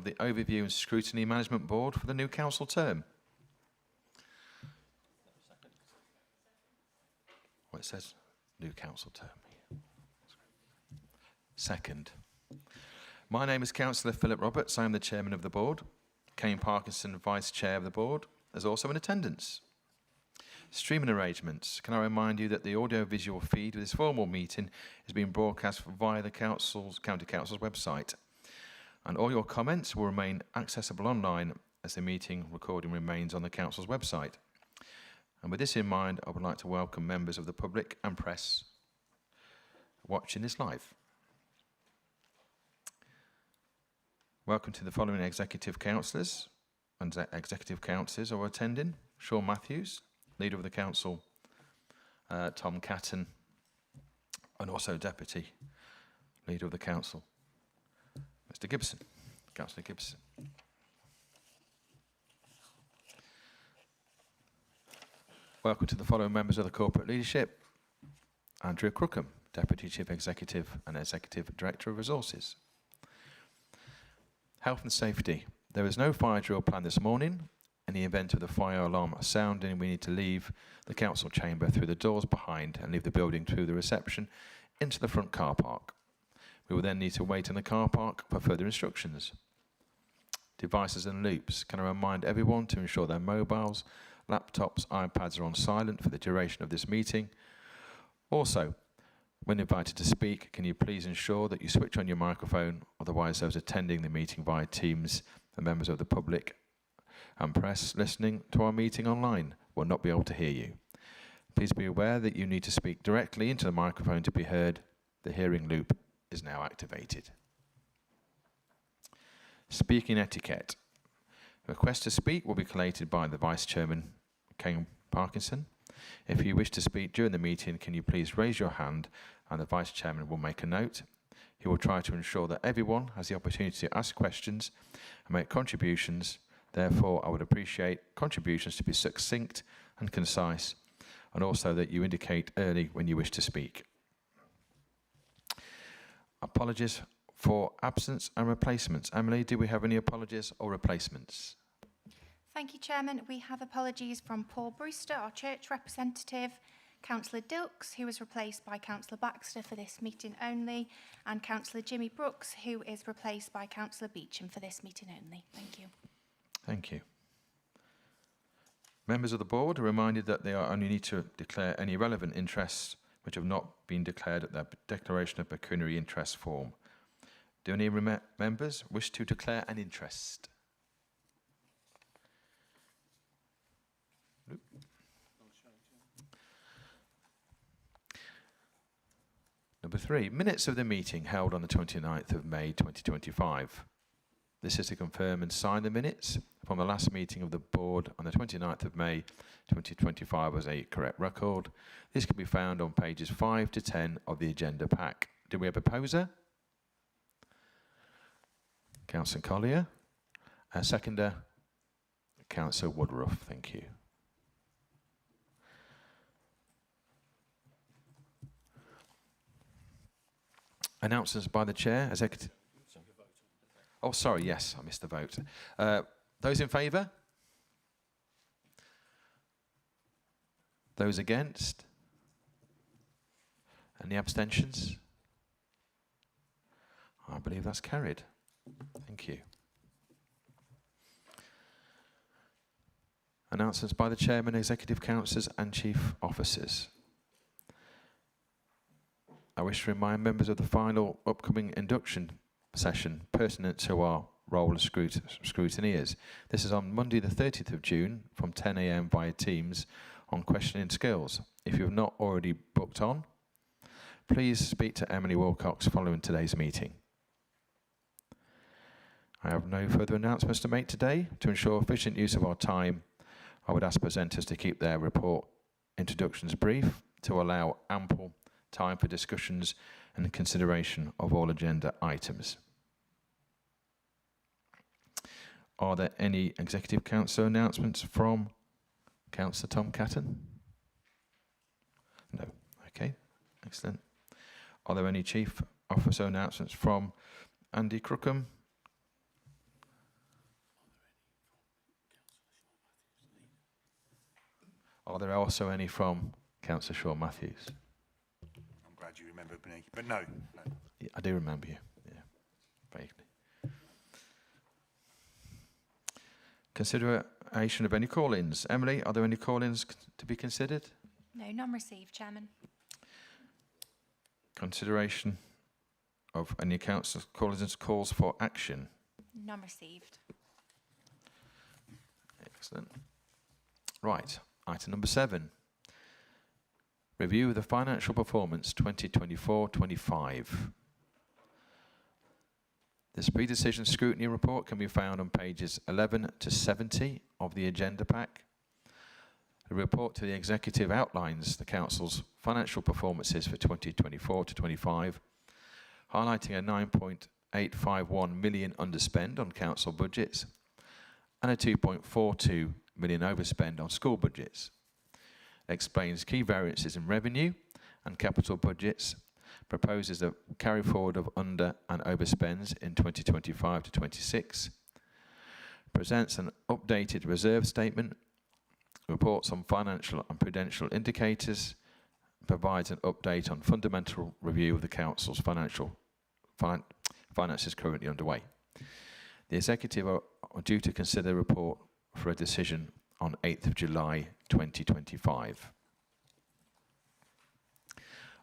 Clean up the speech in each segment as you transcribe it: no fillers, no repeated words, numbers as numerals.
the Overview and Scrutiny Management Board for the new council term. Well, it says new council term. Second. My name is Councillor Philip Roberts. I am the chairman of the board. Kane Parkinson, vice chair of the board, is also in attendance. Streaming arrangements. Can I remind you that the audio-visual feed of this formal meeting is being broadcast via the County Council's website, and all your comments will remain accessible online as the meeting recording remains on the council's website. And with this in mind, I would like to welcome members of the public and press watching this live. Welcome to the following executive councillors and executive councillors who are attending: Sean Matthews, Leader of the Council, Tom Catton, and also Deputy Leader of the Council, Mr. Gibson, Councillor Gibson. Welcome to the following members of the corporate leadership: Andrea Crookham, Deputy Chief Executive and Executive Director of Resources. Health and safety. There is no fire drill planned this morning. In the event of the fire alarm sounding, we need to leave the council chamber through the doors behind and leave the building through the reception into the front car park. We will then need to wait in the car park for further instructions. Devices and loops. Can I remind everyone to ensure their mobiles, laptops, iPads are on silent for the duration of this meeting. Also, when invited to speak, can you please ensure that you switch on your microphone, otherwise those attending the meeting via Teams and members of the public and press listening to our meeting online will not be able to hear you. Please be aware that you need to speak directly into the microphone to be heard. The hearing loop is now activated. Speaking etiquette. Requests to speak will be collated by the Vice Chairman, Kane Parkinson. If you wish to speak during the meeting, can you please raise your hand and the Vice Chairman will make a note. He will try to ensure that everyone has the opportunity to ask questions and make contributions. Therefore, I would appreciate contributions to be succinct and concise, and also that you indicate early when you wish to speak. Apologies for absence and replacements. Emily, do we have any apologies or replacements? Thank you, Chairman. We have apologies from Paul Brewster, our church representative, Councillor Dilks, who was replaced by Councillor Baxter for this meeting only, and Councillor Jimmy Brooks, who is replaced by Councillor Beecham for this meeting only. Thank you. Thank you. Members of the board are reminded that they only need to declare any relevant interests which have not been declared at their declaration of pecuniary interest form. Do any members wish to declare an interest? Nope. Number 3, minutes of the meeting held on the 29th of May 2025. This is to confirm and sign the minutes from the last meeting of the board on the 29th of May 2025 as a correct record. This can be found on pages 5 to 10 of the agenda pack. Do we have a proposer? Councillor Collier. Seconder, Councillor Woodruff. Thank you. Announcements by the chair. Executive. Oh, sorry, yes, I missed the vote. Those in favour? Those against? Any abstentions? I believe that's carried. Thank you. Announcements by the chairman, executive councillors and chief officers. I wish to remind members of the final upcoming induction session pertinent to our role as scrutineers. This is on Monday the 30th of June from 10 AM via Teams on questioning skills. If you have not already booked on, please speak to Emily Wilcox following today's meeting. I have no further announcements to make today. To ensure efficient use of our time, I would ask presenters to keep their report introductions brief to allow ample time for discussions and consideration of all agenda items. Are there any Executive Council announcements from Councillor Tom Catton? No. Okay, excellent. Are there any Chief Officer announcements from Andy Crookham? Are there also any from Councillor Shaw Matthews? I'm glad you remembered me, but no. Yeah, I do remember you, yeah, vaguely. Consideration of any call-ins. Emily, are there any call-ins to be considered? No, none received, Chairman. Consideration of any council call-ins calls for action. None received. Excellent. Right, item number 7. Review of the financial performance 2024-25. This pre-decision scrutiny report can be found on pages 11 to 70 of the agenda pack. The report to the executive outlines the council's financial performances for 2024-25, highlighting a 9.851 million underspend on council budgets and a 2.42 million overspend on school budgets. It explains key variances in revenue and capital budgets, proposes a carry forward of under and overspends in 2025-26, presents an updated reserve statement, reports on financial and prudential indicators, provides an update on fundamental review of the council's finances currently underway. The executive are due to consider the report for a decision on 8th of July 2025.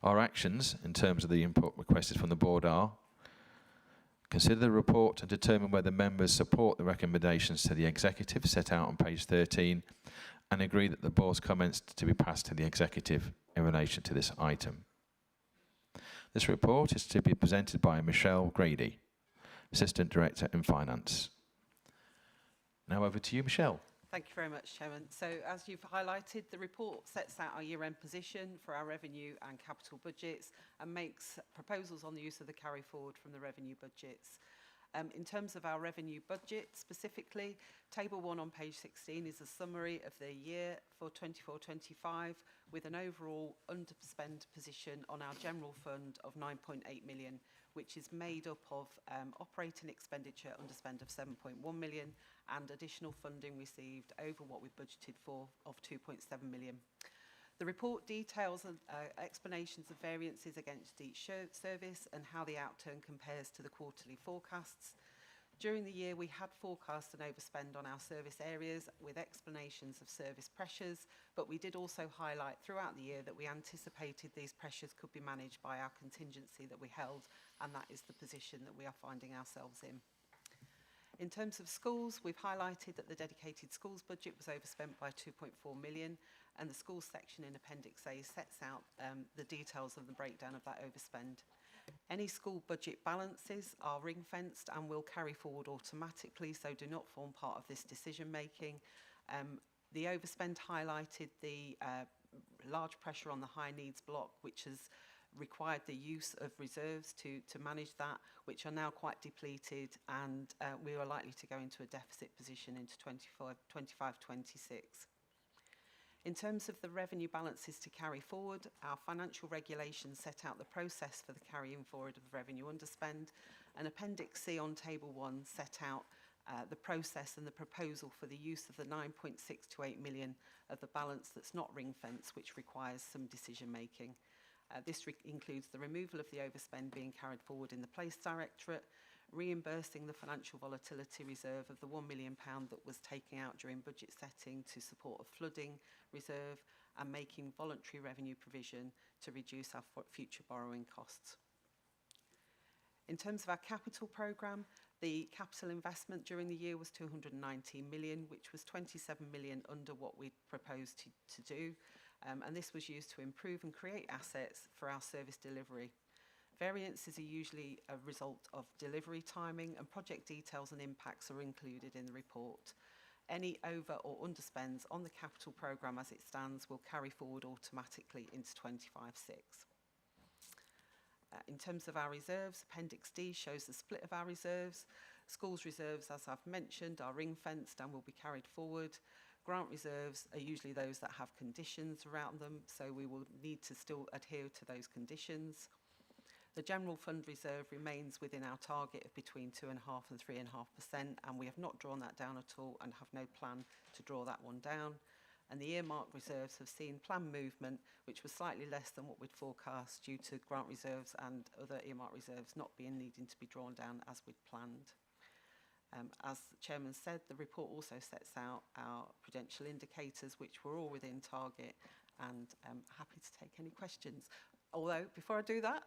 Our actions in terms of the input requested from the board are: consider the report and determine whether members support the recommendations to the executive set out on page 13 and agree that the board's comments to be passed to the executive in relation to this item. This report is to be presented by Michelle Grady, Assistant Director in Finance. Now over to you, Michelle. Thank you very much, Chairman. So as you've highlighted, the report sets out our year-end position for our revenue and capital budgets and makes proposals on the use of the carry forward from the revenue budgets. In terms of our revenue budget specifically, Table 1 on page 16 is a summary of the year for 24-25 with an overall underspend position on our general fund of 9.8 million, which is made up of operating expenditure underspend of 7.1 million and additional funding received over what we budgeted for of 2.7 million. The report details explanations of variances against each service and how the outturn compares to the quarterly forecasts. During the year, we had forecast an overspend on our service areas with explanations of service pressures, but we did also highlight throughout the year that we anticipated these pressures could be managed by our contingency that we held, and that is the position that we are finding ourselves in. In terms of schools, we've highlighted that the dedicated schools budget was overspent by 2.4 million, and the schools section in Appendix A sets out the details of the breakdown of that overspend. Any school budget balances are ring-fenced and will carry forward automatically, so do not form part of this decision-making. The overspend highlighted the large pressure on the high needs block, which has required the use of reserves to manage that, which are now quite depleted, and we are likely to go into a deficit position into 25-26. In terms of the revenue balances to carry forward, our financial regulations set out the process for the carrying forward of the revenue underspend, and Appendix C on Table 1 set out the process and the proposal for the use of the 9.628 million of the balance that's not ring-fenced, which requires some decision-making. This includes the removal of the overspend being carried forward in the Place Directorate, reimbursing the financial volatility reserve of the £1 million that was taken out during budget setting to support a flooding reserve, and making voluntary revenue provision to reduce our future borrowing costs. In terms of our capital programme, the capital investment during the year was 219 million, which was 27 million under what we proposed to do, and this was used to improve and create assets for our service delivery. Variances are usually a result of delivery timing, and project details and impacts are included in the report. Any over or underspends on the capital programme as it stands will carry forward automatically into 25-6. In terms of our reserves, Appendix D shows the split of our reserves. Schools reserves, as I've mentioned, are ring-fenced and will be carried forward. Grant reserves are usually those that have conditions around them, so we will need to still adhere to those conditions. The general fund reserve remains within our target of between 2.5% and 3.5%, and we have not drawn that down at all and have no plan to draw that one down. and the earmark reserves have seen planned movement, which was slightly less than what we'd forecast due to grant reserves and other earmark reserves not being needing to be drawn down as we'd planned. As the Chairman said, the report also sets out our prudential indicators, which were all within target, and I'm happy to take any questions. Although, before I do that,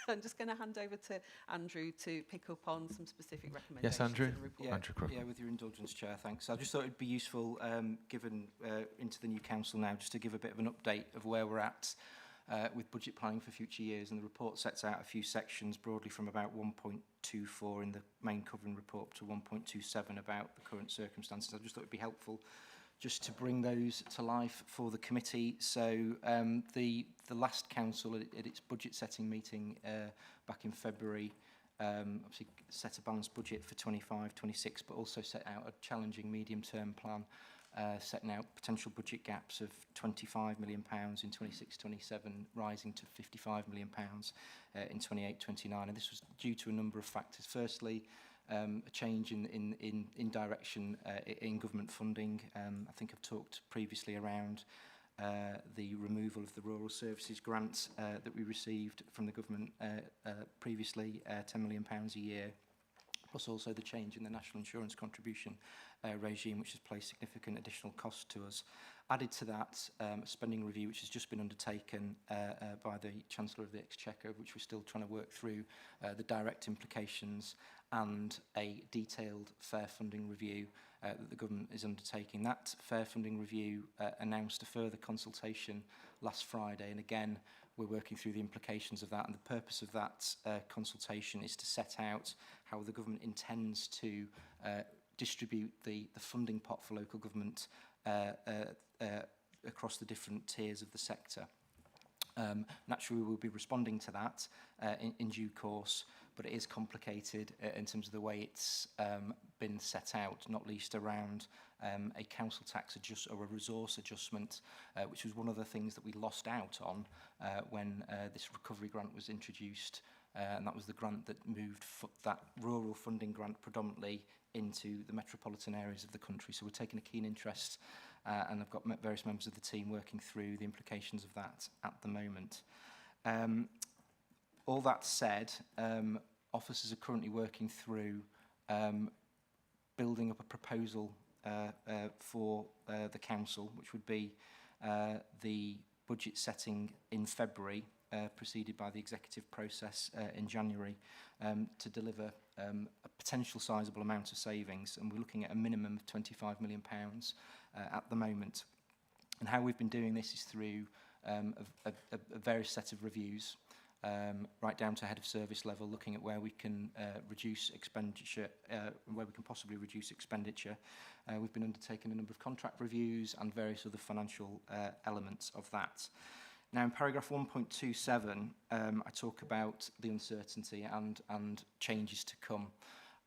I'm just going to hand over to Andrew to pick up on some specific recommendations. Yes, Andrew. in the report. Andrew Crook. Yeah, with your indulgence, Chair, thanks. I just thought it'd be useful, given into the new council now, just to give a bit of an update of where we're at with budget planning for future years. And the report sets out a few sections, broadly from about 1.24 in the main covering report to 1.27 about the current circumstances. I just thought it'd be helpful just to bring those to life for the committee. So the last council at its budget setting meeting back in February obviously set a balanced budget for 25-26, but also set out a challenging medium-term plan, setting out potential budget gaps of £25 million in 26-27, rising to £55 million in 28-29. And this was due to a number of factors. Firstly, a change in direction in government funding. I think I've talked previously around the removal of the rural services grant that we received from the government previously, £10 million a year, plus also the change in the national insurance contribution regime, which has placed significant additional cost to us. Added to that, a spending review which has just been undertaken by the Chancellor of the Exchequer, which we're still trying to work through the direct implications, and a detailed fair funding review that the government is undertaking. That fair funding review announced a further consultation last Friday, and again we're working through the implications of that, and the purpose of that consultation is to set out how the government intends to distribute the funding pot for local government across the different tiers of the sector. Naturally, we will be responding to that in due course, but it is complicated in terms of the way it's been set out, not least around a council tax or a resource adjustment, which was one of the things that we lost out on when this recovery grant was introduced, and that was the grant that moved that rural funding grant predominantly into the metropolitan areas of the country. So we're taking a keen interest, and I've got various members of the team working through the implications of that at the moment. All that said, officers are currently working through building up a proposal for the council, which would be the budget setting in February, preceded by the executive process in January, to deliver a potential sizable amount of savings, and we're looking at a minimum of £25 million at the moment. And how we've been doing this is through a various set of reviews, right down to head of service level, looking at where we can reduce expenditure, where we can possibly reduce expenditure. We've been undertaking a number of contract reviews and various other financial elements of that. Now, in paragraph 1.27, I talk about the uncertainty and changes to come.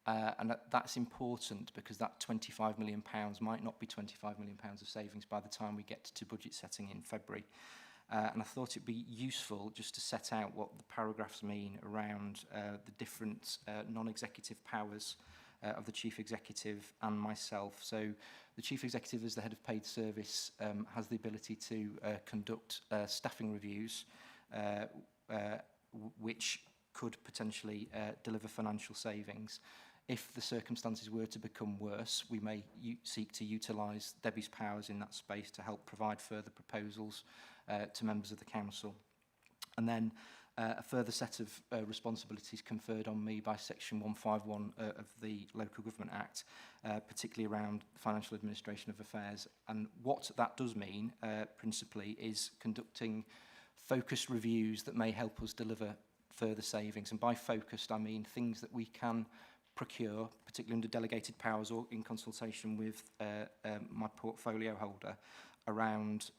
And that's important because that £25 million might not be £25 million of savings by the time we get to budget setting in February. And I thought it'd be useful just to set out what the paragraphs mean around the different non-executive powers of the Chief Executive and myself. So the Chief Executive, as the Head of Paid Service, has the ability to conduct staffing reviews, which could potentially deliver financial savings. If the circumstances were to become worse, we may seek to utilise Debbie's powers in that space to help provide further proposals to members of the council. And then a further set of responsibilities conferred on me by Section 151 of the Local Government Act, particularly around financial administration of affairs. And what that does mean, principally, is conducting focused reviews that may help us deliver further savings. And by focused, I mean things that we can procure, particularly under delegated powers or in consultation with my portfolio holder, around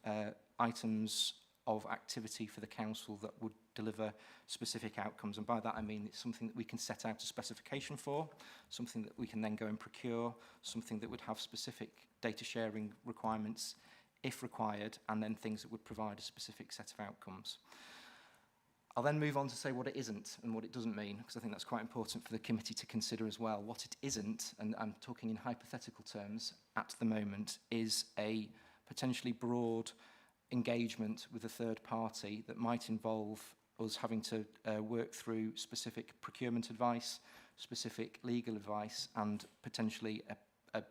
items of activity for the council that would deliver specific outcomes. And by that I mean it's something that we can set out a specification for, something that we can then go and procure, something that would have specific data sharing requirements if required, and then things that would provide a specific set of outcomes. I'll then move on to say what it isn't and what it doesn't mean, because I think that's quite important for the committee to consider as well. What it isn't, and I'm talking in hypothetical terms at the moment, is a potentially broad engagement with a third party that might involve us having to work through specific procurement advice, specific legal advice, and potentially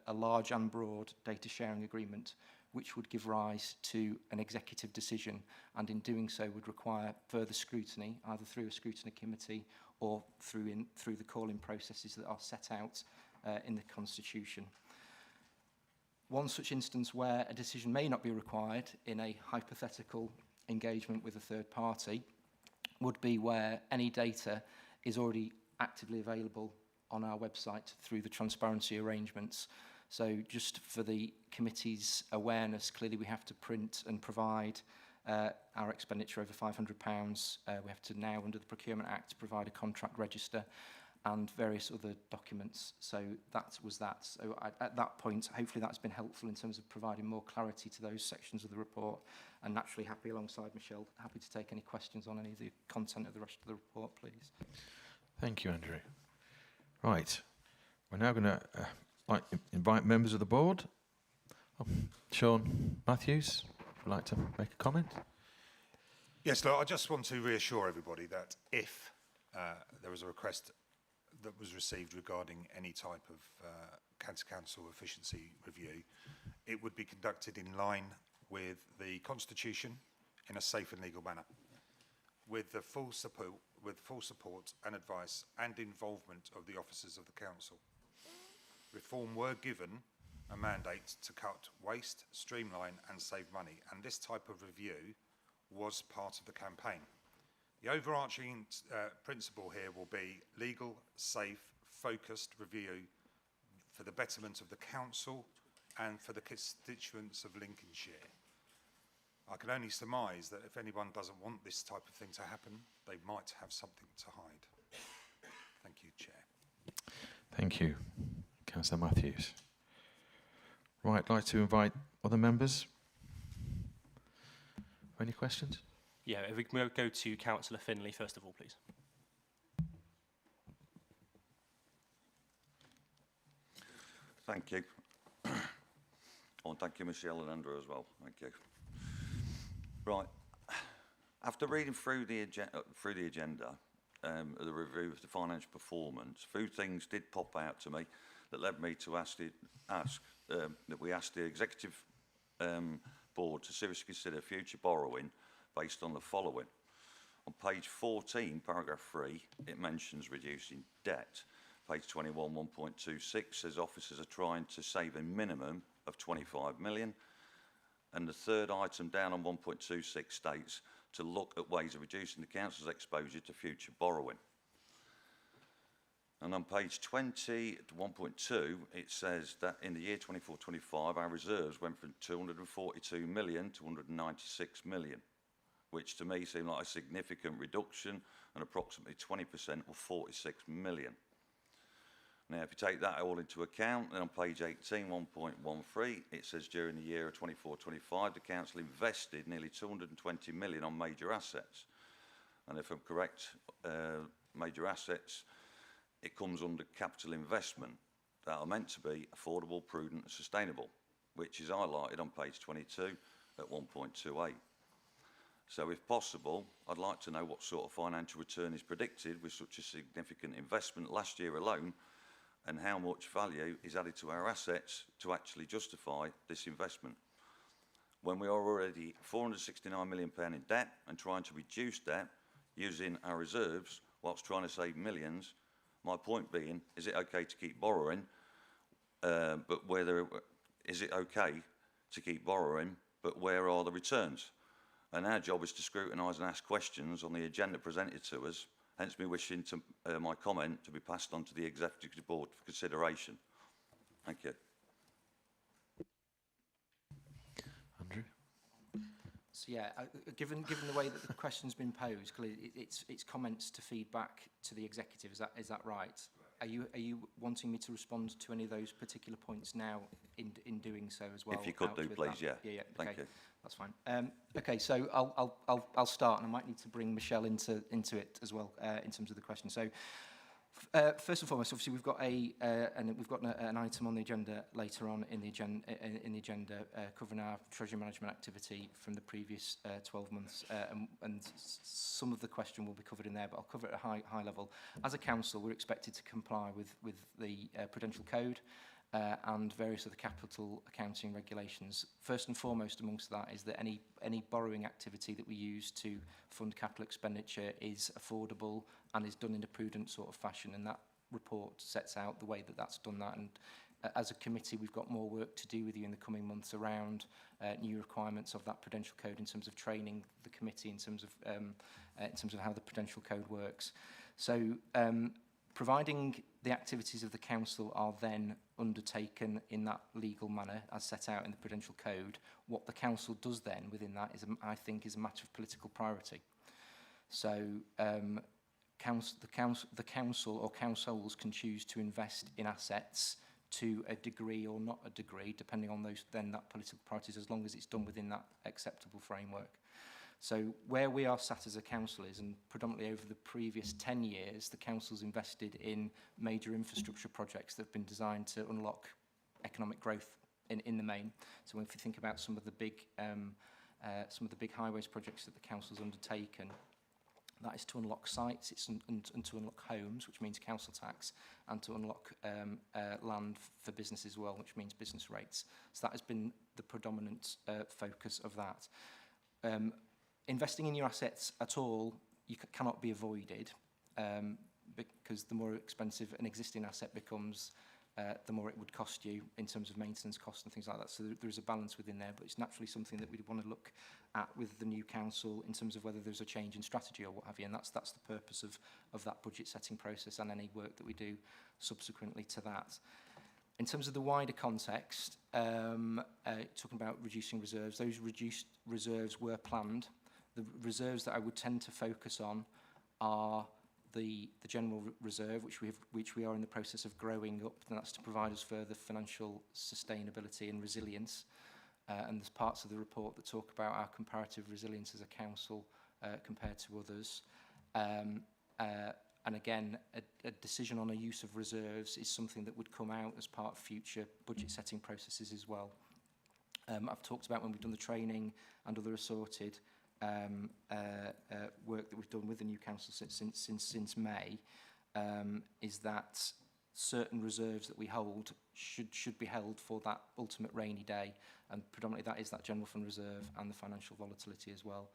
a large and broad data sharing agreement, which would give rise to an executive decision, and in doing so would require further scrutiny, either through a scrutiny committee or through the calling processes that are set out in the Constitution. One such instance where a decision may not be required in a hypothetical engagement with a third party would be where any data is already actively available on our website through the transparency arrangements. So just for the committee's awareness, clearly we have to print and provide our expenditure over £500. We have to now, under the Procurement Act, provide a contract register and various other documents. So that was that. So at that point, hopefully that's been helpful in terms of providing more clarity to those sections of the report. And naturally happy, alongside Michelle, happy to take any questions on any of the content of the rest of the report, please. Thank you, Andrew. Right, we're now going to invite members of the board. Sean Matthews, would you like to make a comment? Yes, look, I just want to reassure everybody that if there was a request that was received regarding any type of County Council efficiency review, it would be conducted in line with the Constitution in a safe and legal manner, with the full support and advice and involvement of the officers of the council. Reform were given a mandate to cut waste, streamline and save money, and this type of review was part of the campaign. The overarching principle here will be legal, safe, focused review for the betterment of the council and for the constituents of Lincolnshire. I can only surmise that if anyone doesn't want this type of thing to happen, they might have something to hide. Thank you, Chair. Thank you, Councillor Matthews. Right, I'd like to invite other members. Any questions? Yeah, if we can go to Councillor Finlay first of all, please. Thank you. Oh, and thank you, Michelle and Andrew, as well. Thank you. Right. After reading through the agenda of the review of the financial performance, a few things did pop out to me that led me to ask that we ask the executive board to seriously consider future borrowing based on the following. On page 14, paragraph 3, it mentions reducing debt. Page 21, 1.26 says officers are trying to save a minimum of 25 million. And the third item down on 1.26 states to look at ways of reducing the council's exposure to future borrowing. And on page 20, 1.2, it says that in the year 24-25, our reserves went from 242 million to 196 million, which to me seemed like a significant reduction and approximately 20% or 46 million. Now, if you take that all into account, then on page 18, 1.13, it says during the year of 24-25, the council invested nearly 220 million on major assets. And if I'm correct, major assets, it comes under capital investment that are meant to be affordable, prudent and sustainable, which is highlighted on page 22 at 1.28. So if possible, I'd like to know what sort of financial return is predicted with such a significant investment last year alone, and how much value is added to our assets to actually justify this investment. When we are already £469 million in debt and trying to reduce debt using our reserves whilst trying to save millions, my point being, is it okay to keep borrowing, is it okay to keep borrowing, but where are the returns? And our job is to scrutinise and ask questions on the agenda presented to us, hence me wishing to, my comment to be passed on to the Executive Board for consideration. Thank you. Andrew? So yeah, given the way that the question's been posed, clearly it's comments to feedback to the executive. Is that right? Are you wanting me to respond to any of those particular points now in doing so as well? If you could do, please, yeah. Yeah. Thank okay. you. That's fine. Okay, so I'll start, and I might need to bring Michelle into it as well in terms of the question. So, First and foremost, obviously we've got an item on the agenda later on in the agenda covering our treasury management activity from the previous 12 months, and some of the question will be covered in there, but I'll cover it at a high level. As a council, we're expected to comply with the Prudential Code and various other capital accounting regulations. First and foremost amongst that is that any borrowing activity that we use to fund capital expenditure is affordable and is done in a prudent sort of fashion, and that report sets out the way that that's done that. And as a committee, we've got more work to do with you in the coming months around new requirements of that Prudential Code in terms of training the committee in terms of how the Prudential Code works. So providing the activities of the council are then undertaken in that legal manner as set out in the Prudential Code, what the council does then within that is, I think, is a matter of political priority. So the council or councils can choose to invest in assets to a degree or not a degree, depending on that political priorities, as long as it's done within that acceptable framework. So where we are sat as a council is, and predominantly over the previous 10 years, the council's invested in major infrastructure projects that have been designed to unlock economic growth in the main. So if you think about some of the big highways projects that the council's undertaken, that is to unlock sites, and to unlock homes, which means council tax, and to unlock land for business as well, which means business rates. So that has been the predominant focus of that. Investing in your assets at all cannot be avoided, because the more expensive an existing asset becomes, the more it would cost you in terms of maintenance costs and things like that. So there is a balance within there, but it's naturally something that we'd want to look at with the new council in terms of whether there's a change in strategy or what have you, and that's the purpose of that budget setting process and any work that we do subsequently to that. In terms of the wider context, talking about reducing reserves, those reduced reserves were planned. The reserves that I would tend to focus on are the general reserve, which we are in the process of growing up, and that's to provide us further financial sustainability and resilience. And there's parts of the report that talk about our comparative resilience as a council compared to others. And again, a decision on a use of reserves is something that would come out as part of future budget setting processes as well. I've talked about when we've done the training and other assorted work that we've done with the new council since May, is that certain reserves that we hold should be held for that ultimate rainy day, and predominantly that is that general fund reserve and the financial volatility as well.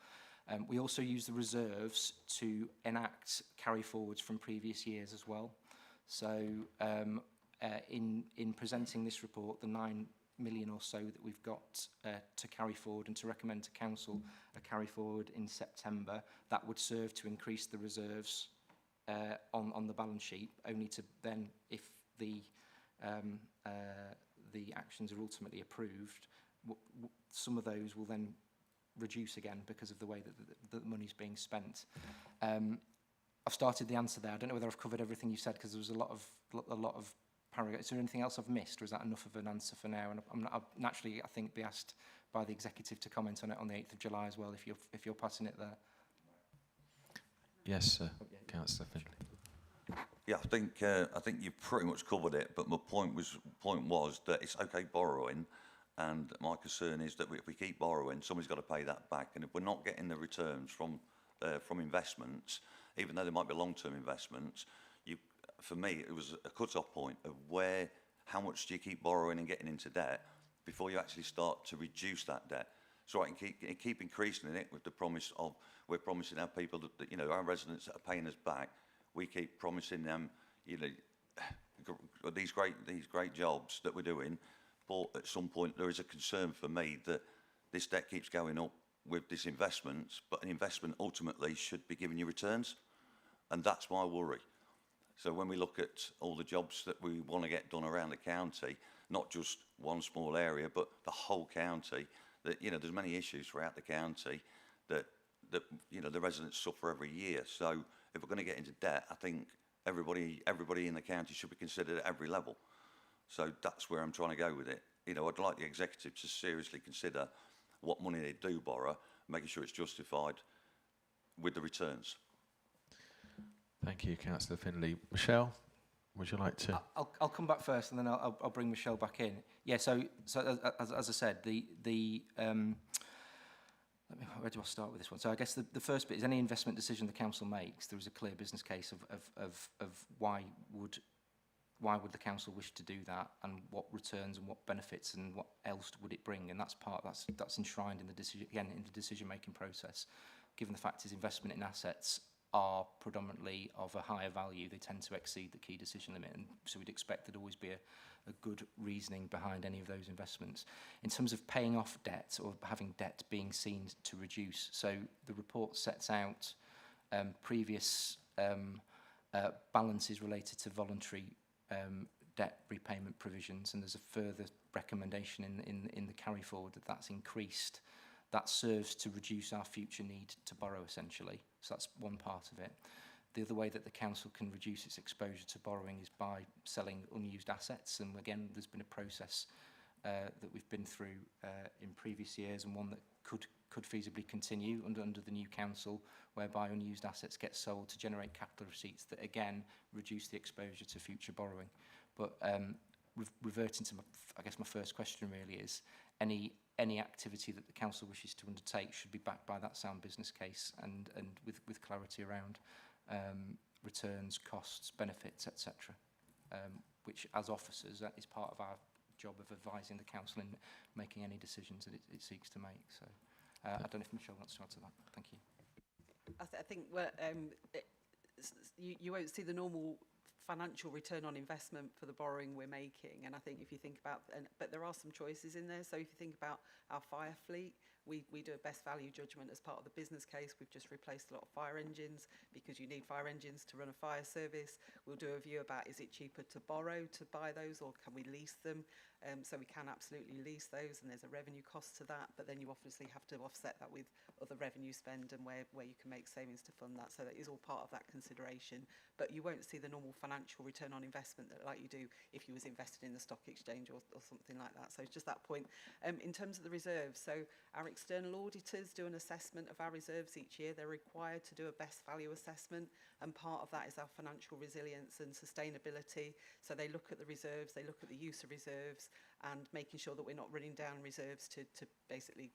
We also use the reserves to enact carry forwards from previous years as well. So in presenting this report, the 9 million or so that we've got to carry forward and to recommend to council a carry forward in September, that would serve to increase the reserves on the balance sheet, only to then, if the actions are ultimately approved, some of those will then reduce again because of the way that the money's being spent. I've started the answer there. I don't know whether I've covered everything you said, because there was a lot of paragraphs. Is there anything else I've missed, or is that enough of an answer for now? And I'll naturally, I think, be asked by the executive to comment on it on the 8th of July as well, if you're passing it there. Yes, sir. Councillor Finlay. Yeah, I think you've pretty much covered it, but my point was that it's okay borrowing, and my concern is that if we keep borrowing, somebody's got to pay that back, and if we're not getting the returns from investments, even though they might be long-term investments, for me, it was a cut-off point of how much do you keep borrowing and getting into debt before you actually start to reduce that debt. So I can keep increasing it with the promise of, we're promising our people that our residents that are paying us back, we keep promising them, these great jobs that we're doing. But at some point, there is a concern for me that this debt keeps going up with this investment, but an investment ultimately should be giving you returns, and that's my worry. So when we look at all the jobs that we want to get done around the county, not just one small area, but the whole county, that there's many issues throughout the county that the residents suffer every year. So if we're going to get into debt, I think everybody in the county should be considered at every level. So that's where I'm trying to go with it. I'd like the executive to seriously consider what money they do borrow, making sure it's justified with the returns. Thank you, Councillor Finlay. Michelle, would you like to? I'll come back first, and then I'll bring Michelle back in. Yeah. So as I said, where do I start with this one? So I guess the first bit is any investment decision the council makes, there is a clear business case of why would the council wish to do that, and what returns and what benefits and what else would it bring, and that's enshrined in the decision making process. Given the fact is investment in assets are predominantly of a higher value, they tend to exceed the key decision limit, and so we'd expect there'd always be a good reasoning behind any of those investments. In terms of paying off debt or having debt being seen to reduce, so the report sets out previous balances related to voluntary debt repayment provisions, and there's a further recommendation in the carry forward that's increased. That serves to reduce our future need to borrow, essentially. So that's one part of it. The other way that the council can reduce its exposure to borrowing is by selling unused assets. And again, there's been a process that we've been through in previous years, and one that could feasibly continue under the new council, whereby unused assets get sold to generate capital receipts that again reduce the exposure to future borrowing. But reverting to my first question really is any activity that the council wishes to undertake should be backed by that sound business case and with clarity around returns, costs, benefits, etc. Which as officers, that is part of our job of advising the council in making any decisions that it seeks to make. So I don't know if Michelle wants to add to that. Thank you. I think you won't see the normal financial return on investment for the borrowing we're making, and I think if you think about, but there are some choices in there. So if you think about our fire fleet, we do a best value judgment as part of the business case. We've just replaced a lot of fire engines because you need fire engines to run a fire service. We'll do a view about, is it cheaper to borrow to buy those, or can we lease them? So we can absolutely lease those, and there's a revenue cost to that, but then you obviously have to offset that with other revenue spend and where you can make savings to fund that. So that is all part of that consideration, but you won't see the normal financial return on investment that like you do if you was invested in the stock exchange or something like that. So it's just that point. In terms of the reserves, so our external auditors do an assessment of our reserves each year. They're required to do a best value assessment, and part of that is our financial resilience and sustainability. So they look at the reserves, they look at the use of reserves, and making sure that we're not running down reserves to basically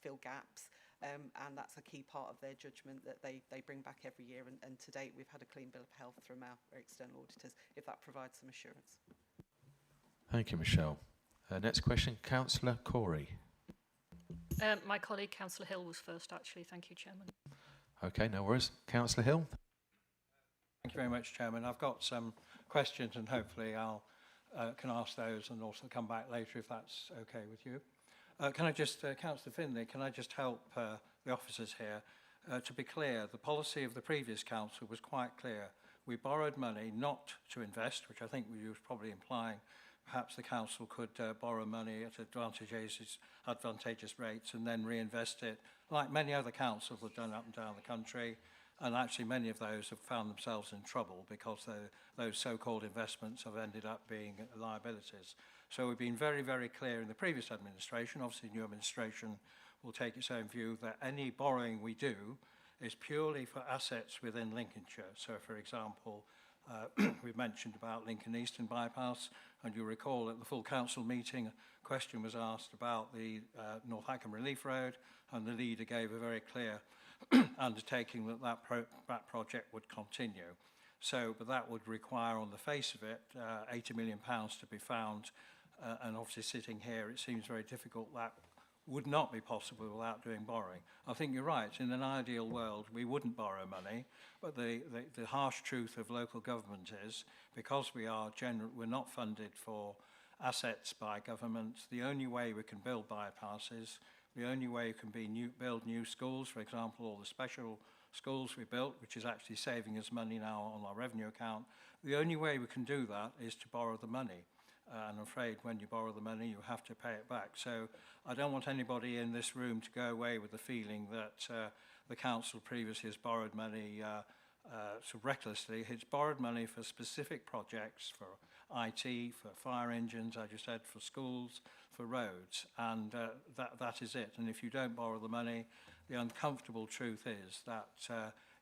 fill gaps. And that's a key part of their judgment that they bring back every year. And to date, we've had a clean bill of health from our external auditors, if that provides some assurance. Thank you, Michelle. Next question, Councillor Corey. My colleague, Councillor Hill, was first, actually. Thank you, Chairman. Okay, no worries. Councillor Hill. Thank you very much, Chairman. I've got some questions, and hopefully I'll can ask those and also come back later if that's okay with you. Can I just, Councillor Finlay, can I just help the officers here? To be clear, the policy of the previous council was quite clear. We borrowed money not to invest, which I think we was probably implying perhaps the council could borrow money at advantageous rates and then reinvest it, like many other councils have done up and down the country. And actually many of those have found themselves in trouble because those so-called investments have ended up being liabilities. So we've been very, very clear in the previous administration, obviously the new administration will take its own view, that any borrowing we do is purely for assets within Lincolnshire. So for example, we've mentioned about Lincoln Eastern bypass, and you'll recall at the full council meeting, a question was asked about the North Hackham Relief Road, and the leader gave a very clear undertaking that project would continue. So, but that would require, on the face of it, £80 million to be found, and obviously sitting here, it seems very difficult. That would not be possible without doing borrowing. I think you're right. In an ideal world, we wouldn't borrow money, but the harsh truth of local government is, because we're not funded for assets by government, the only way we can build bypasses, the only way you can build new schools, for example, all the special schools we built, which is actually saving us money now on our revenue account, the only way we can do that is to borrow the money. And I'm afraid when you borrow the money, you have to pay it back. So I don't want anybody in this room to go away with the feeling that the council previously has borrowed money sort of recklessly. It's borrowed money for specific projects, for IT, for fire engines, as you said, for schools, for roads, and that is it. And if you don't borrow the money, the uncomfortable truth is that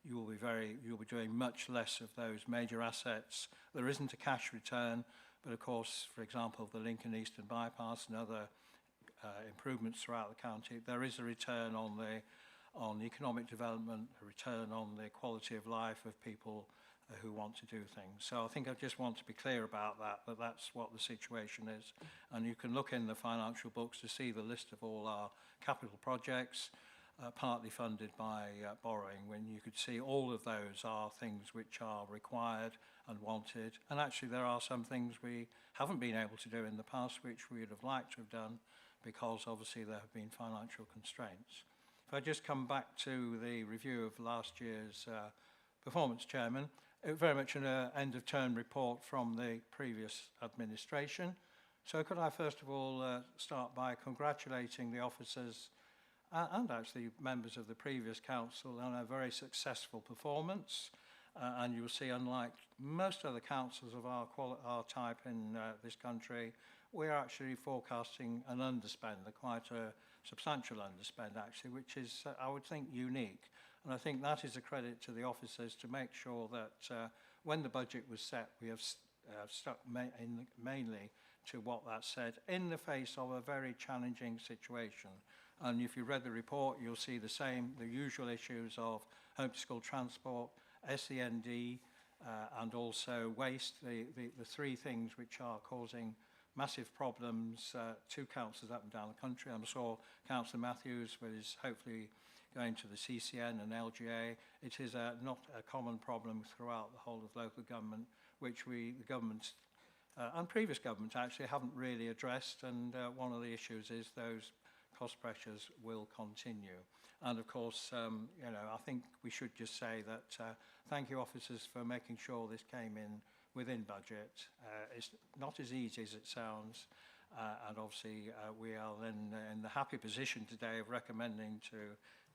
you'll be doing much less of those major assets. There isn't a cash return, but of course, for example, the Lincoln Eastern Bypass and other improvements throughout the county, there is a return on the economic development, a return on the quality of life of people who want to do things. So I think I just want to be clear about that that's what the situation is. And you can look in the financial books to see the list of all our capital projects, partly funded by borrowing, when you could see all of those are things which are required and wanted. And actually there are some things we haven't been able to do in the past which we would have liked to have done, because obviously there have been financial constraints. If I just come back to the review of last year's performance, Chairman, it was very much an end-of-term report from the previous administration. So could I first of all start by congratulating the officers and actually members of the previous council on a very successful performance. And you'll see, unlike most other councils of our type in this country, we're actually forecasting an underspend, quite a substantial underspend actually, which is, I would think, unique. And I think that is a credit to the officers to make sure that when the budget was set, we have stuck mainly to what that said in the face of a very challenging situation. And if you read the report, you'll see the usual issues of home to school transport, SEND, and also waste, the three things which are causing massive problems to councils up and down the country. I'm sure Councillor Matthews is hopefully going to the CCN and LGA. It is not a common problem throughout the whole of local government, which the government and previous government actually haven't really addressed. And one of the issues is those cost pressures will continue. And of course, I think we should just say that thank you, officers, for making sure this came in within budget. It's not as easy as it sounds. And obviously, we are then in the happy position today of recommending to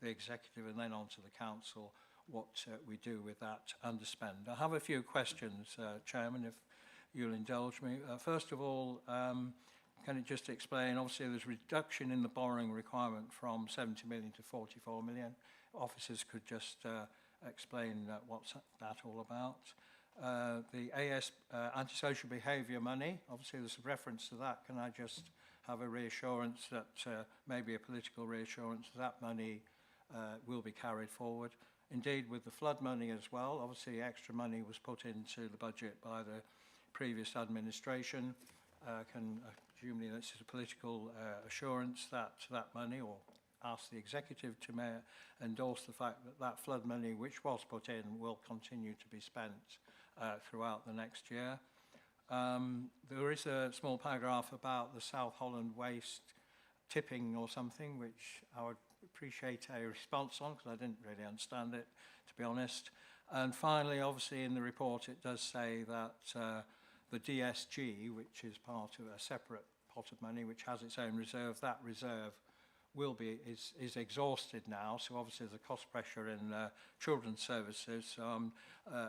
the executive and then on to the council what we do with that underspend. I have a few questions, Chairman, if you'll indulge me. First of all, can it just explain, obviously there's a reduction in the borrowing requirement from 70 million to 44 million. Officers could just explain what's that all about. The antisocial behaviour money, obviously there's a reference to that. Can I just have a reassurance that, maybe a political reassurance, that money will be carried forward? Indeed, with the flood money as well, obviously extra money was put into the budget by the previous administration. Presumably this is a political assurance that that money, or ask the executive to endorse the fact that that flood money which was put in will continue to be spent throughout the next year. There is a small paragraph about the South Holland waste tipping or something, which I would appreciate a response on, because I didn't really understand it, to be honest. And finally, obviously in the report it does say that the DSG, which is part of a separate pot of money which has its own reserve, that reserve is exhausted now. So obviously there's a cost pressure in children's services. So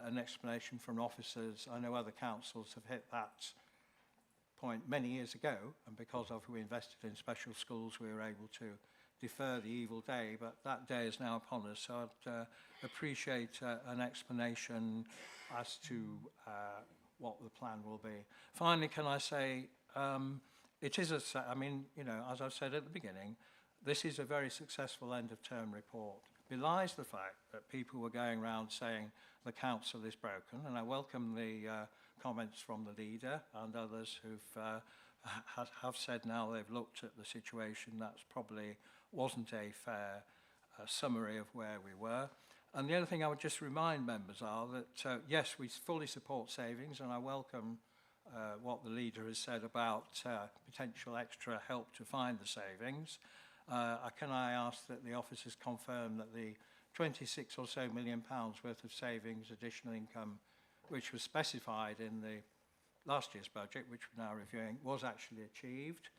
an explanation from officers. I know other councils have hit that point many years ago, and because of we invested in special schools, we were able to defer the evil day, but that day is now upon us. So I'd appreciate an explanation as to what the plan will be. Finally, can I say, it is as I've said at the beginning, this is a very successful end-of-term report. Belies the fact that people were going around saying the council is broken, and I welcome the comments from the leader and others who've have said now they've looked at the situation. That's probably wasn't a fair summary of where we were. And the other thing I would just remind members are that, yes, we fully support savings, and I welcome what the leader has said about potential extra help to find the savings. Can I ask that the officers confirm that the 26 or so million pounds worth of savings, additional income, which was specified in the last year's budget, which we're now reviewing, was actually achieved?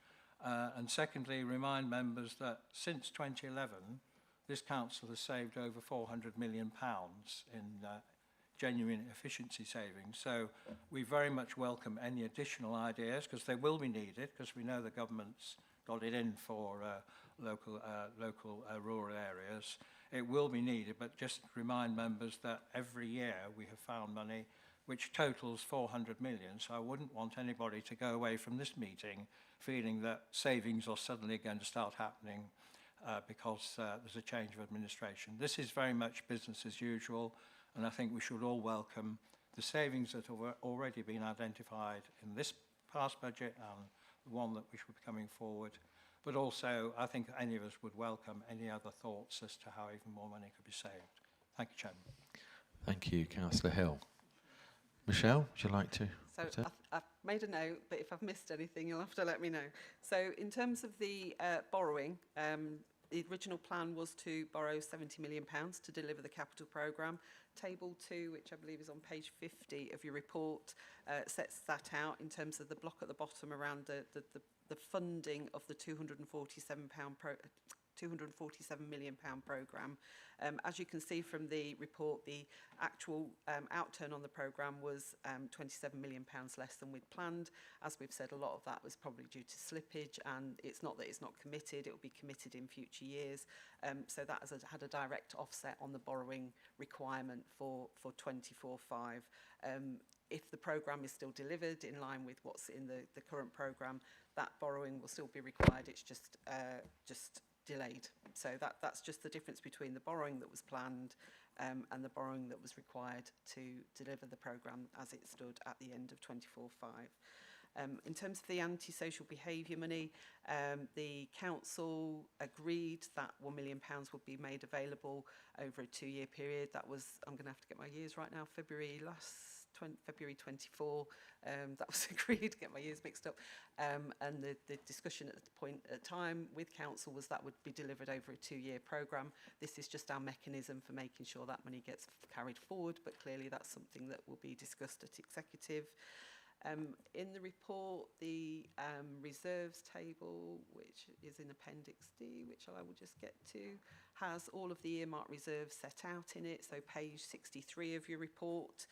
And secondly, remind members that since 2011, this council has saved over £400 million in genuine efficiency savings. So we very much welcome any additional ideas, because they will be needed, because we know the government's got it in for local rural areas. It will be needed, but just remind members that every year we have found money which totals 400 million. So I wouldn't want anybody to go away from this meeting feeling that savings are suddenly going to start happening because there's a change of administration. This is very much business as usual, and I think we should all welcome the savings that have already been identified in this past budget and the one that we should be coming forward. But also, I think any of us would welcome any other thoughts as to how even more money could be saved. Thank you, Chairman. Thank you, Councillor Hill. Michelle, would you like to? So I've made a note, but if I've missed anything, you'll have to let me know. So in terms of the borrowing, the original plan was to borrow £70 million to deliver the capital programme. Table 2, which I believe is on page 50 of your report, sets that out in terms of the block at the bottom around the funding of the £247 million programme. As you can see from the report, the actual outturn on the programme was £27 million less than we'd planned. As we've said, a lot of that was probably due to slippage, and it's not that it's not committed, it will be committed in future years. So that has had a direct offset on the borrowing requirement for 24/5. If the programme is still delivered in line with what's in the current programme, that borrowing will still be required. It's just delayed. So that's just the difference between the borrowing that was planned and the borrowing that was required to deliver the programme as it stood at the end of 24/5. In terms of the antisocial behaviour money, the council agreed that £1 million would be made available over a 2-year period. That was, I'm going to have to get my years right now, February 24, that was agreed, get my years mixed up. And the discussion at the time with council was that would be delivered over a 2-year programme. This is just our mechanism for making sure that money gets carried forward, but clearly that's something that will be discussed at executive. In the report, the reserves table, which is in Appendix D, which I will just get to, has all of the earmarked reserves set out in it. So page 63 of your report.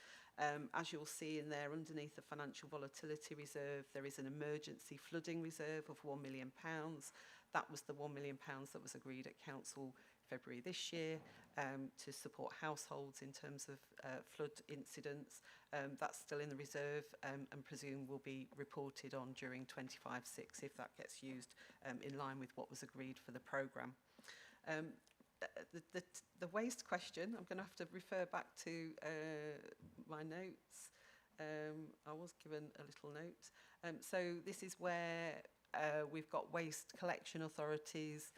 As you'll see in there, underneath the financial volatility reserve, there is an emergency flooding reserve of £1 million. That was the £1 million that was agreed at council February this year to support households in terms of flood incidents. That's still in the reserve and presume will be reported on during 25/6 if that gets used in line with what was agreed for the programme. The waste question, I'm going to have to refer back to my notes. I was given a little note. So this is where we've got waste collection authorities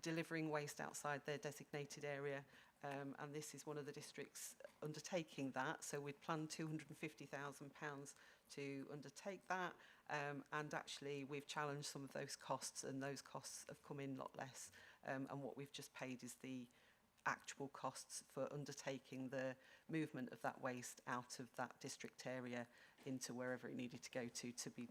delivering waste outside their designated area. And this is one of the districts undertaking that. So we'd planned £250,000 to undertake that. And actually we've challenged some of those costs, and those costs have come in a lot less. And what we've just paid is the actual costs for undertaking the movement of that waste out of that district area into wherever it needed to go to be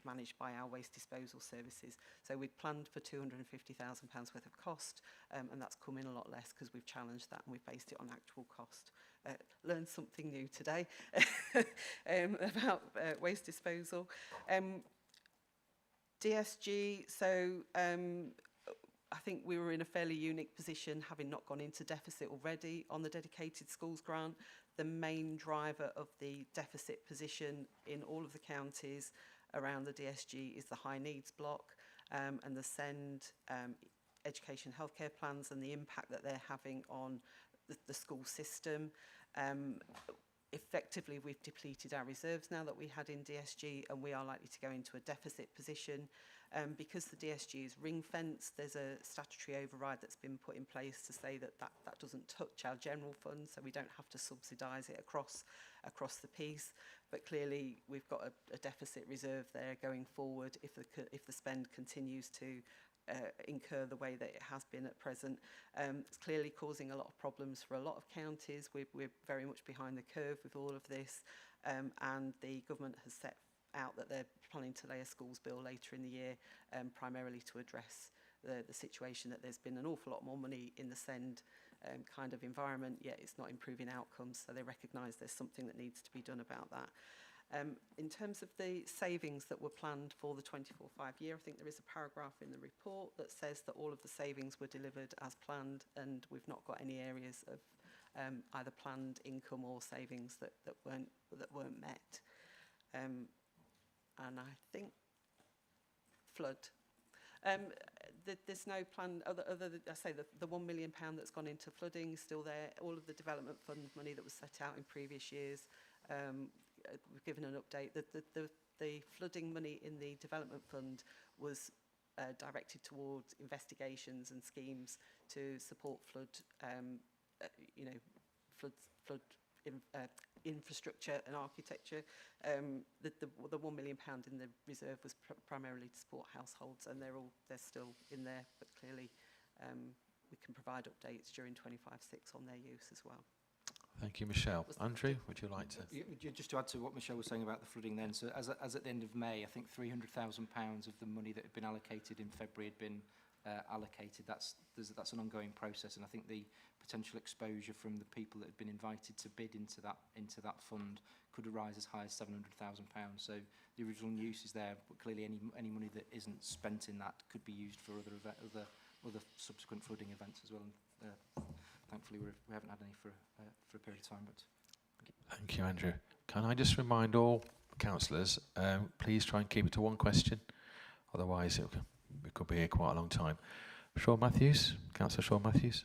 managed by our waste disposal services. So we'd planned for £250,000 worth of cost, and that's come in a lot less because we've challenged that and we've based it on actual cost. Learned something new today about waste disposal. DSG, so I think we were in a fairly unique position, having not gone into deficit already on the dedicated schools grant. The main driver of the deficit position in all of the counties around the DSG is the high needs block and the SEND education healthcare plans and the impact that they're having on the school system. Effectively, we've depleted our reserves now that we had in DSG, and we are likely to go into a deficit position. Because the DSG is ring-fenced, there's a statutory override that's been put in place to say that doesn't touch our general fund, so we don't have to subsidise it across the piece. But clearly, we've got a deficit reserve there going forward if the spend continues to incur the way that it has been at present. It's clearly causing a lot of problems for a lot of counties. We're very much behind the curve with all of this, and the government has set out that they're planning to lay a schools bill later in the year, primarily to address the situation that there's been an awful lot more money in the SEND kind of environment, yet it's not improving outcomes, so they recognise there's something that needs to be done about that. In terms of the savings that were planned for the 24-5 year, I think there is a paragraph in the report that says that all of the savings were delivered as planned, and we've not got any areas of either planned income or savings that weren't met. And I think flood. There's no plan other than, I say, the £1 million that's gone into flooding is still there. All of the development fund money that was set out in previous years, we've given an update. The flooding money in the development fund was directed towards investigations and schemes to support flood infrastructure and architecture. The £1 million in the reserve was primarily to support households, and they're still in there, but clearly we can provide updates during 25/6 on their use as well. Thank you, Michelle. Andrew, would you like to? Just to add to what Michelle was saying about the flooding then, so as at the end of May, I think £300,000 of the money that had been allocated in February had been allocated. That's an ongoing process, and I think the potential exposure from the people that had been invited to bid into that fund could arise as high as £700,000. So the original use is there, but clearly any money that isn't spent in that could be used for other subsequent flooding events as well. And, thankfully, we haven't had any for a period of time. But Thank you, Andrew. Can I just remind all councillors, please try and keep it to one question, otherwise we could be here quite a long time. Sean Matthews, Councillor Sean Matthews.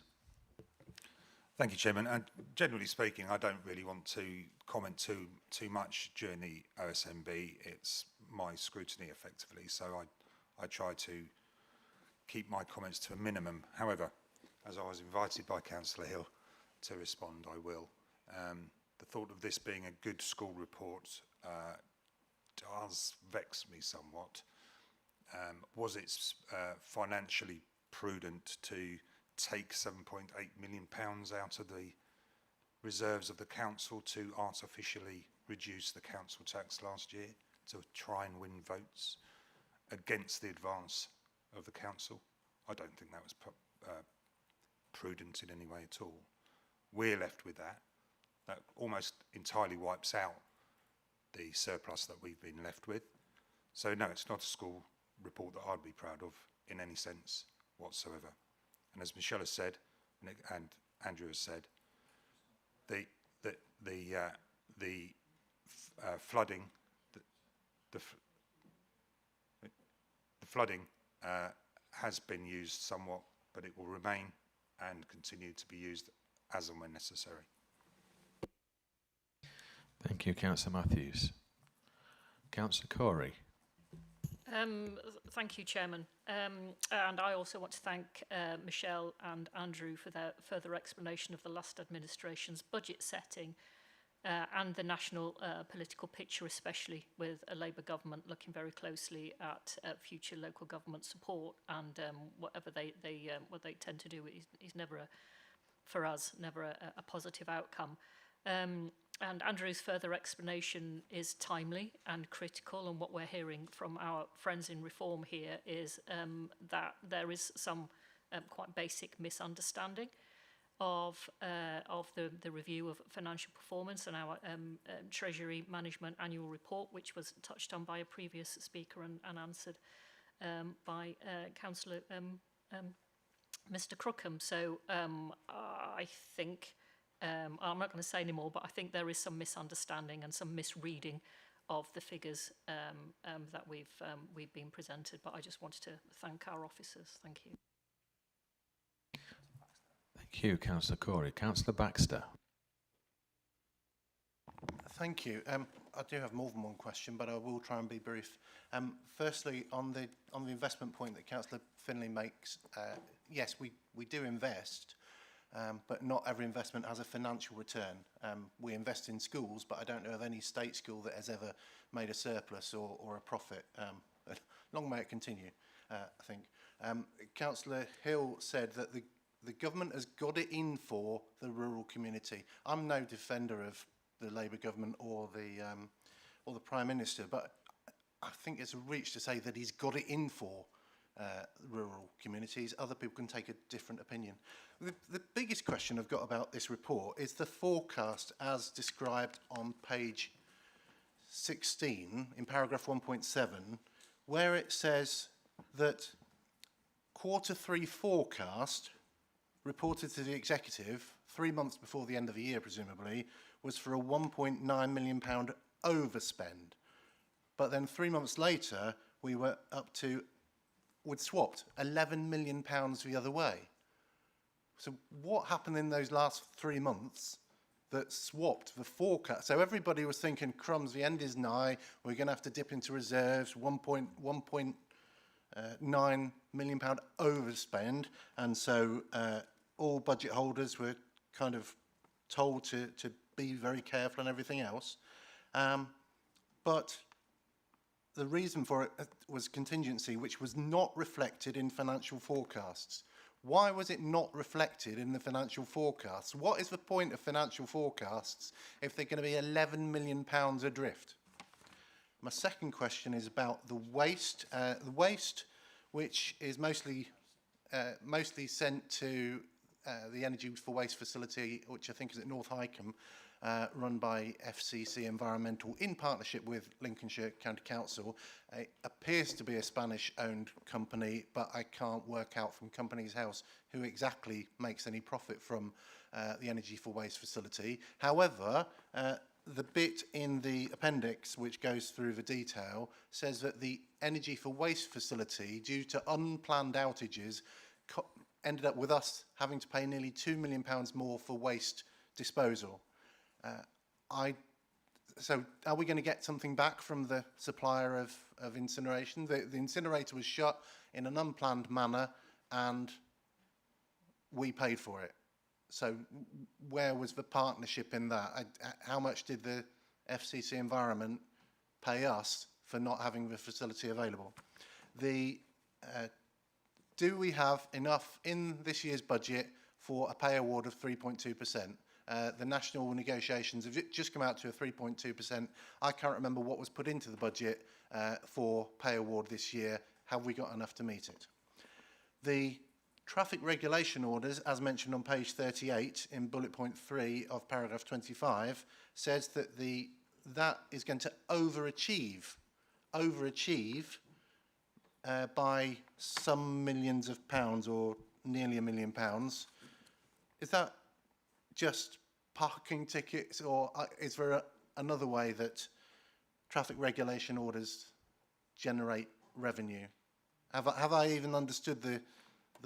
Thank you, Chairman. And generally speaking, I don't really want to comment too much during the OSMB. It's my scrutiny, effectively, so I try to keep my comments to a minimum. However, as I was invited by Councillor Hill to respond, I will. The thought of this being a good school report does vex me somewhat. Was it financially prudent to take £7.8 million out of the reserves of the council to artificially reduce the council tax last year to try and win votes against the advance of the council? I don't think that was prudent in any way at all. We're left with that. That almost entirely wipes out the surplus that we've been left with. So no, it's not a school report that I'd be proud of in any sense whatsoever. And as Michelle has said, and Andrew has said, the flooding, the flooding has been used somewhat, but it will remain and continue to be used as and when necessary. Thank you, Councillor Matthews. Councillor Corey. Thank you, Chairman. And I also want to thank Michelle and Andrew for their further explanation of the last administration's budget setting and the national political picture, especially with a Labour government looking very closely at future local government support, and whatever they tend to do is never for us never a positive outcome. And Andrew's further explanation is timely and critical, and what we're hearing from our friends in Reform here is that there is some quite basic misunderstanding of the review of financial performance and our Treasury Management Annual Report, which was touched on by a previous speaker and answered by Councillor Mr. Crookham. So I think, I'm not going to say any more, but I think there is some misunderstanding and some misreading of the figures that we've been presented. But I just wanted to thank our officers. Thank you. Thank you, Councillor Corey. Councillor Baxter. Thank you. I do have more than one question, but I will try and be brief. Firstly, on the investment point that Councillor Finlay makes, yes, we do invest, but not every investment has a financial return. We invest in schools, but I don't know of any state school that has ever made a surplus or a profit. Long may it continue, I think. Councillor Hill said that the government has got it in for the rural community. I'm no defender of the Labour government or the Prime Minister, but I think it's a reach to say that he's got it in for rural communities. Other people can take a different opinion. The biggest question I've got about this report is the forecast as described on page 16, in paragraph 1.7, where it says that Q3 forecast reported to the executive 3 months before the end of the year, presumably, was for a £1.9 million overspend. But then 3 months later, we were up to, we'd swapped £11 million the other way. So what happened in those last 3 months that swapped the forecast? So everybody was thinking, crumbs, the end is nigh, we're going to have to dip into reserves, £1.9 million overspend, and so all budget holders were kind of told to be very careful and everything else. But the reason for it was contingency, which was not reflected in financial forecasts. Why was it not reflected in the financial forecasts? What is the point of financial forecasts if they're going to be £11 million adrift? My second question is about the waste. The waste, which is mostly sent to the Energy for Waste facility, which I think is at North Hykeham, run by FCC Environmental in partnership with Lincolnshire County Council. It appears to be a Spanish-owned company, but I can't work out from Companies House who exactly makes any profit from the Energy for Waste facility. However, the bit in the appendix which goes through the detail says that the Energy for Waste facility, due to unplanned outages, ended up with us having to pay nearly £2 million more for waste disposal. So are we going to get something back from the supplier of incineration? The incinerator was shut in an unplanned manner and we paid for it. So where was the partnership in that? How much did the FCC Environment pay us for not having the facility available? Do we have enough in this year's budget for a pay award of 3.2%? The national negotiations have just come out to a 3.2%. I can't remember what was put into the budget for pay award this year. Have we got enough to meet it? The traffic regulation orders, as mentioned on page 38 in bullet point 3 of paragraph 25, says that that is going to overachieve by some millions of pounds, or nearly £1 million. Is that just parking tickets, or is there another way that traffic regulation orders generate revenue? Have I even understood the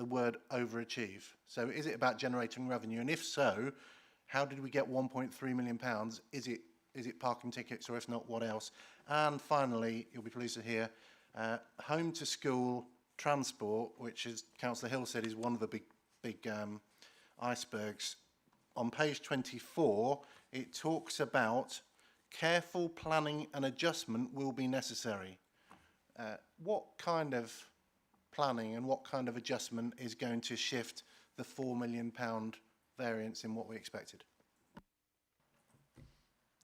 word overachieve? So is it about generating revenue? And if so, how did we get £1.3 million? Is it parking tickets, or if not, what else? And finally, you'll be pleased to hear, home to school transport, which, as Councillor Hill said, is one of the big icebergs. On page 24, it talks about careful planning and adjustment will be necessary. What kind of planning and what kind of adjustment is going to shift the £4 million variance in what we expected?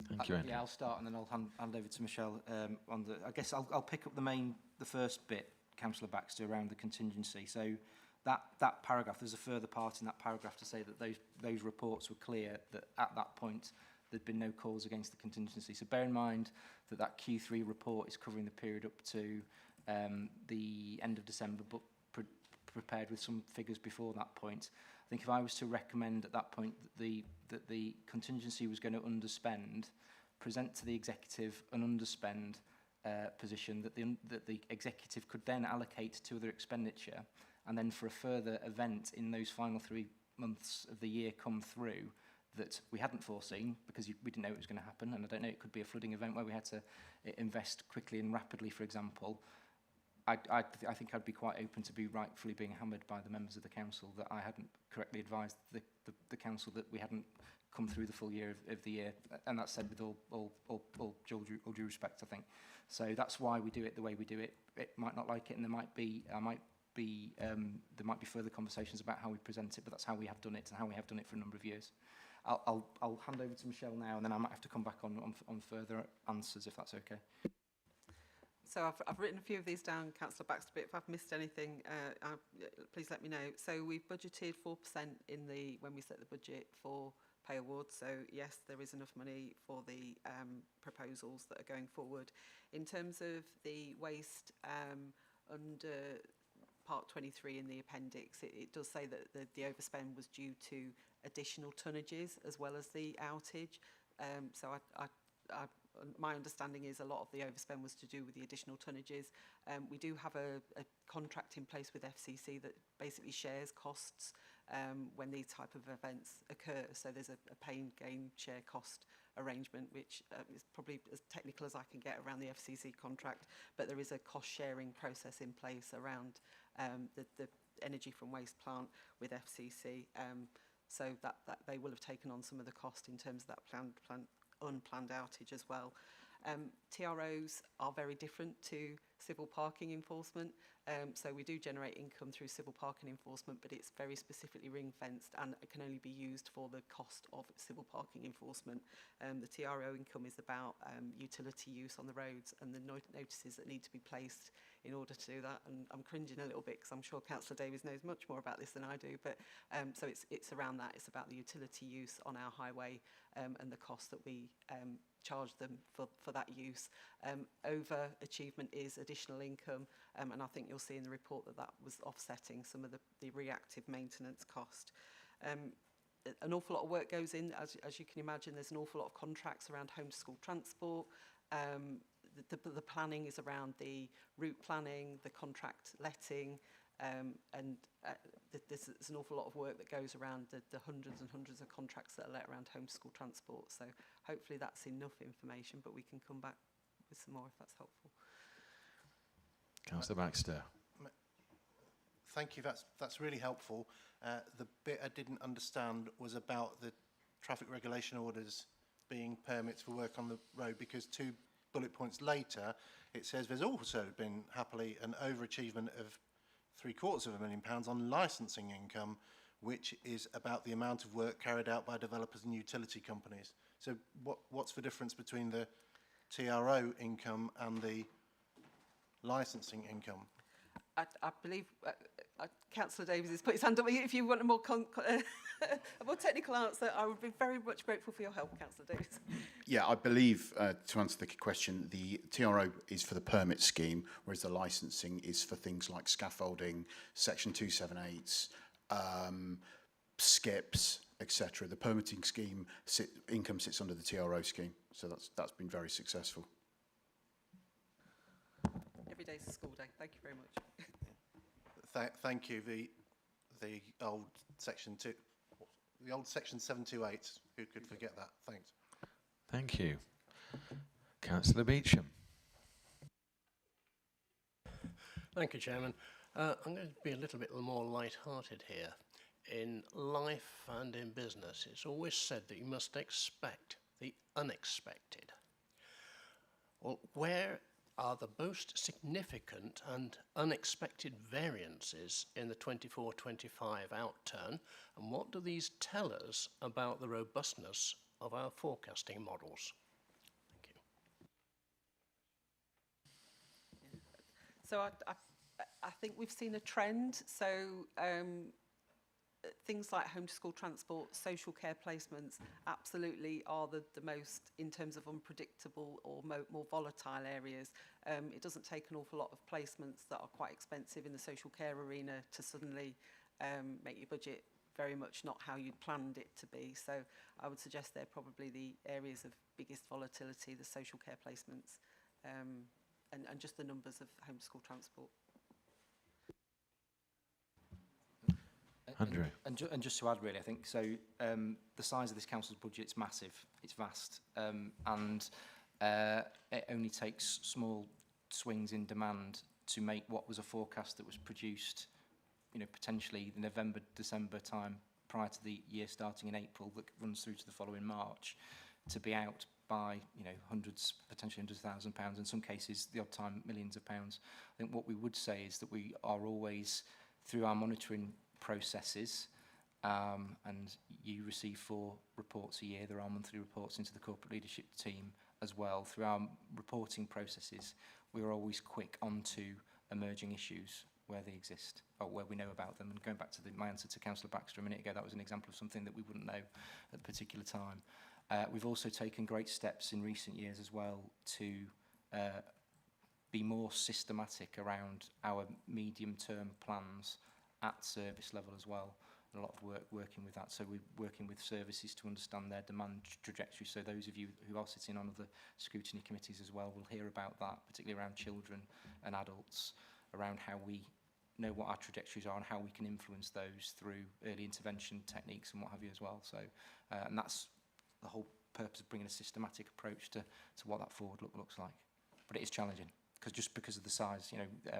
Thank you, Andy. Yeah, I'll start and then I'll hand over to Michelle. I guess I'll pick up the first bit, Councillor Baxter, around the contingency. So that paragraph, there's a further part in that paragraph to say that those reports were clear that at that point there'd been no calls against the contingency. So bear in mind that Q3 report is covering the period up to the end of December, but prepared with some figures before that point. I think if I was to recommend at that point that the contingency was going to underspend, present to the executive an underspend position that the executive could then allocate to other expenditure, and then for a further event in those final 3 months of the year come through that we hadn't foreseen because we didn't know it was going to happen, and I don't know, it could be a flooding event where we had to invest quickly and rapidly, for example. I think I'd be quite open to be rightfully being hammered by the members of the council that I hadn't correctly advised the council that we hadn't come through the full year of the year, and that's said with all due respect, I think. So that's why we do it the way we do it. It might not like it, and there might be further conversations about how we present it, but that's how we have done it and how we have done it for a number of years. I'll hand over to Michelle now, and then I might have to come back on further answers if that's okay. So I've written a few of these down, Councillor Baxter, but if I've missed anything, please let me know. So we've budgeted 4% when we set the budget for pay awards. So yes, there is enough money for the proposals that are going forward. In terms of the waste under Part 23 in the appendix, it does say that the overspend was due to additional tonnages as well as the outage. So my understanding is a lot of the overspend was to do with the additional tonnages. We do have a contract in place with FCC that basically shares costs when these type of events occur. So there's a pay and gain share cost arrangement, which is probably as technical as I can get around the FCC contract, but there is a cost sharing process in place around the energy from waste plant with FCC. So that they will have taken on some of the cost in terms of that unplanned outage as well. TROs are very different to civil parking enforcement. So we do generate income through civil parking enforcement, but it's very specifically ring-fenced and it can only be used for the cost of civil parking enforcement. The TRO income is about utility use on the roads and the notices that need to be placed in order to do that. And I'm cringing a little bit because I'm sure Councillor Davies knows much more about this than I do. But so it's around that. It's about the utility use on our highway and the cost that we charge them for that use. Overachievement is additional income, and I think you'll see in the report that was offsetting some of the reactive maintenance cost. An awful lot of work goes in, as you can imagine. There's an awful lot of contracts around home to school transport. The planning is around the route planning, the contract letting, and there's an awful lot of work that goes around the hundreds and hundreds of contracts that are let around home school transport. So hopefully that's enough information, but we can come back with some more if that's helpful. Councillor Baxter. Thank you, that's really helpful. The bit I didn't understand was about the traffic regulation orders being permits for work on the road, because 2 bullet points later it says there's also been happily an overachievement of £750,000 on licensing income, which is about the amount of work carried out by developers and utility companies. So what's the difference between the TRO income and the licensing income? I believe Councillor Davies has put his hand up. If you want a more technical answer, I would be very much grateful for your help, Councillor Davies. Yeah, I believe, to answer the question, the TRO is for the permit scheme, whereas the licensing is for things like scaffolding, Section 278s, skips, etc. The permitting scheme income sits under the TRO scheme, so that's been very successful. Every day's a school day. Thank you very much. Thank you. The old Section 728. Who could forget that? Thanks. Thank you. Councillor Beecham. Thank you, Chairman. I'm going to be a little bit more light-hearted here. In life and in business, it's always said that you must expect the unexpected. Well, where are the most significant and unexpected variances in the 24-25 outturn, and what do these tell us about the robustness of our forecasting models? Thank you. So I think we've seen a trend. So things like home to school transport, social care placements absolutely are the most, in terms of unpredictable or more volatile areas. It doesn't take an awful lot of placements that are quite expensive in the social care arena to suddenly make your budget very much not how you'd planned it to be. So I would suggest they're probably the areas of biggest volatility, the social care placements, and just the numbers of home to school transport. Andrew. And just to add, really, I think, so the size of this council's budget is massive, it's vast, and it only takes small swings in demand to make what was a forecast that was produced, potentially the November, December time prior to the year starting in April that runs through to the following March, to be out by, hundreds, potentially hundreds of £1,000s, in some cases, the odd time, millions of pounds. I think what we would say is that we are always, through our monitoring processes, and you receive 4 reports a year. There are monthly reports into the corporate leadership team as well. Through our reporting processes, we are always quick onto emerging issues where they exist, or where we know about them. And going back to my answer to Councillor Baxter a minute ago, that was an example of something that we wouldn't know at the particular time. We've also taken great steps in recent years as well to be more systematic around our medium-term plans at service level as well. And a lot of work working with that. So we're working with services to understand their demand trajectory. So those of you who are sitting on the scrutiny committees as well will hear about that, particularly around children and adults, around how we know what our trajectories are and how we can influence those through early intervention techniques and what have you as well. So, and that's the whole purpose of bringing a systematic approach to what that forward look looks like. But it is challenging, because of the size, you know,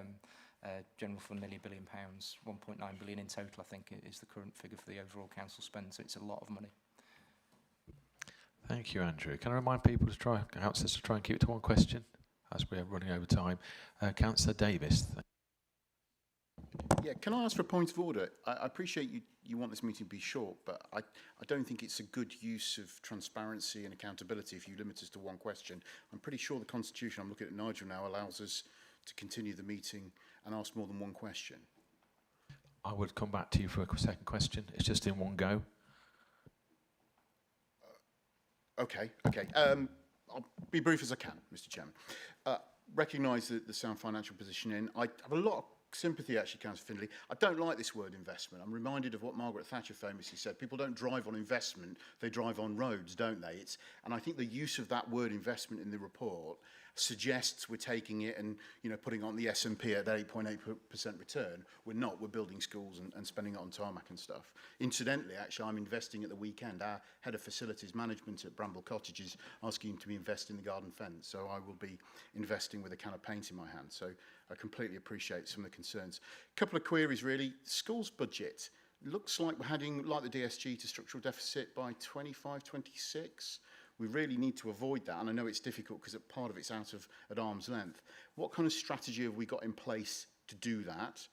general fund nearly £1 billion, 1.9 billion in total, I think, is the current figure for the overall council spend, so it's a lot of money. Thank you, Andrew. Can I remind people councillors to try and keep it to one question as we're running over time? Councillor Davis. Yeah, can I ask for a point of order? I appreciate you want this meeting to be short, but I don't think it's a good use of transparency and accountability if you limit us to one question. I'm pretty sure the Constitution, I'm looking at Nigel now, allows us to continue the meeting and ask more than one question. I would come back to you for a second question. It's just in one go. Okay. I'll be brief as I can, Mr. Chairman. Recognise the sound financial position in. I have a lot of sympathy, actually, Councillor Findlay. I don't like this word investment. I'm reminded of what Margaret Thatcher famously said. People don't drive on investment, they drive on roads, don't they? And I think the use of that word investment in the report suggests we're taking it and, you know, putting it on the S&P at 8.8% return. We're not. We're building schools and spending it on tarmac and stuff. Incidentally, actually, I'm investing at the weekend. Our head of facilities management at Bramble Cottage is asking to be invest in the garden fence. So I will be investing with a can of paint in my hand. So I completely appreciate some of the concerns. A couple of queries, really. Schools budget. Looks like we're heading, like the DSG, to structural deficit by 25, 26. We really need to avoid that, and I know it's difficult because part of it's at arm's length. What kind of strategy have we got in place to do that?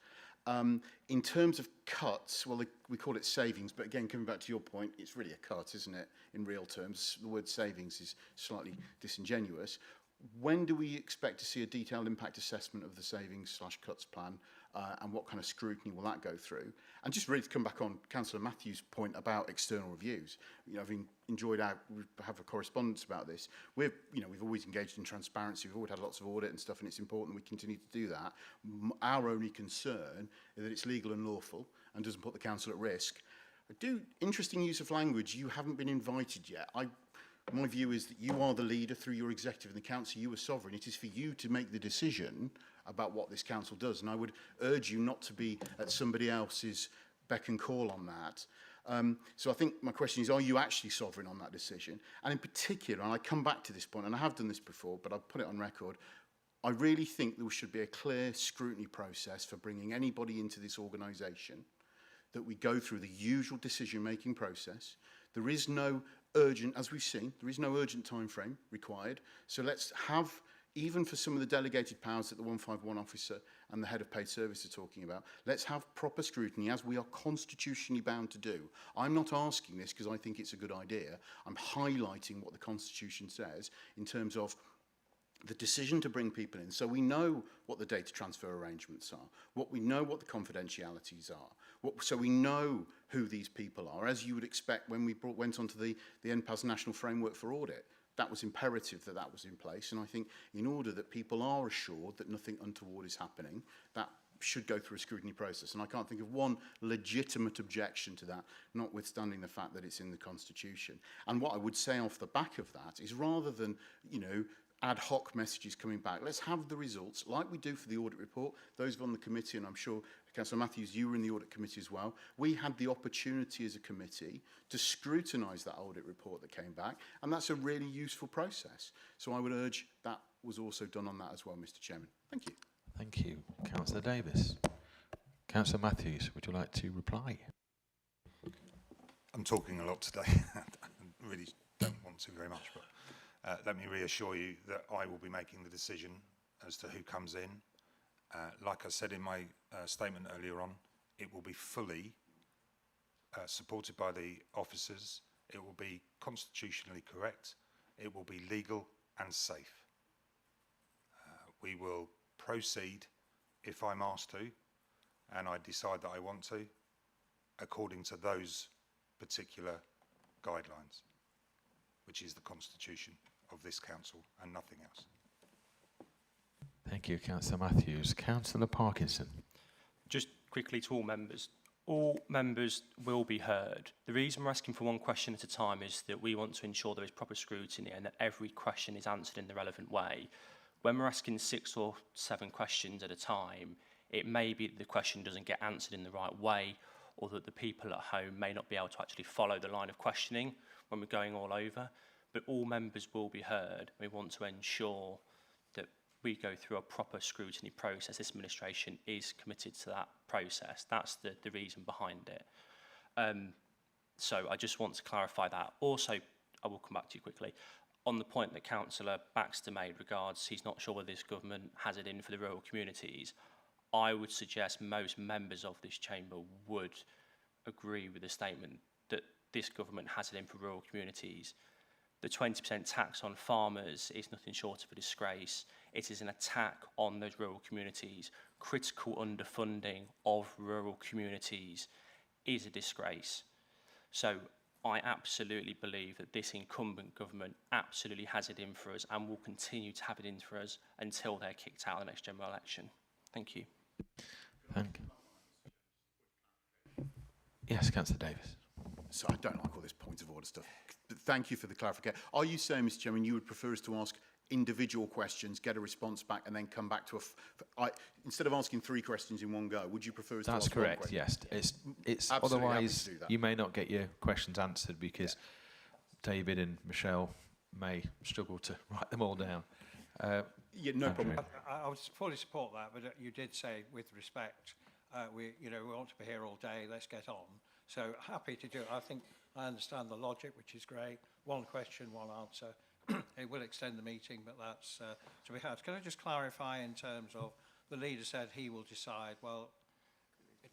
In terms of cuts, well, we call it savings, but again, coming back to your point, it's really a cut, isn't it, in real terms? The word savings is slightly disingenuous. When do we expect to see a detailed impact assessment of the savings/cuts plan, and what kind of scrutiny will that go through? And just really to come back on Councillor Matthews' point about external reviews, you know, I've enjoyed we have a correspondence about this. We've always engaged in transparency. We've always had lots of audit and stuff, and it's important we continue to do that. Our only concern is that it's legal and lawful and doesn't put the council at risk. Interesting use of language. You haven't been invited yet. My view is that you are the leader through your executive and the council. You are sovereign. It is for you to make the decision about what this council does. And I would urge you not to be at somebody else's beck and call on that. So I think my question is, are you actually sovereign on that decision? And in particular, and I come back to this point, and I have done this before, but I'll put it on record, I really think there should be a clear scrutiny process for bringing anybody into this organisation, that we go through the usual decision-making process. There is no urgent, as we've seen, there is no urgent time frame required. So let's have, even for some of the delegated powers that the 151 officer and the head of paid service are talking about, let's have proper scrutiny as we are constitutionally bound to do. I'm not asking this because I think it's a good idea. I'm highlighting what the Constitution says in terms of the decision to bring people in, so we know what the data transfer arrangements are, what we know what the confidentialities are, so we know who these people are, as you would expect when we went onto the NPAS National Framework for Audit. That was imperative that that was in place, and I think in order that people are assured that nothing untoward is happening, that should go through a scrutiny process. And I can't think of one legitimate objection to that, notwithstanding the fact that it's in the Constitution. And what I would say off the back of that is, rather than, you know, ad hoc messages coming back, let's have the results like we do for the audit report. Those on the committee, and I'm sure Councillor Matthews, you were in the audit committee as well, we had the opportunity as a committee to scrutinise that audit report that came back, and that's a really useful process. So I would urge that was also done on that as well, Mr. Chairman. Thank you. Thank you. Councillor Davis. Councillor Matthews, would you like to reply? I'm talking a lot today. I really don't want to very much, but let me reassure you that I will be making the decision as to who comes in. Like I said in my statement earlier on, it will be fully supported by the officers. It will be constitutionally correct. It will be legal and safe. We will proceed, if I'm asked to, and I decide that I want to, according to those particular guidelines, which is the constitution of this council and nothing else. Thank you, Councillor Matthews. Councillor Parkinson. Just quickly to all members will be heard. The reason we're asking for one question at a time is that we want to ensure there is proper scrutiny and that every question is answered in the relevant way. When we're asking 6 or 7 questions at a time, it may be that the question doesn't get answered in the right way, or that the people at home may not be able to actually follow the line of questioning when we're going all over. But all members will be heard. We want to ensure that we go through a proper scrutiny process. This administration is committed to that process. That's the reason behind it. So I just want to clarify that. Also, I will come back to you quickly. On the point that Councillor Baxter made regards he's not sure whether this government has it in for the rural communities, I would suggest most members of this chamber would agree with the statement that this government has it in for rural communities. The 20% tax on farmers is nothing short of a disgrace. It is an attack on those rural communities. Critical underfunding of rural communities is a disgrace. So I absolutely believe that this incumbent government absolutely has it in for us and will continue to have it in for us until they're kicked out of the next general election. Thank you. Thank you. Yes, Councillor Davis. So I don't like all this point of order stuff. But thank you for the clarification. Are you saying, Mr. Chairman, you would prefer us to ask individual questions, get a response back, and then come back to instead of asking 3 questions in one go? Would you prefer us to ask correct, one yes. question? It's Absolutely happy otherwise to do that. you may not get your questions answered because David and Michelle may struggle to write them all down. Yeah, no Andrew. problem. I would fully support that, but you did say, with respect, we want to be here all day, let's get on. So happy to do it. I think I understand the logic, which is great. One question, one answer. It will extend the meeting, but that's to be had. Can I just clarify in terms of the leader said he will decide? Well,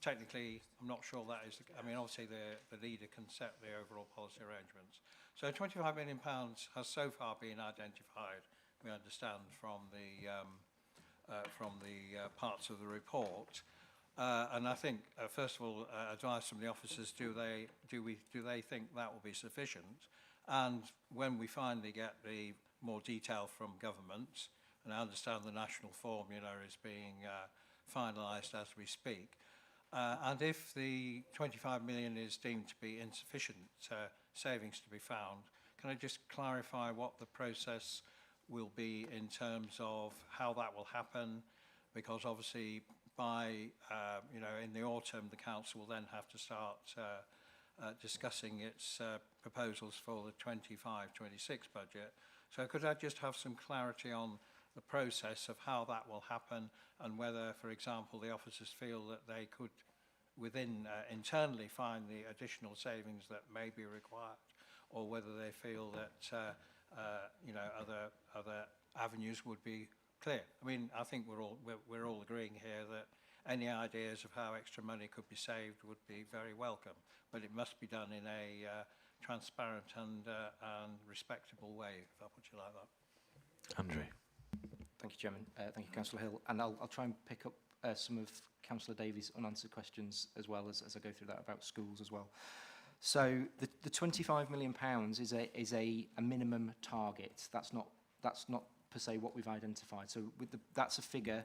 technically, I'm not sure that is. I mean, obviously, the leader can set the overall policy arrangements. So £25 million has so far been identified. We understand from the parts of the report. And I think, first of all, advice from the officers: do they think that will be sufficient? And when we finally get the more detail from government, and I understand the national formula is being finalised as we speak, and if the 25 million is deemed to be insufficient savings to be found, can I just clarify what the process will be in terms of how that will happen? Because obviously, by in the autumn, the council will then have to start discussing its proposals for the 25-26 budget. So could I just have some clarity on the process of how that will happen, and whether, for example, the officers feel that they could within internally find the additional savings that may be required, or whether they feel that other avenues would be clear. I mean, I think we're all agreeing here that any ideas of how extra money could be saved would be very welcome, but it must be done in a transparent and respectable way, if I put it like that. Andrew. Thank you, Chairman. Thank you, Councillor Hill. And I'll try and pick up some of Councillor Davies' unanswered questions as well as I go through that about schools as well. So the £25 million is a minimum target. That's not per se what we've identified. So that's a figure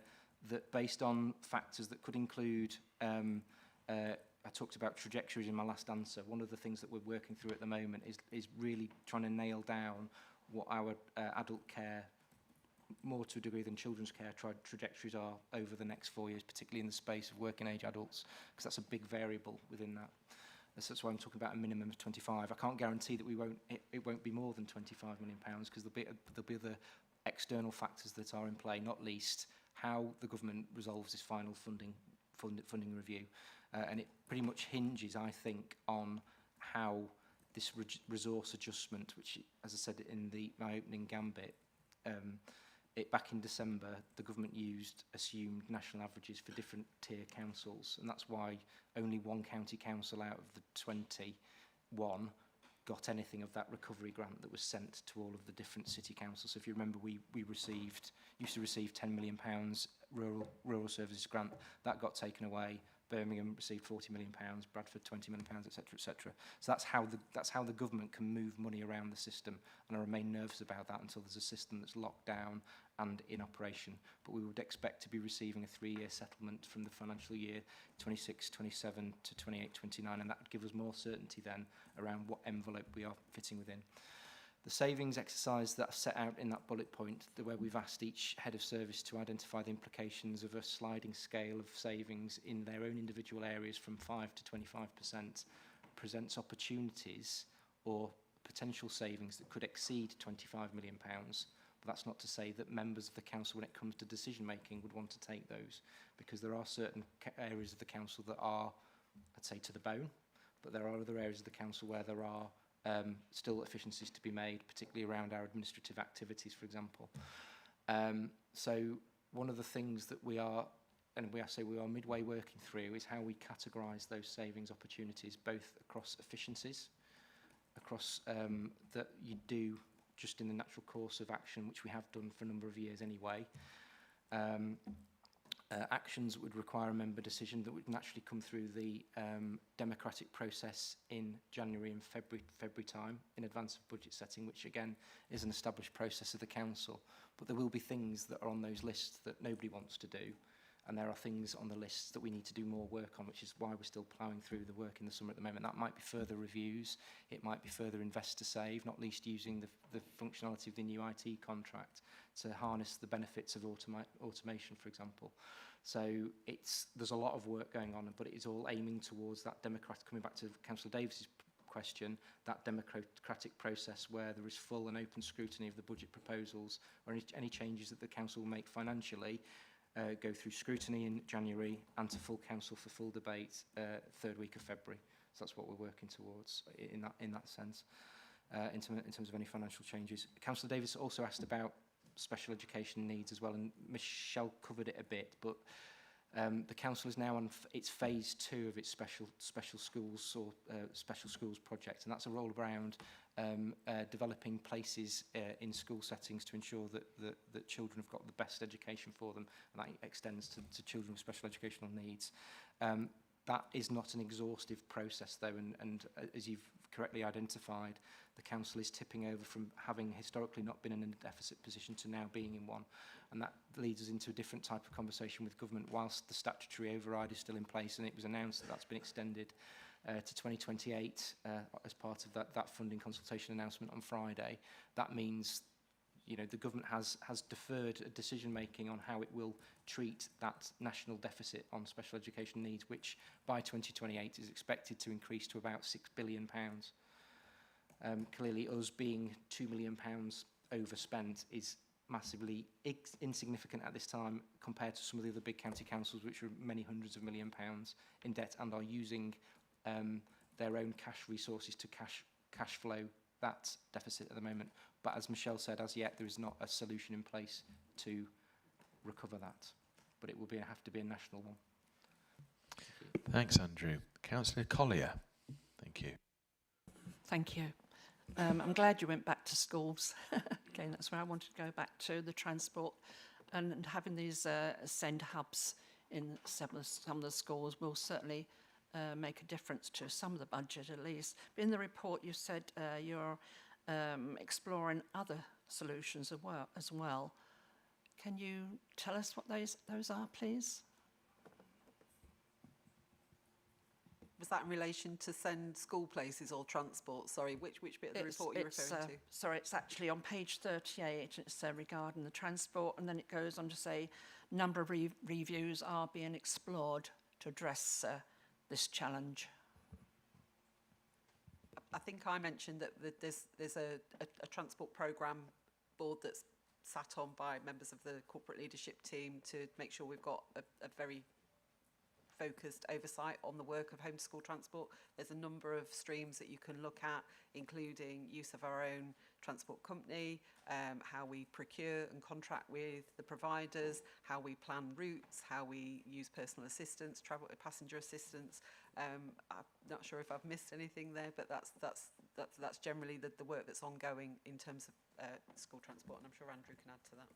that, based on factors that could include, I talked about trajectories in my last answer. One of the things that we're working through at the moment is really trying to nail down what our adult care, more to a degree than children's care, trajectories are over the next 4 years, particularly in the space of working age adults, because that's a big variable within that. That's why I'm talking about a minimum of 25. I can't guarantee that it won't be more than £25 million, because there'll be other external factors that are in play, not least how the government resolves this final funding review. And it pretty much hinges, I think, on how this resource adjustment, which, as I said in my opening gambit, back in December, the government used assumed national averages for different tier councils, and that's why only one county council out of the 21 got anything of that recovery grant that was sent to all of the different city councils. So if you remember, we used to receive £10 million rural services grant. That got taken away. Birmingham received £40 million, Bradford £20 million, etc., etc. So that's how the government can move money around the system, and I remain nervous about that until there's a system that's locked down and in operation. But we would expect to be receiving a 3-year settlement from the financial year 26-27 to 28-29, and that would give us more certainty then around what envelope we are fitting within. The savings exercise that's set out in that bullet point, where we've asked each head of service to identify the implications of a sliding scale of savings in their own individual areas from 5 to 25%, presents opportunities or potential savings that could exceed £25 million. But that's not to say that members of the council, when it comes to decision making, would want to take those, because there are certain areas of the council that are, I'd say, to the bone, but there are other areas of the council where there are still efficiencies to be made, particularly around our administrative activities, for example. So one of the things that we are midway working through is how we categorise those savings opportunities, both across efficiencies, across that you do just in the natural course of action, which we have done for a number of years anyway. Actions that would require a member decision that would naturally come through the democratic process in January and February time in advance of budget setting, which again is an established process of the council. But there will be things that are on those lists that nobody wants to do, and there are things on the lists that we need to do more work on, which is why we're still ploughing through the work in the summer at the moment. That might be further reviews, it might be further invest to save, not least using the functionality of the new IT contract to harness the benefits of automation, for example. So there's a lot of work going on, but it is all aiming towards that democratic, coming back to Councillor Davis's question, that democratic process where there is full and open scrutiny of the budget proposals, or any changes that the council will make financially, go through scrutiny in January and to full council for full debate third week of February. So that's what we're working towards in that sense, in terms of any financial changes. Councillor Davis also asked about special education needs as well, and Michelle covered it a bit, but the council is now on its phase 2 of its special schools or special schools project, and that's a roll around developing places in school settings to ensure that children have got the best education for them, and that extends to children with special educational needs. That is not an exhaustive process though, and as you've correctly identified, the council is tipping over from having historically not been in a deficit position to now being in one, and that leads us into a different type of conversation with government. Whilst the statutory override is still in place, and it was announced that that's been extended to 2028 as part of that funding consultation announcement on Friday, that means the government has deferred a decision making on how it will treat that national deficit on special education needs, which by 2028 is expected to increase to about £6 billion. Clearly, us being £2 million overspent is massively insignificant at this time compared to some of the other big county councils, which are many hundreds of £1 million in debt and are using their own cash resources to cash flow that deficit at the moment. But as Michelle said, as yet there is not a solution in place to recover that, but it will have to be a national one. Thanks, Andrew. Councillor Collier. Thank you. Thank you. I'm glad you went back to schools. Again, that's where I wanted to go back to, the transport, and having these send hubs in some of the schools will certainly make a difference to some of the budget at least. But in the report you said you're exploring other solutions as well. Can you tell us what those are, please? Was that in relation to send school places or transport? Sorry, which bit of the report are you referring to? Sorry, it's actually on page 38. It's regarding the transport, and then it goes on to say number of reviews are being explored to address this challenge. I think I mentioned that there's a transport programme board that's sat on by members of the corporate leadership team to make sure we've got a very focused oversight on the work of home to school transport. There's a number of streams that you can look at, including use of our own transport company, how we procure and contract with the providers, how we plan routes, how we use personal assistance, passenger assistance. I'm not sure if I've missed anything there, but that's generally the work that's ongoing in terms of school transport, and I'm sure Andrew can add to that.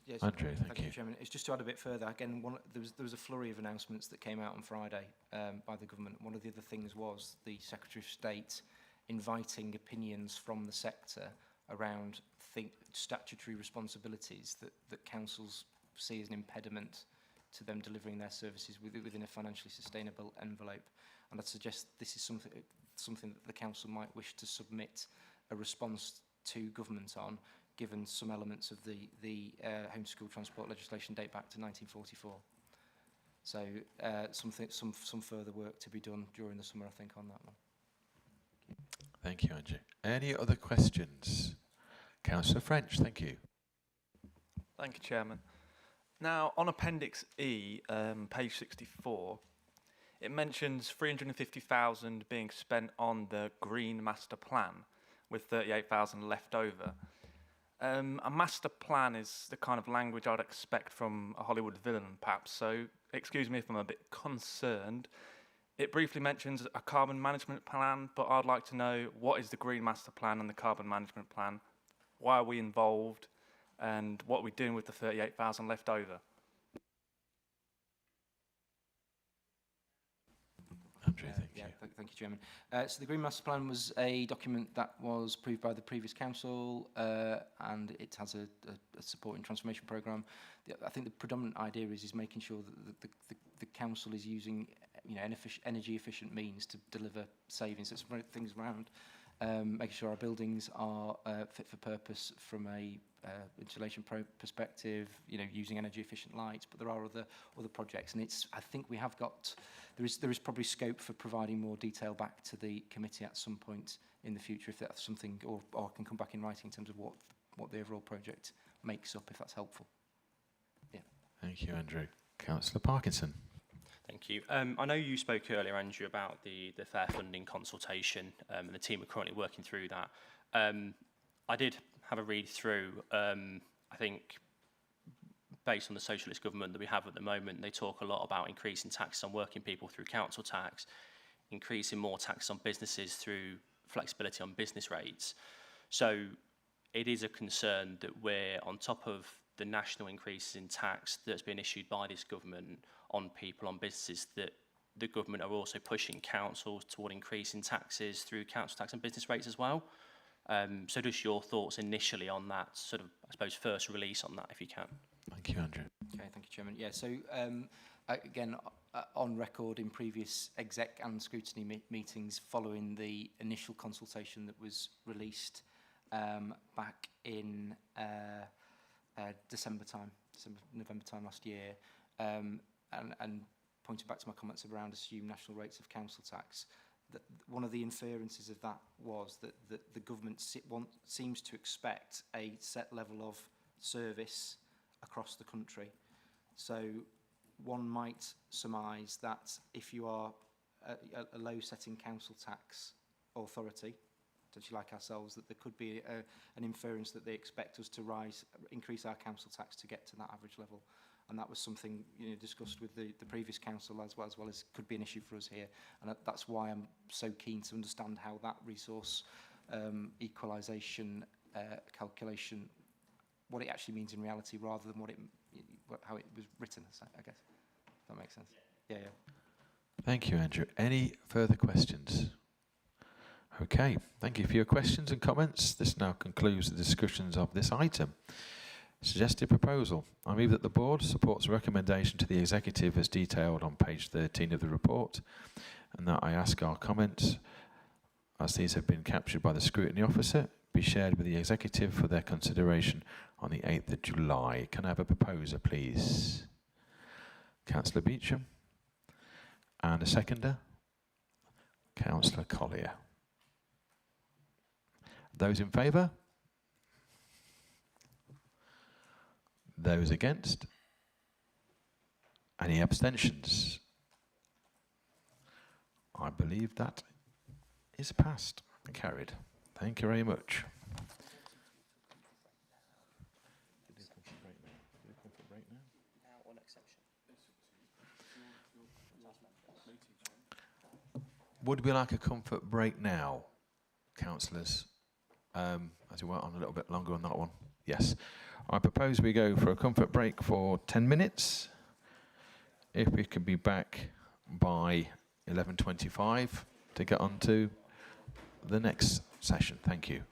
Yes, Andrew, thank you. Chairman. It's just to add a bit further. Again, there was a flurry of announcements that came out on Friday by the government. One of the other things was the Secretary of State inviting opinions from the sector around statutory responsibilities that councils see as an impediment to them delivering their services within a financially sustainable envelope. And I'd suggest this is something that the council might wish to submit a response to government on, given some elements of the home school transport legislation date back to 1944. So some further work to be done during the summer, I think, on that one. Thank you, Andrew. Any other questions? Councillor French, thank you. Thank you, Chairman. Now, on Appendix E, page 64, it mentions 350,000 being spent on the Green Master Plan, with 38,000 left over. A master plan is the kind of language I'd expect from a Hollywood villain, perhaps, so excuse me if I'm a bit concerned. It briefly mentions a carbon management plan, but I'd like to know, what is the Green Master Plan and the carbon management plan? Why are we involved? And what are we doing with the 38,000 left over? Andrew, thank you. Thank you, Chairman. So the Green Master Plan was a document that was approved by the previous council, and it has a supporting transformation programme. I think the predominant idea is making sure that the council is using energy efficient means to deliver savings. So it's things around making sure our buildings are fit for purpose from a insulation perspective, using energy efficient lights, but there are other projects, and I think we have got, there is probably scope for providing more detail back to the committee at some point in the future, if that's something, or I can come back in writing in terms of what the overall project makes up, if that's helpful. Yeah. Thank you, Andrew. Councillor Parkinson. Thank you. I know you spoke earlier, Andrew, about the fair funding consultation, and the team are currently working through that. I did have a read through. I think based on the socialist government that we have at the moment, they talk a lot about increasing taxes on working people through council tax, increasing more tax on businesses through flexibility on business rates. So it is a concern that we're on top of the national increases in tax that's been issued by this government on people, on businesses, that the government are also pushing councils toward increasing taxes through council tax and business rates as well. So just your thoughts initially on that, sort of, I suppose, first release on that, if you can. Thank you, Andrew. Okay, thank you, Chairman. Yeah, so again, on record in previous exec and scrutiny meetings following the initial consultation that was released back in November time last year, and pointing back to my comments around assumed national rates of council tax, that one of the inferences of that was that the government seems to expect a set level of service across the country. So one might surmise that if you are a low-setting council tax authority, such like ourselves, that there could be an inference that they expect us to increase our council tax to get to that average level. And that was something discussed with the previous council as well as could be an issue for us here. And that's why I'm so keen to understand how that resource equalisation calculation, what it actually means in reality, rather than how it was written, I guess. If that makes sense. Yeah. Thank you, Andrew. Any further questions? Okay, thank you for your questions and comments. This now concludes the discussions of this item. Suggested proposal. I move that the board supports a recommendation to the executive as detailed on page 13 of the report, and that I ask our comments, as these have been captured by the scrutiny officer, be shared with the executive for their consideration on the 8th of July. Can I have a proposer, please? Councillor Beecham. And a seconder? Councillor Collier. Those in favour? Those against? Any abstentions? I believe that is passed and carried. Thank you very much. Would we like a comfort break now, councillors? As we went on a little bit longer on that one. Yes. I propose we go for a comfort break for 10 minutes. If we could be back by 11:25 to get on to the next session. Thank you.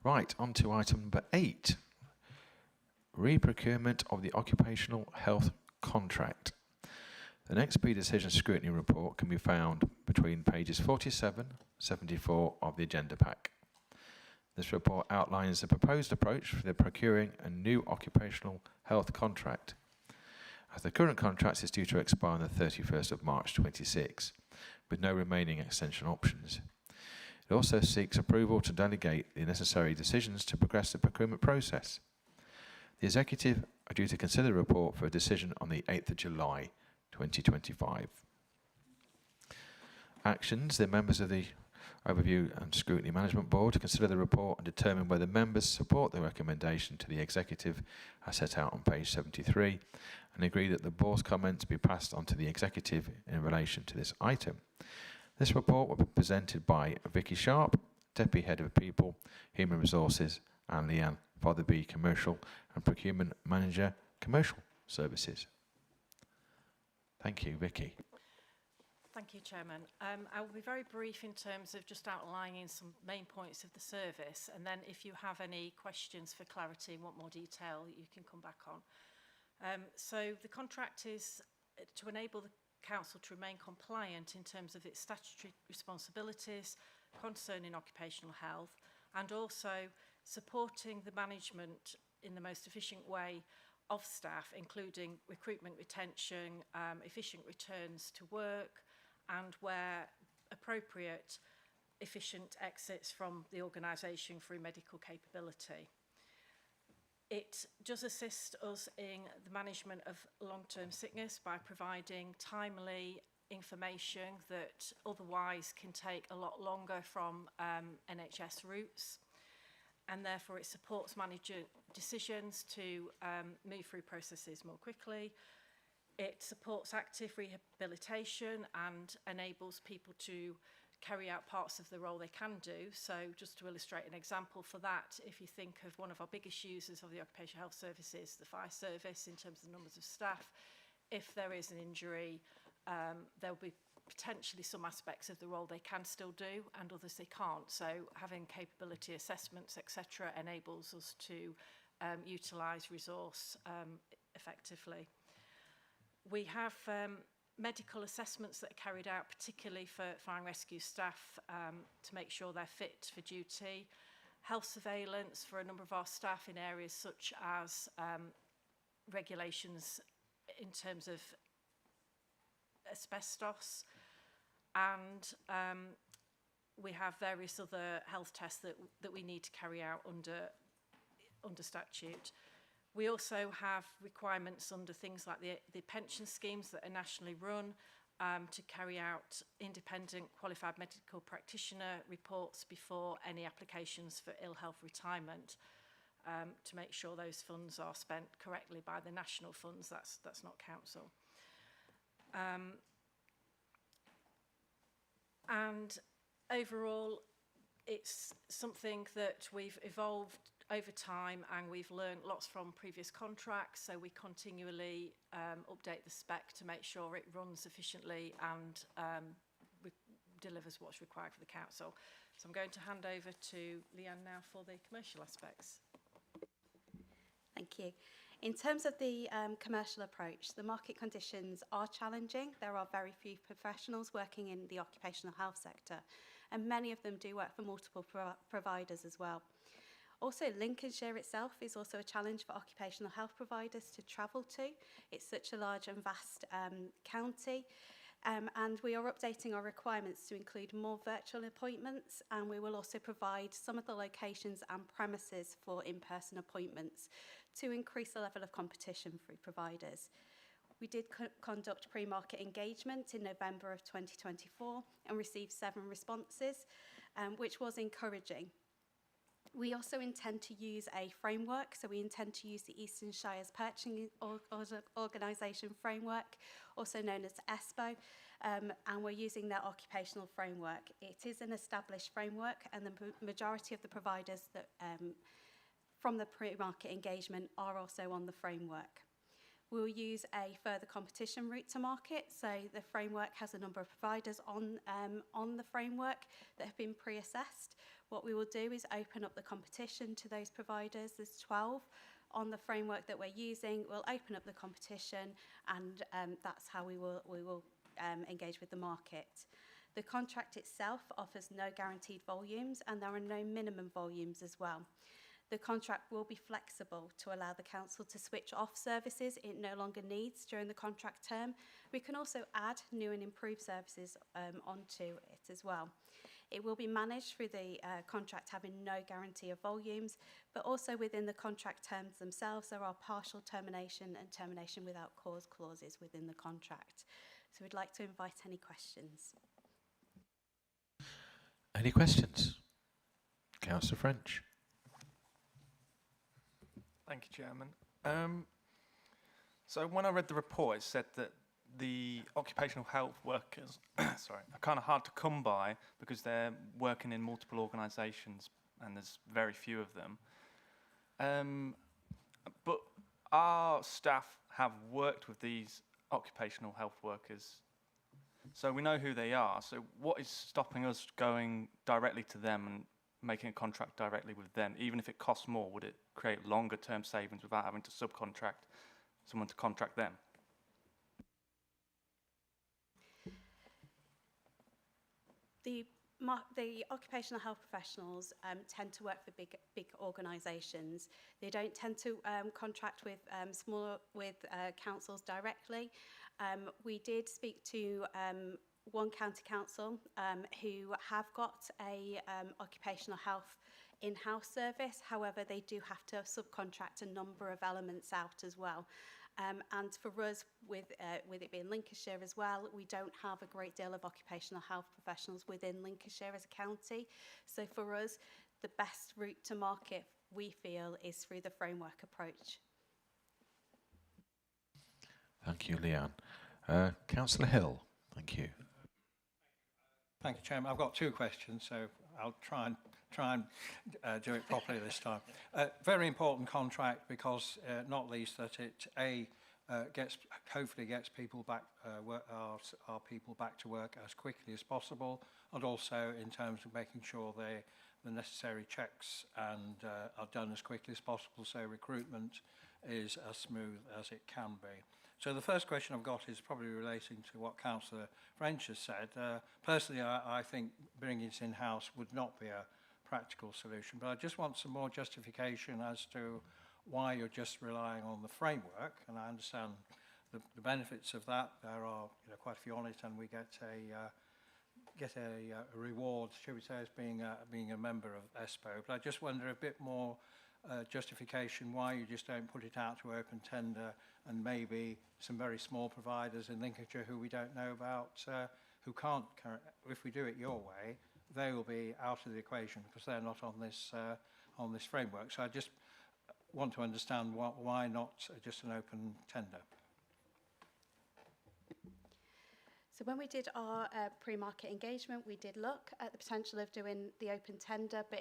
Right, on to item number 8. Re-procurement of the occupational health contract. The next pre-decision scrutiny report can be found between pages 47 and 74 of the agenda pack. This report outlines the proposed approach for the procuring a new occupational health contract, as the current contract is due to expire on the 31st of March 26, with no remaining extension options. It also seeks approval to delegate the necessary decisions to progress the procurement process. The Executive are due to consider the report for a decision on the 8th of July 2025. Actions. The members of the Overview and Scrutiny Management Board consider the report and determine whether members support the recommendation to the Executive as set out on page 73 and agree that the Board's comments be passed on to the Executive in relation to this item. This report will be presented by Vicky Sharp, Deputy Head of People, Human Resources, and Leanne Fotherby, Commercial and Procurement Manager, Commercial Services. Thank you, Vicky. Thank you, Chairman. I will be very brief in terms of just outlining some main points of the service, and then if you have any questions for clarity and want more detail, you can come back on. So the contract is to enable the Council to remain compliant in terms of its statutory responsibilities concerning occupational health, and also supporting the management in the most efficient way of staff, including recruitment, retention, efficient returns to work, and where appropriate, efficient exits from the organisation through medical capability. It does assist us in the management of long-term sickness by providing timely information that otherwise can take a lot longer from NHS routes, and therefore it supports manager decisions to move through processes more quickly. It supports active rehabilitation and enables people to carry out parts of the role they can do. So just to illustrate an example for that, if you think of one of our biggest users of the occupational health services, the fire service, in terms of the numbers of staff, if there is an injury, there'll be potentially some aspects of the role they can still do and others they can't. So having capability assessments, etc., enables us to utilise resource effectively. We have medical assessments that are carried out particularly for fire and rescue staff to make sure they're fit for duty. Health surveillance for a number of our staff in areas such as regulations in terms of asbestos, and we have various other health tests that we need to carry out under statute. We also have requirements under things like the pension schemes that are nationally run to carry out independent qualified medical practitioner reports before any applications for ill health retirement to make sure those funds are spent correctly by the national funds. That's not council. And overall, it's something that we've evolved over time, and we've learned lots from previous contracts, so we continually update the spec to make sure it runs efficiently and delivers what's required for the council. So I'm going to hand over to Leanne now for the commercial aspects. Thank you. In terms of the commercial approach, the market conditions are challenging. There are very few professionals working in the occupational health sector, and many of them do work for multiple providers as well. Also, Lincolnshire itself is also a challenge for occupational health providers to travel to. It's such a large and vast county, and we are updating our requirements to include more virtual appointments, and we will also provide some of the locations and premises for in-person appointments to increase the level of competition for providers. We did conduct pre-market engagement in November of 2024 and received 7 responses, which was encouraging. We also intend to use a framework, so we intend to use the Eastern Shire's Purchasing Organisation framework, also known as ESPO, and we're using their occupational framework. It is an established framework, and the majority of the providers that from the pre-market engagement are also on the framework. We'll use a further competition route to market. So the framework has a number of providers on the framework that have been pre-assessed. What we will do is open up the competition to those providers. There's 12 on the framework that we're using. We'll open up the competition, and that's how we will engage with the market. The contract itself offers no guaranteed volumes, and there are no minimum volumes as well. The contract will be flexible to allow the council to switch off services it no longer needs during the contract term. We can also add new and improved services onto it as well. It will be managed through the contract having no guarantee of volumes, but also within the contract terms themselves, there are partial termination and termination without cause clauses within the contract. So we'd like to invite any questions. Any questions? Councillor French. Thank you, Chairman. So when I read the report, it said that the occupational health workers sorry, are kind of hard to come by because they're working in multiple organisations and there's very few of them. But our staff have worked with these occupational health workers, so we know who they are. So what is stopping us going directly to them and making a contract directly with them? Even if it costs more, would it create longer term savings without having to subcontract someone to contract them? The occupational health professionals tend to work for big organisations. They don't tend to contract with councils directly. We did speak to one county council who have got a occupational health in-house service. However, they do have to subcontract a number of elements out as well. And for us, with it being Lincolnshire as well, we don't have a great deal of occupational health professionals within Lincolnshire as a county. So for us, the best route to market, we feel, is through the framework approach. Thank you, Leanne. Councillor Hill, thank you. Thank you, Chairman. I've got two questions, so I'll try and do it properly this time. Very important contract because, not least, that it hopefully gets people back, our people back to work as quickly as possible, and also in terms of making sure the necessary checks and are done as quickly as possible, so recruitment is as smooth as it can be. So the first question I've got is probably relating to what Councillor French has said. Personally, I think bringing it in-house would not be a practical solution, but I just want some more justification as to why you're just relying on the framework, and I understand the benefits of that. There are quite a few on it, and we get a reward, shall we say, as being a member of ESPO. But I just wonder a bit more justification why you just don't put it out to open tender, and maybe some very small providers in Lincolnshire who we don't know about, who can't, if we do it your way, they will be out of the equation because they're not on this framework. So I just want to understand why not just an open tender. So when we did our pre-market engagement, we did look at the potential of doing the open tender, but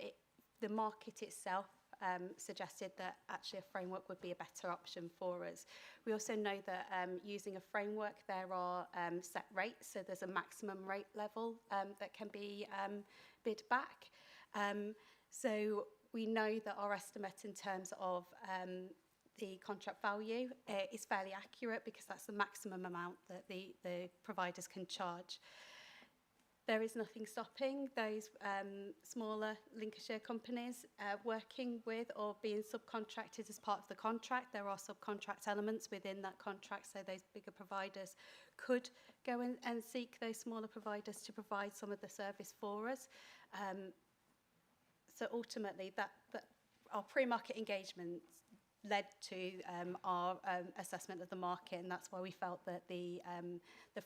the market itself suggested that actually a framework would be a better option for us. We also know that using a framework, there are set rates, so there's a maximum rate level that can be bid back. So we know that our estimate in terms of the contract value is fairly accurate because that's the maximum amount that the providers can charge. There is nothing stopping those smaller Lincolnshire companies working with or being subcontracted as part of the contract. There are subcontract elements within that contract, so those bigger providers could go and seek those smaller providers to provide some of the service for us. So ultimately, that our pre-market engagement led to our assessment of the market, and that's why we felt that the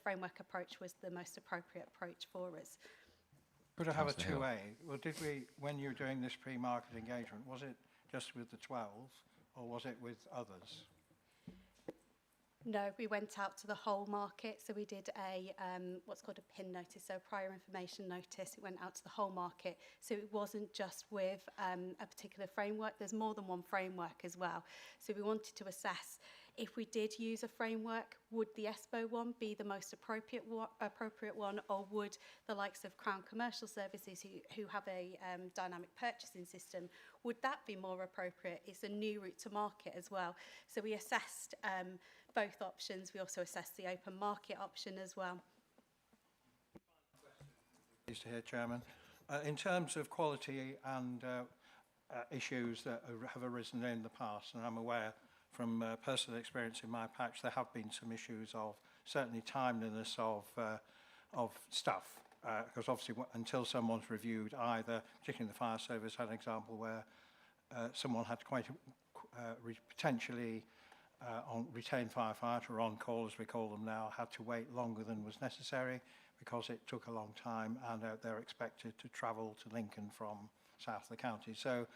framework approach was the most appropriate approach for us. Could I have a 2A? Well, did we, when you were doing this pre-market engagement, was it just with the 12 or was it with others? No, we went out to the whole market. So we did a what's called a PIN notice, so a prior information notice. It went out to the whole market. So it wasn't just with a particular framework. There's more than one framework as well. So we wanted to assess If we did use a framework, would the ESPO one be the most appropriate one, or would the likes of Crown Commercial Services, who have a dynamic purchasing system, would that be more appropriate? It's a new route to market as well. So we assessed both options. We also assessed the open market option as well. Pleased to hear, Chairman. In terms of quality and issues that have arisen in the past, and I'm aware from personal experience in my patch, there have been some issues of certainly timeliness of stuff, because obviously until someone's reviewed either, particularly in the fire service, had an example where someone had quite potentially on retained firefighter, on call as we call them now, had to wait longer than was necessary because it took a long time, and they're expected to travel to Lincoln from south of the county. So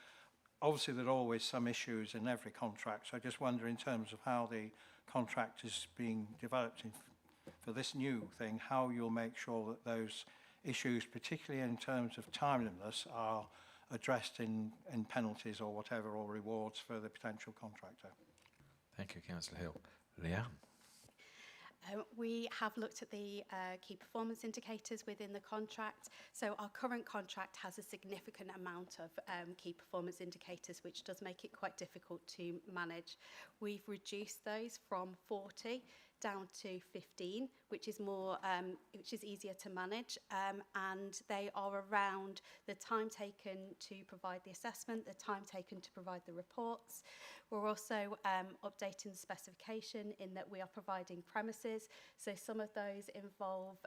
obviously there are always some issues in every contract, so I just wonder in terms of how the contract is being developed for this new thing, how you'll make sure that those issues, particularly in terms of timeliness, are addressed in penalties or whatever, or rewards for the potential contractor. Thank you, Councillor Hill. Leanne? We have looked at the key performance indicators within the contract. So our current contract has a significant amount of key performance indicators, which does make it quite difficult to manage. We've reduced those from 40 down to 15, which is easier to manage, and they are around the time taken to provide the assessment, the time taken to provide the reports. We're also updating the specification in that we are providing premises, so some of those involve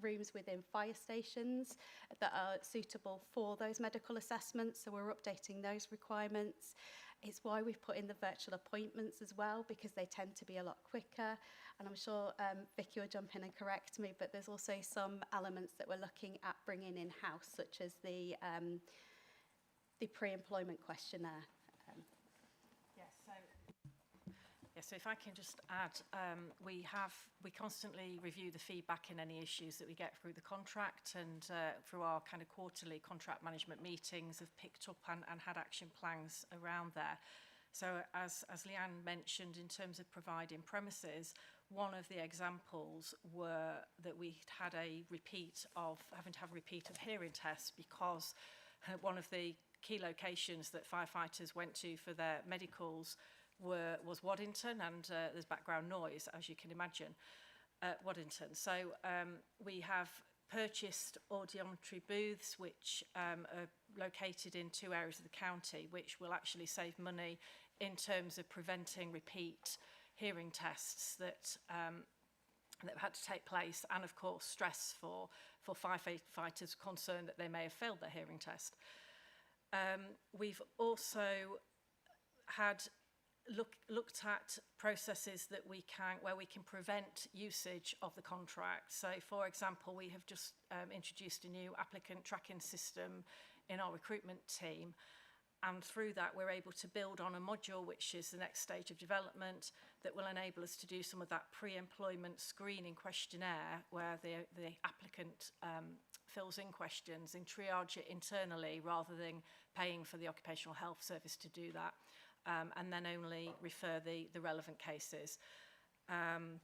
rooms within fire stations that are suitable for those medical assessments, so we're updating those requirements. It's why we've put in the virtual appointments as well, because they tend to be a lot quicker. And I'm sure Vicky will jump in and correct me, but there's also some elements that we're looking at bringing in-house, such as the pre-employment questionnaire. So if I can just add, we constantly review the feedback in any issues that we get through the contract, and through our kind of quarterly contract management meetings have picked up and had action plans around there. So as Leanne mentioned, in terms of providing premises, one of the examples were that we had having to have a repeat of hearing tests, because one of the key locations that firefighters went to for their medicals was Waddington, and there's background noise, as you can imagine, at Waddington. So we have purchased audiometry booths, which are located in 2 areas of the county, which will actually save money in terms of preventing repeat hearing tests that had to take place, and of course stress for firefighters concerned that they may have failed their hearing test. We've also had looked at processes that where we can prevent usage of the contract. So, for example, we have just introduced a new applicant tracking system in our recruitment team, and through that we're able to build on a module, which is the next stage of development, that will enable us to do some of that pre-employment screening questionnaire, where the applicant fills in questions and triage it internally rather than paying for the Occupational Health Service to do that. And then only refer the relevant cases. And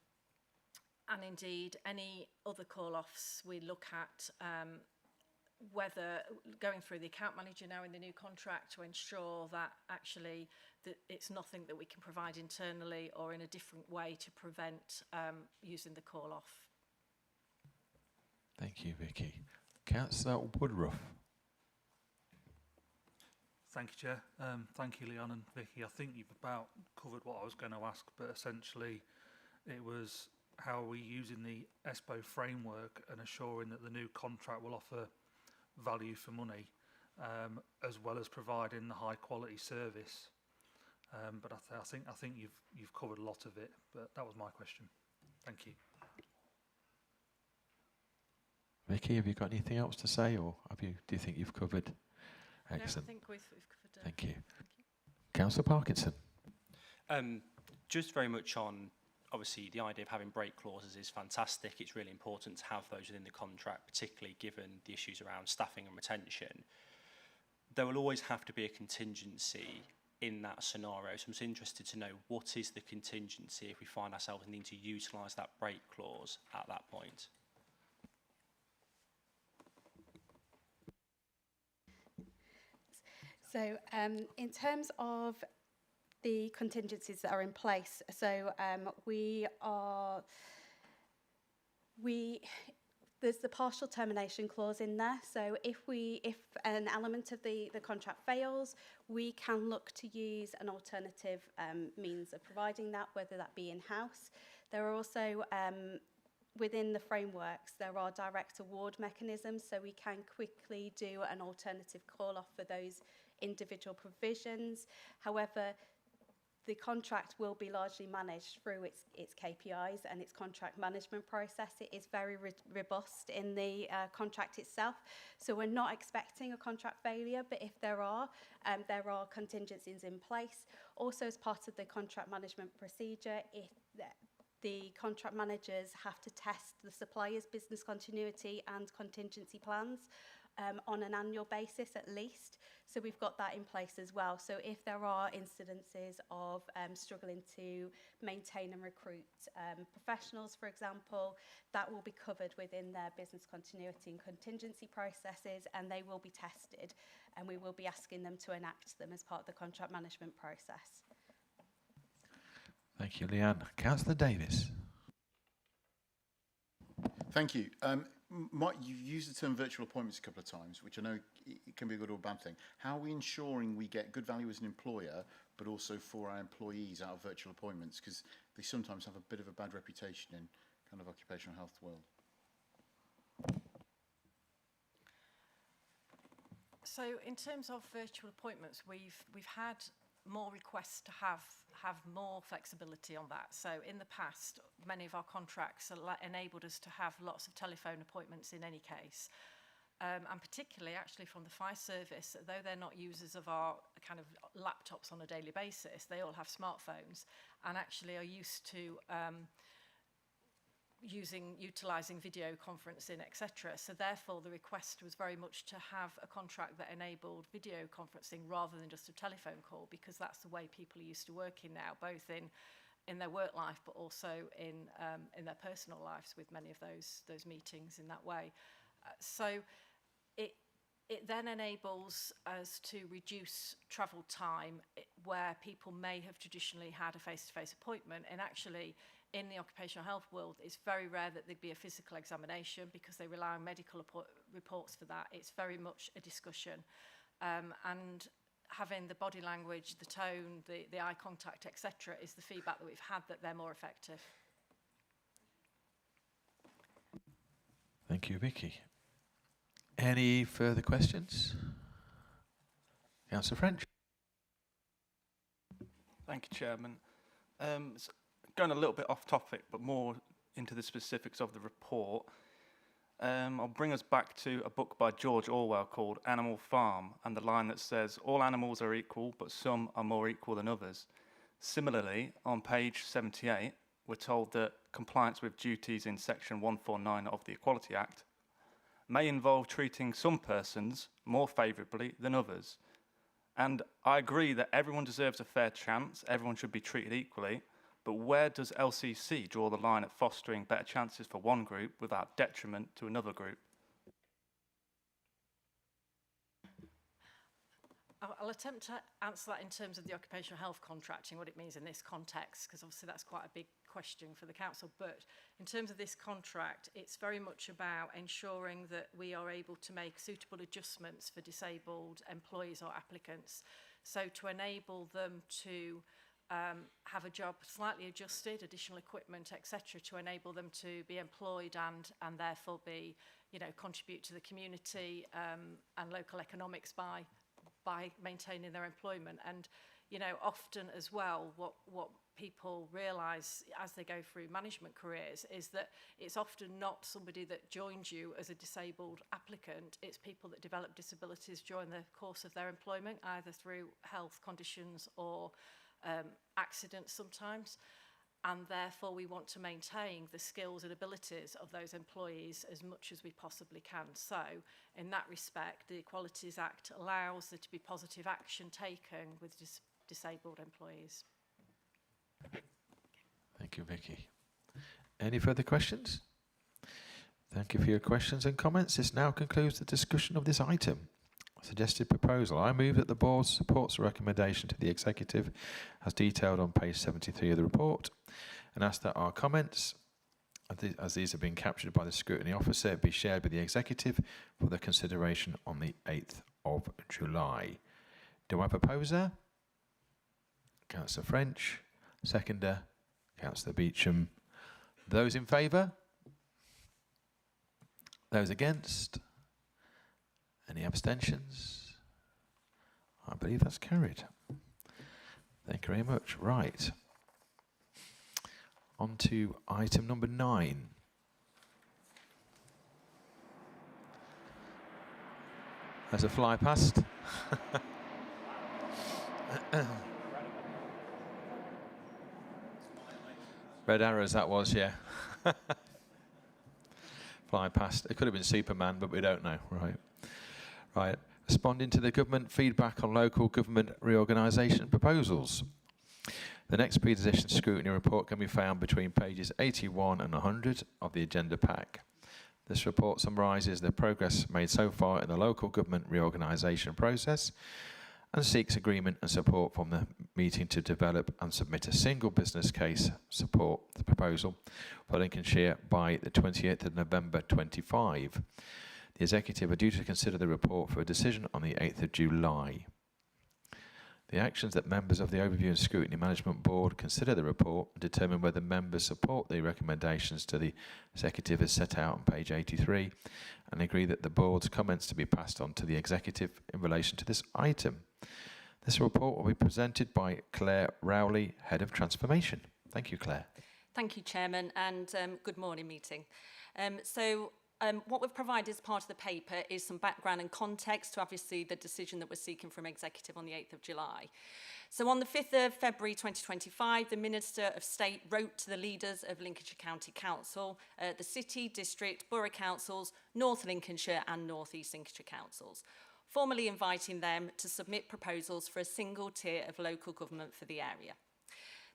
indeed, any other call-offs we look at, whether going through the account manager now in the new contract to ensure that actually it's nothing that we can provide internally or in a different way to prevent using the call-off. Thank you, Vicky. Councillor Woodruff. Thank you, Chair. Thank you, Leanne and Vicky. I think you've about covered what I was going to ask, but essentially it was how are we using the ESPO framework and assuring that the new contract will offer value for money, as well as providing the high quality service. But I think you've covered a lot of it, but that was my question. Thank you. Vicky, have you got anything else to say, or do you think you've covered? Excellent. No, I think we've covered. Thank you. Councillor Parkinson. Just very much on, obviously, the idea of having break clauses is fantastic. It's really important to have those within the contract, particularly given the issues around staffing and retention. There will always have to be a contingency in that scenario. So I'm just interested to know, what is the contingency if we find ourselves needing to utilise that break clause at that point? So in terms of the contingencies that are in place, so there's the partial termination clause in there. So if an element of the contract fails, we can look to use an alternative means of providing that, whether that be in-house. There are also, within the frameworks, there are direct award mechanisms, so we can quickly do an alternative call-off for those individual provisions. However, the contract will be largely managed through its KPIs and its contract management process. It is very robust in the contract itself. So we're not expecting a contract failure, but if there are contingencies in place. Also, as part of the contract management procedure, if the contract managers have to test the supplier's business continuity and contingency plans on an annual basis at least. So we've got that in place as well. So if there are incidences of struggling to maintain and recruit professionals, for example, that will be covered within their business continuity and contingency processes, and they will be tested, and we will be asking them to enact them as part of the contract management process. Thank you, Leanne. Councillor Davis. Thank you. You've used the term virtual appointments a couple of times, which I know it can be a good or bad thing. How are we ensuring we get good value as an employer, but also for our employees out of virtual appointments? Because they sometimes have a bit of a bad reputation in kind of occupational health world. So in terms of virtual appointments, we've had more requests to have more flexibility on that. So in the past, many of our contracts enabled us to have lots of telephone appointments in any case. And particularly actually from the fire service, though they're not users of our kind of laptops on a daily basis, they all have smartphones and actually are used to utilising video conferencing, etc. So therefore the request was very much to have a contract that enabled video conferencing rather than just a telephone call, because that's the way people are used to working now, both in their work life but also in their personal lives, with many of those meetings in that way. So it then enables us to reduce travel time where people may have traditionally had a face-to-face appointment, and actually in the occupational health world, it's very rare that there'd be a physical examination because they rely on medical reports for that. It's very much a discussion. And having the body language, the tone, the eye contact, etc., is the feedback that we've had that they're more effective. Thank you, Vicky. Any further questions? Councillor French. Thank you, Chairman. So going a little bit off topic, but more into the specifics of the report, I'll bring us back to a book by George Orwell called Animal Farm, and the line that says, "All animals are equal, but some are more equal than others." Similarly, on page 78, we're told that compliance with duties in section 149 of the Equality Act may involve treating some persons more favourably than others. And I agree that everyone deserves a fair chance, everyone should be treated equally, but where does LCC draw the line at fostering better chances for one group without detriment to another group? I'll attempt to answer that in terms of the occupational health contracting, what it means in this context, because obviously that's quite a big question for the council. But in terms of this contract, it's very much about ensuring that we are able to make suitable adjustments for disabled employees or applicants. So to enable them to have a job slightly adjusted, additional equipment, etc., to enable them to be employed and therefore be, contribute to the community and local economics by maintaining their employment. And often as well, what people realise as they go through management careers is that it's often not somebody that joins you as a disabled applicant, it's people that develop disabilities during the course of their employment, either through health conditions or accidents sometimes. And therefore we want to maintain the skills and abilities of those employees as much as we possibly can. So in that respect, the Equalities Act allows there to be positive action taken with disabled employees. Thank you, Vicky. Any further questions? Thank you for your questions and comments. This now concludes the discussion of this item. Suggested proposal. I move that the board supports the recommendation to the executive as detailed on page 73 of the report, and ask that our comments, as these have been captured by the scrutiny officer, be shared with the executive for their consideration on the 8th of July. Do I proposer? Councillor French. Seconder, Councillor Beecham. Those in favour? Those against? Any abstentions? I believe that's carried. Thank you very much. Right. On to item number 9. There's a fly past. Red arrows, that was, yeah. Fly past. It could have been Superman, but we don't know. Right. Right. Responding to the government feedback on local government reorganisation proposals. The next pre-decision scrutiny report can be found between pages 81 and 100 of the agenda pack. This report summarises the progress made so far in the local government reorganisation process and seeks agreement and support from the meeting to develop and submit a single business case support proposal for Lincolnshire by the 28th of November 25. The executive are due to consider the report for a decision on the 8th of July. The actions that members of the Overview and Scrutiny Management Board consider the report and determine whether members support the recommendations to the executive as set out on page 83 and agree that the board's comments to be passed on to the executive in relation to this item. This report will be presented by Claire Rowley, Head of Transformation. Thank you, Claire. Thank you, Chairman, and good morning, meeting. What we've provided as part of the paper is some background and context to obviously the decision that we're seeking from Executive on the 8th of July. So on the 5th of February 2025, the Minister of State wrote to the leaders of Lincolnshire County Council, the City, District, Borough Councils, North Lincolnshire and North East Lincolnshire Councils, formally inviting them to submit proposals for a single tier of local government for the area.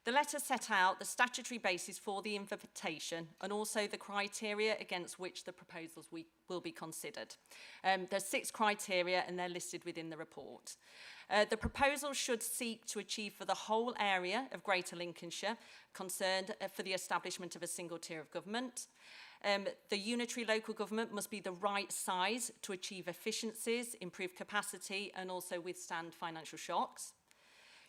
The letter set out the statutory basis for the invitation and also the criteria against which the proposals will be considered. There's 6 criteria and they're listed within the report. The proposal should seek to achieve for the whole area of Greater Lincolnshire concerned for the establishment of a single tier of government. The unitary local government must be the right size to achieve efficiencies, improve capacity and also withstand financial shocks.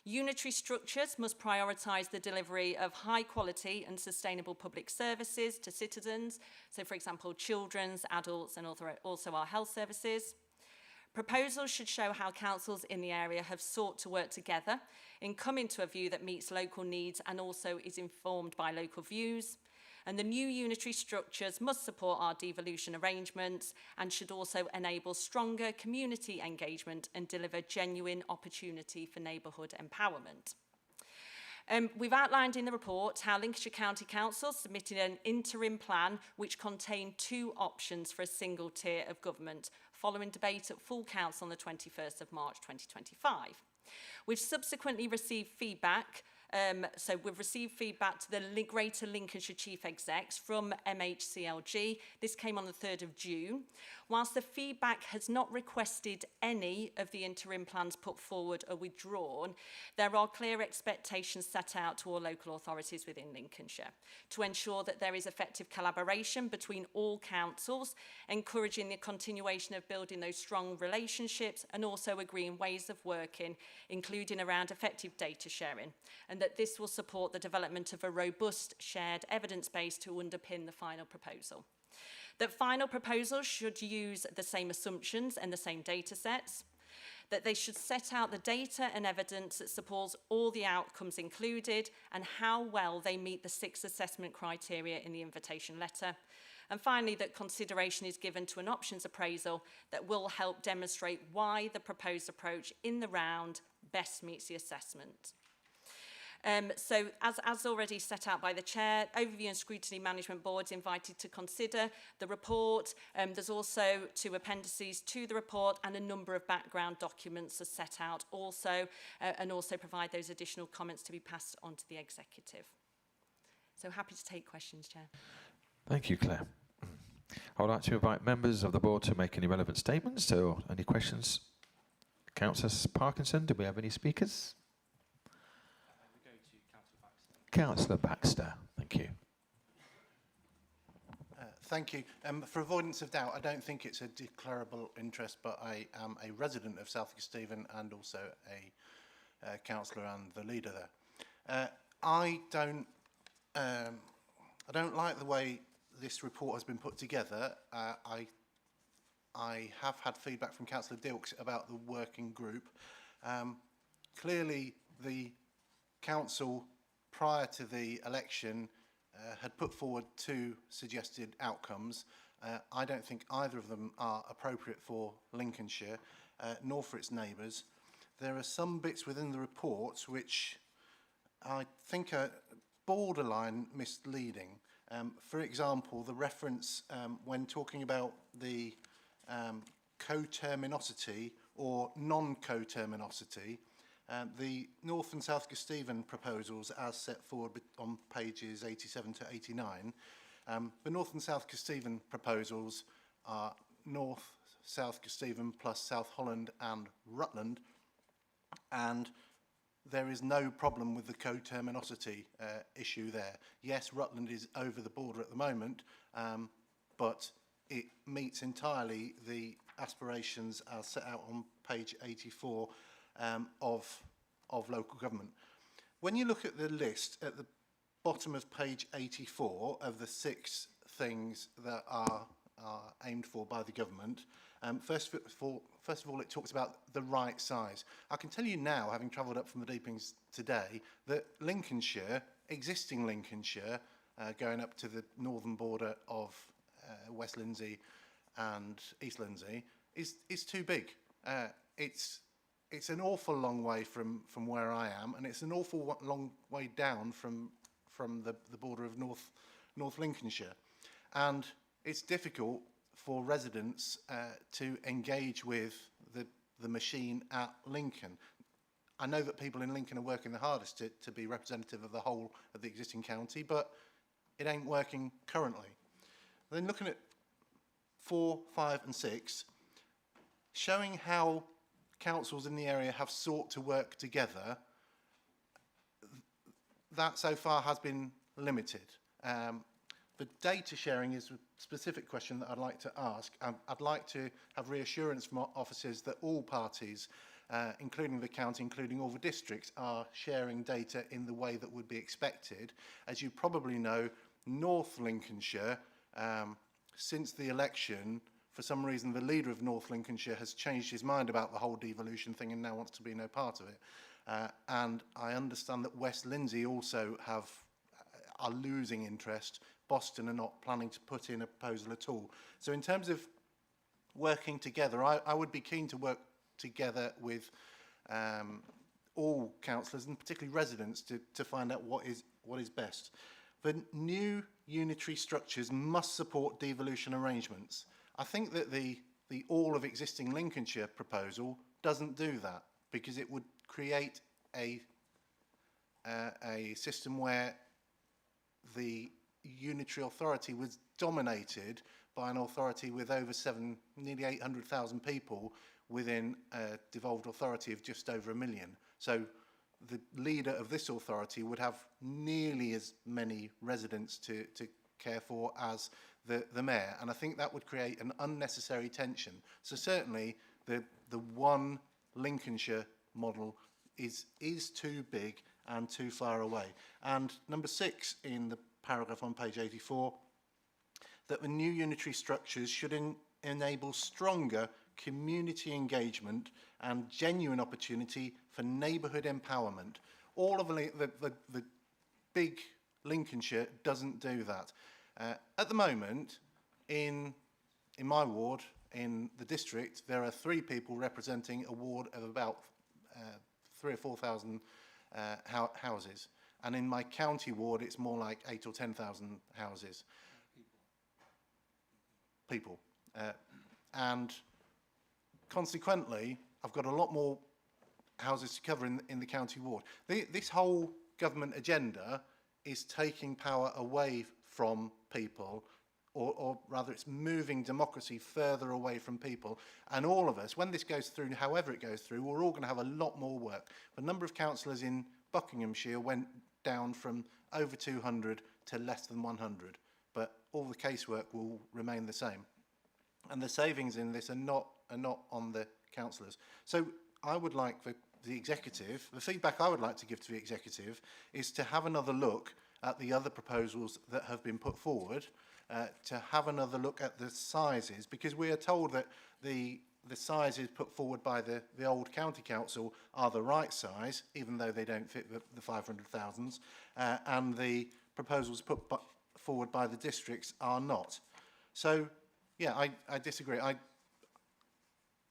Unitary structures must prioritise the delivery of high quality and sustainable public services to citizens, so for example children's, adults and also our health services. Proposals should show how councils in the area have sought to work together in coming to a view that meets local needs and also is informed by local views. And the new unitary structures must support our devolution arrangements and should also enable stronger community engagement and deliver genuine opportunity for neighbourhood empowerment. We've outlined in the report how Lincolnshire County Council submitted an interim plan which contained 2 options for a single tier of government following debate at full council on the 21st of March 2025. We've subsequently received feedback So we've received feedback to the Greater Lincolnshire Chief Execs from MHCLG. This came on the 3rd of June. Whilst the feedback has not requested any of the interim plans put forward or withdrawn, there are clear expectations set out to all local authorities within Lincolnshire to ensure that there is effective collaboration between all councils, encouraging the continuation of building those strong relationships and also agreeing ways of working, including around effective data sharing, and that this will support the development of a robust shared evidence base to underpin the final proposal. That final proposals should use the same assumptions and the same data sets, that they should set out the data and evidence that supports all the outcomes included and how well they meet the 6 assessment criteria in the invitation letter. And finally, that consideration is given to an options appraisal that will help demonstrate why the proposed approach in the round best meets the assessment. So as already set out by the Chair, Overview and Scrutiny Management Board is invited to consider the report. There's also 2 appendices to the report, and a number of background documents are set out also, and also provide those additional comments to be passed on to the Executive. So happy to take questions, Chair. Thank you, Claire. I would like to invite members of the board to make any relevant statements. So, any questions? Councillor Parkinson, do we have any speakers? We go to Councillor Baxter, thank you. Thank you. For avoidance of doubt, I don't think it's a declarable interest, but I am a resident of South Stephen and also a councillor and the leader there. I don't like the way this report has been put together. I have had feedback from Councillor Dilks about the working group. Clearly, the council, prior to the election, had put forward 2 suggested outcomes. I don't think either of them are appropriate for Lincolnshire, nor for its neighbours. There are some bits within the report which I think are borderline misleading. For example, the reference when talking about the coterminosity or non-coterminosity, the North and South Kesteven proposals as set forward on pages 87 to 89, the North and South Kesteven proposals are North, South Kesteven plus South Holland and Rutland, and there is no problem with the coterminosity issue there. Yes, Rutland is over the border at the moment, but it meets entirely the aspirations as set out on page 84 of local government. When you look at the list at the bottom of page 84 of the 6 things that are aimed for by the government, first of all, it talks about the right size. I can tell you now, having travelled up from the Deepings today, that Lincolnshire, existing Lincolnshire, going up to the northern border of West Lindsey and East Lindsey, is too big. It's an awful long way from where I am, and it's an awful long way down from the border of North Lincolnshire. And it's difficult for residents to engage with the machine at Lincoln. I know that people in Lincoln are working the hardest to be representative of the whole of the existing county, but it ain't working currently. Then looking at 4, 5 and 6, showing how councils in the area have sought to work together, that so far has been limited. The data sharing is a specific question that I'd like to ask. I'd like to have reassurance from our officers that all parties, including the county, including all the districts, are sharing data in the way that would be expected. As you probably know, North Lincolnshire, since the election, for some reason the leader of North Lincolnshire has changed his mind about the whole devolution thing and now wants to be no part of it. And I understand that West Lindsey also are losing interest. Boston are not planning to put in a proposal at all. So in terms of working together, I would be keen to work together with all councillors and particularly residents to find out what is best. The new unitary structures must support devolution arrangements. I think that the all of existing Lincolnshire proposal doesn't do that, because it would create a system where the unitary authority was dominated by an authority with over nearly 800,000 people within a devolved authority of just over 1 million. So the leader of this authority would have nearly as many residents to care for as the mayor, and I think that would create an unnecessary tension. So certainly the one Lincolnshire model is too big and too far away. And number 6 in the paragraph on page 84, that the new unitary structures should enable stronger community engagement and genuine opportunity for neighbourhood empowerment. All of the big Lincolnshire doesn't do that. At the moment, in my ward, in the district, there are 3 people representing a ward of about 3,000 or 4,000 houses. and in my county ward, it's more like 8 or 10,000 houses. People. And consequently, I've got a lot more houses to cover in the county ward. This whole government agenda is taking power away from people, or rather it's moving democracy further away from people. And all of us, when this goes through, however it goes through, we're all going to have a lot more work. The number of councillors in Buckinghamshire went down from over 200 to less than 100, but all the casework will remain the same. And the savings in this are not on the councillors. So I would like the executive, the feedback I would like to give to the executive is to have another look at the other proposals that have been put forward, to have another look at the sizes, because we are told that the sizes put forward by the old county council are the right size, even though they don't fit the 500,000s, and the proposals put forward by the districts are not. So, yeah, I disagree.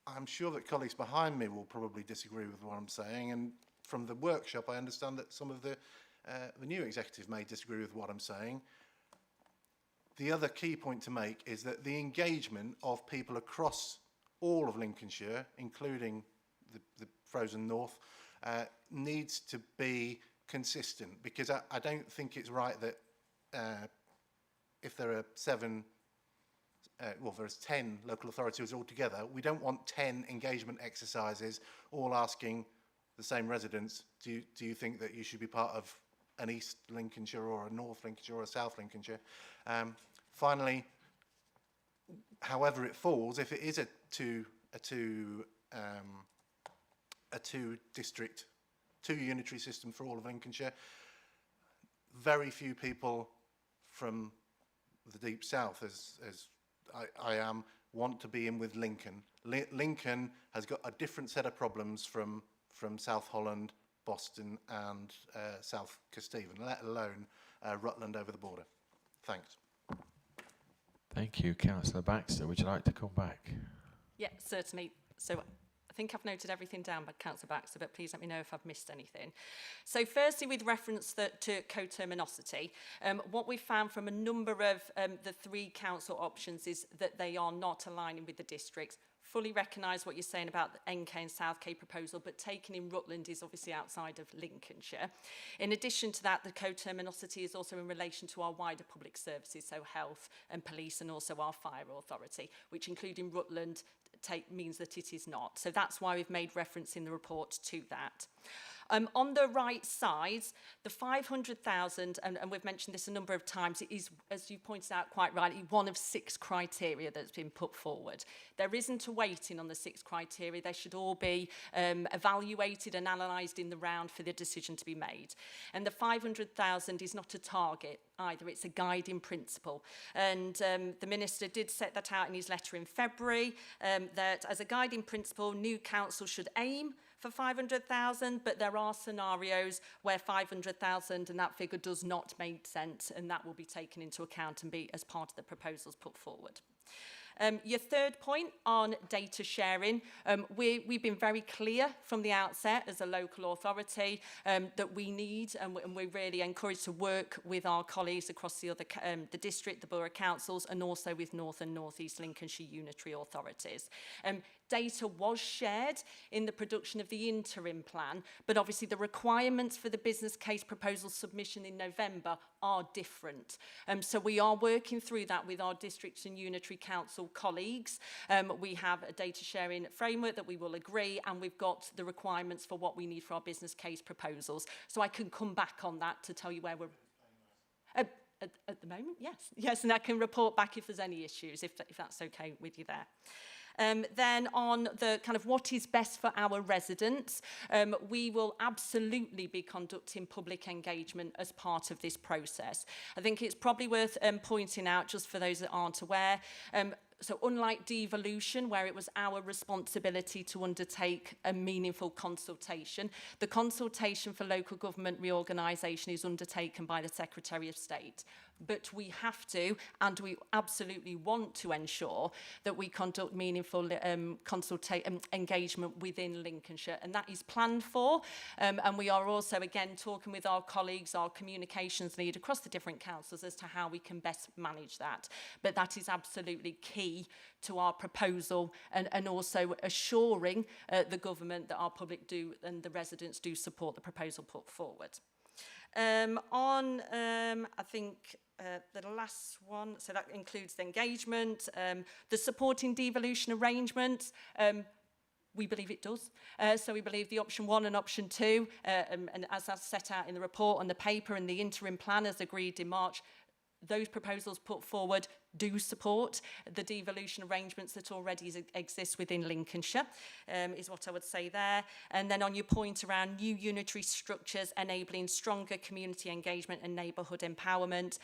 I'm sure that colleagues behind me will probably disagree with what I'm saying, and from the workshop I understand that some of the new executive may disagree with what I'm saying. The other key point to make is that the engagement of people across all of Lincolnshire, including the frozen north, needs to be consistent, because I don't think it's right that if there are there's 10 local authorities altogether, we don't want 10 engagement exercises all asking the same residents, do you think that you should be part of an East Lincolnshire or a North Lincolnshire or a South Lincolnshire? Finally, however it falls, if it is a two unitary system for all of Lincolnshire, very few people from the deep south, as I am, want to be in with Lincoln. Lincoln has got a different set of problems from South Holland, Boston and South Kesteven, let alone Rutland over the border. Thanks. Thank you. Councillor Baxter, would you like to come back? Yeah, certainly. So I think I've noted everything down by Councillor Baxter, but please let me know if I've missed anything. So firstly, with reference to coterminosity, what we've found from a number of the 3 council options is that they are not aligning with the districts. Fully recognise what you're saying about the NK and South K proposal, but taken in Rutland is obviously outside of Lincolnshire. In addition to that, the coterminosity is also in relation to our wider public services, so health and police, and also our fire authority, which including Rutland means that it is not. So that's why we've made reference in the report to that. On the right side, the 500,000, and we've mentioned this a number of times, it is, as you pointed out quite rightly, one of 6 criteria that's been put forward. There isn't a weighting on the 6 criteria. They should all be evaluated and analysed in the round for the decision to be made. And the 500,000 is not a target either, it's a guiding principle. And the Minister did set that out in his letter in February, that as a guiding principle, new council should aim for 500,000, but there are scenarios where 500,000 and that figure does not make sense, and that will be taken into account and be as part of the proposals put forward. Your third point on data sharing, we've been very clear from the outset as a local authority that we need, and we're really encouraged to work with our colleagues across the other the district, the borough councils, and also with North and North East Lincolnshire unitary authorities. Data was shared in the production of the interim plan, but obviously the requirements for the business case proposal submission in November are different. So we are working through that with our districts and unitary council colleagues. We have a data sharing framework that we will agree, and we've got the requirements for what we need for our business case proposals. So I can come back on that to tell you where we're... At the moment, yes, and I can report back if there's any issues, if that's okay with you there. Then on the kind of what is best for our residents, we will absolutely be conducting public engagement as part of this process. I think it's probably worth pointing out, just for those that aren't aware, so unlike devolution, where it was our responsibility to undertake a meaningful consultation, the consultation for local government reorganisation is undertaken by the Secretary of State. but we have to, and we absolutely want to ensure that we conduct meaningful engagement within Lincolnshire, and that is planned for. And we are also, again, talking with our colleagues, our communications lead across the different councils as to how we can best manage that. But that is absolutely key to our proposal, and also assuring the government that our public do and the residents do support the proposal put forward. I think the last one, so that includes the engagement, the supporting devolution arrangements. We believe it does. So we believe the option 1 and option 2, and as that's set out in the report and the paper and the interim plan as agreed in March, those proposals put forward do support the devolution arrangements that already exist within Lincolnshire, is what I would say there. And then on your point around new unitary structures enabling stronger community engagement and neighbourhood empowerment,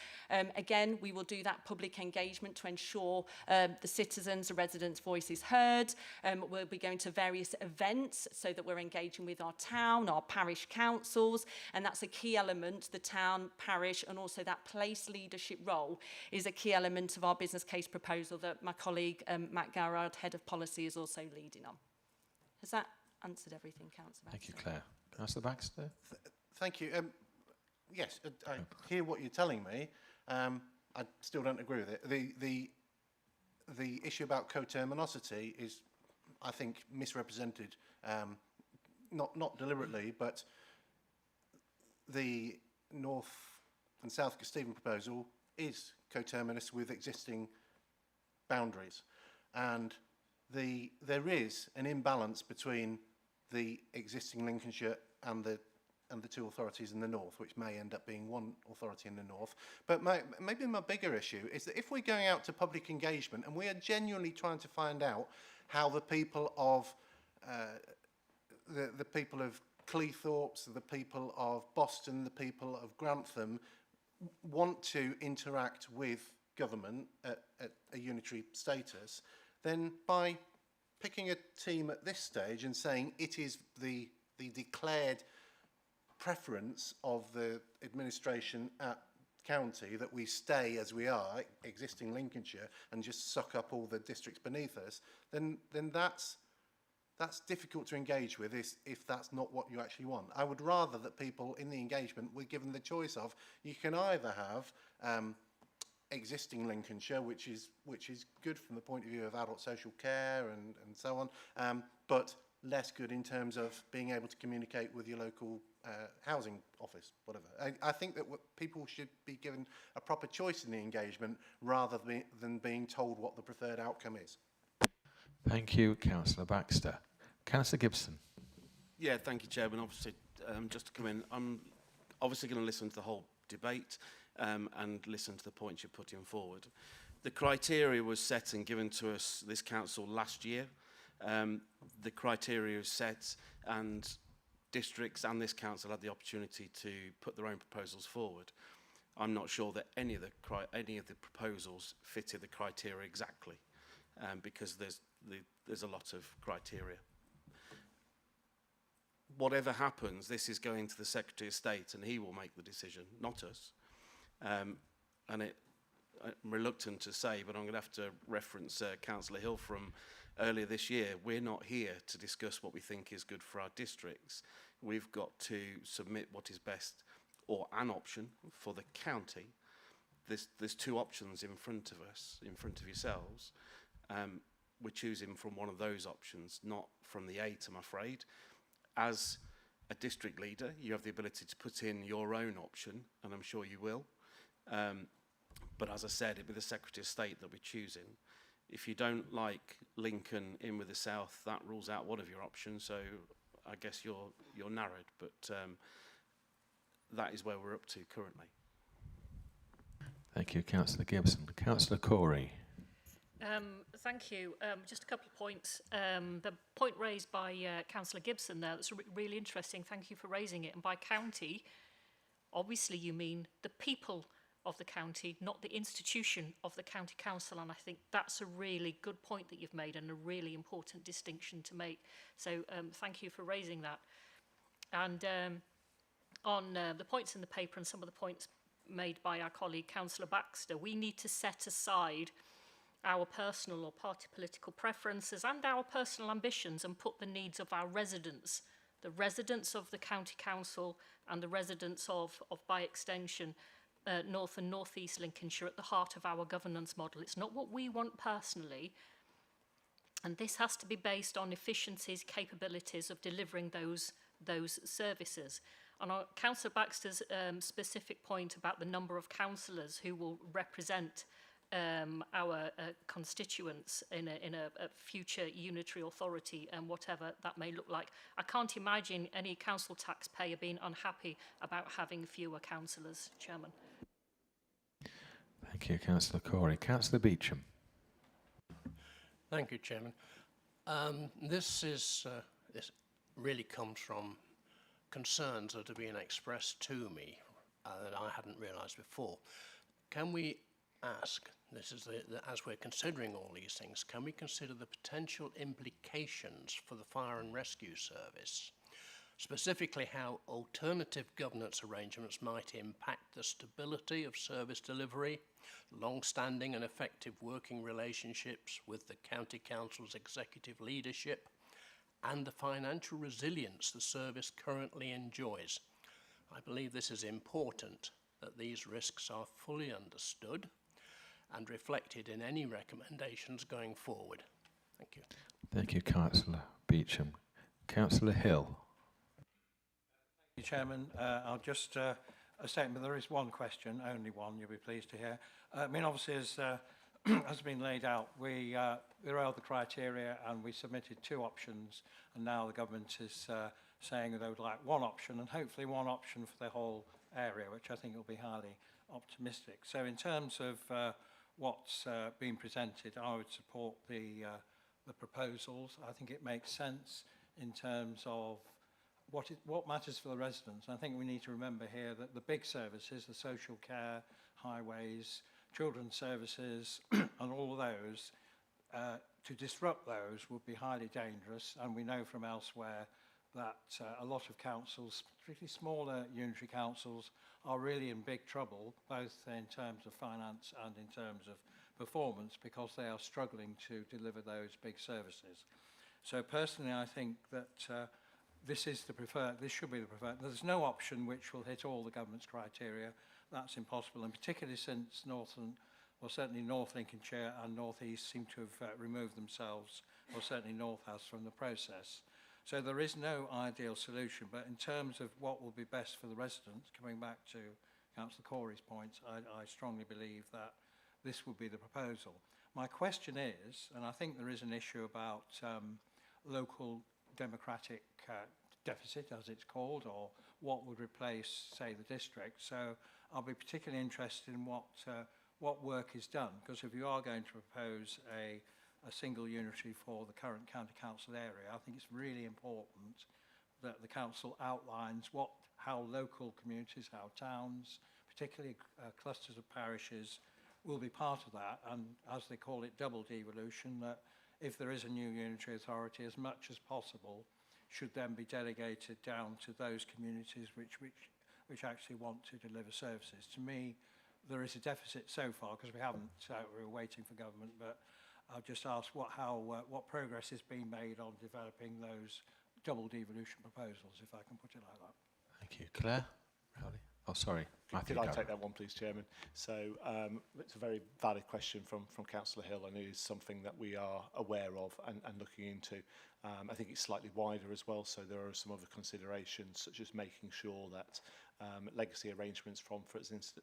again, we will do that public engagement to ensure the citizens, the residents' voice is heard. We'll be going to various events so that we're engaging with our town, our parish councils, and that's a key element. The town, parish, and also that place leadership role is a key element of our business case proposal that my colleague Matt Garrard, Head of Policy, is also leading on. Has that answered everything, Councillor Baxter? Thank you, Claire. Councillor Baxter? Thank you. Yes, I hear what you're telling me. I still don't agree with it. The issue about coterminosity is, I think, misrepresented, not deliberately, but the North and South Stephen proposal is coterminous with existing boundaries, and there is an imbalance between the existing Lincolnshire and the two authorities in the north, which may end up being one authority in the north. But maybe my bigger issue is that if we're going out to public engagement and we are genuinely trying to find out how the people of the people of Cleethorpes, the people of Boston, the people of Grantham want to interact with government at a unitary status, then by picking a team at this stage and saying it is the declared preference of the administration at county that we stay as we are, existing Lincolnshire, and just suck up all the districts beneath us, then that's difficult to engage with if that's not what you actually want. I would rather that people in the engagement were given the choice of, you can either have existing Lincolnshire, which is good from the point of view of adult social care and so on, but less good in terms of being able to communicate with your local housing office, whatever. I think that people should be given a proper choice in the engagement rather than being told what the preferred outcome is. Thank you, Councillor Baxter. Councillor Gibson. Yeah, thank you, Chairman. Obviously, just to come in, I'm obviously going to listen to the whole debate and listen to the points you're putting forward. The criteria was set and given to us, this council, last year. The criteria was set and districts and this council had the opportunity to put their own proposals forward. I'm not sure that any of the proposals fitted the criteria exactly, because there's a lot of criteria. Whatever happens, this is going to the Secretary of State and he will make the decision, not us. And I'm reluctant to say, but I'm going to have to reference Councillor Hill from earlier this year. We're not here to discuss what we think is good for our districts. We've got to submit what is best, or an option for the county. There's two options in front of us, in front of yourselves. We're choosing from one of those options, not from the 8, I'm afraid. As a district leader, you have the ability to put in your own option, and I'm sure you will. But as I said, it'll be the Secretary of State that we're choosing. If you don't like Lincoln in with the South, that rules out one of your options, so I guess you're narrowed. But that is where we're up to currently. Thank you, Councillor Gibson. Councillor Corey. Thank you. Just a couple of points. The point raised by Councillor Gibson there, that's really interesting. Thank you for raising it. And by county, obviously you mean the people of the county, not the institution of the county council. And I think that's a really good point that you've made and a really important distinction to make. So thank you for raising that. And on the points in the paper and some of the points made by our colleague Councillor Baxter. We need to set aside our personal or party political preferences and our personal ambitions and put the needs of our residents, the residents of the county council and the residents of by extension, North and North East Lincolnshire at the heart of our governance model. It's not what we want personally, and this has to be based on efficiencies, capabilities of delivering those services. On Councillor Baxter's specific point about the number of councillors who will represent our constituents in a future unitary authority and whatever that may look like, I can't imagine any council taxpayer being unhappy about having fewer councillors, Chairman. Thank you, Councillor Corey. Councillor Beecham. Thank you, Chairman. This really comes from concerns that have been expressed to me that I hadn't realised before. Can we ask, as we're considering all these things, can we consider the potential implications for the fire and rescue service? Specifically, how alternative governance arrangements might impact the stability of service delivery, long-standing and effective working relationships with the County Council's executive leadership, and the financial resilience the service currently enjoys. I believe this is important, that these risks are fully understood and reflected in any recommendations going forward. Thank you. Thank you, Councillor Beecham. Councillor Hill. Thank you, Chairman. I'll just a statement. There is one question, only one, you'll be pleased to hear. I mean, obviously, as has been laid out, we are the criteria and we submitted 2 options, and now the government is saying that they would like 1 option and hopefully 1 option for the whole area, which I think will be highly optimistic. So in terms of what's been presented, I would support the proposals. I think it makes sense in terms of what matters for the residents. And I think we need to remember here that the big services, the social care, highways, children's services, and all of those, to disrupt those would be highly dangerous. And we know from elsewhere that a lot of councils, particularly smaller unitary councils, are really in big trouble, both in terms of finance and in terms of performance, because they are struggling to deliver those big services. So personally, I think that this should be the preferred. There's no option which will hit all the government's criteria. That's impossible, and particularly since certainly North Lincolnshire and North East seem to have removed themselves, or certainly North has, from the process. So there is no ideal solution, but in terms of what will be best for the residents, coming back to Councillor Corey's points, I strongly believe that this would be the proposal. My question is, and I think there is an issue about local democratic deficit, as it's called, or what would replace, say, the district. So I'll be particularly interested in what work is done, because if you are going to propose a single unitary for the current county council area, I think it's really important that the council outlines how local communities, how towns, particularly clusters of parishes, will be part of that, and as they call it, double devolution, that if there is a new unitary authority, as much as possible should then be delegated down to those communities which actually want to deliver services. To me, there is a deficit so far, because we're waiting for government, but I'll just ask what progress is being made on developing those double devolution proposals, if I can put it like that. Thank you. Claire? Rowley? Oh, sorry. Matthew. Could I take that one, please, Chairman? So it's a very valid question from Councillor Hill, and it is something that we are aware of and looking into. I think it's slightly wider as well, so there are some other considerations, such as making sure that legacy arrangements from, for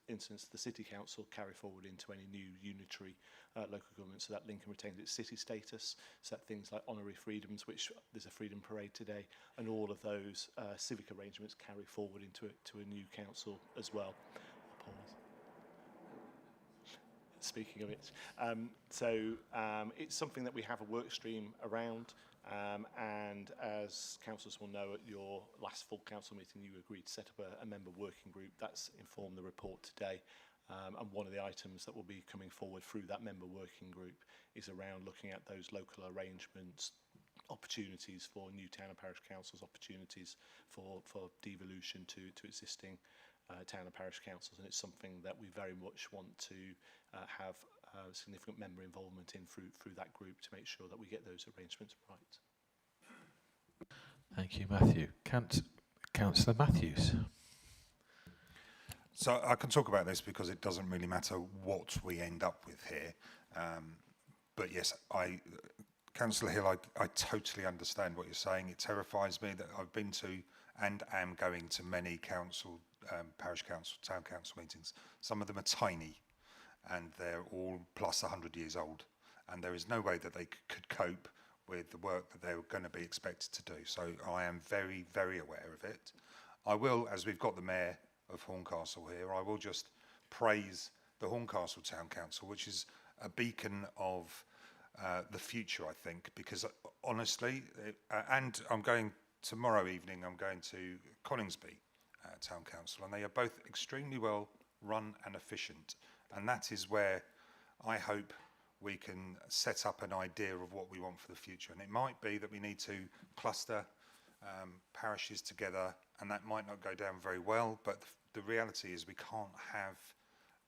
instance, the City Council carry forward into any new unitary local government, so that Lincoln retains its city status, so that things like honorary freedoms, which there's a freedom parade today, and all of those civic arrangements carry forward into a new council as well. Speaking of it, it's something that we have a work stream around, and as councillors will know, at your last full council meeting you agreed to set up a member working group. That's informed the report today, and one of the items that will be coming forward through that member working group is around looking at those local arrangements, opportunities for new town and parish councils, opportunities for devolution to existing town and parish councils, and it's something that we very much want to have significant member involvement in through that group to make sure that we get those arrangements right. Thank you, Matthew. Councillor Matthews. So I can talk about this because it doesn't really matter what we end up with here. But yes, Councillor Hill, I totally understand what you're saying. It terrifies me that I've been to and am going to many council, parish council, town council meetings. Some of them are tiny and they're all plus 100 years old. And there is no way that they could cope with the work that they're going to be expected to do. So I am very, very aware of it. I will, as we've got the Mayor of Horncastle here, I will just praise the Horncastle Town Council, which is a beacon of the future, I think, because honestly, and I'm going tomorrow evening, I'm going to Coningsby Town Council, and they are both extremely well run and efficient. And that is where I hope we can set up an idea of what we want for the future. And it might be that we need to cluster parishes together, and that might not go down very well, but the reality is we can't have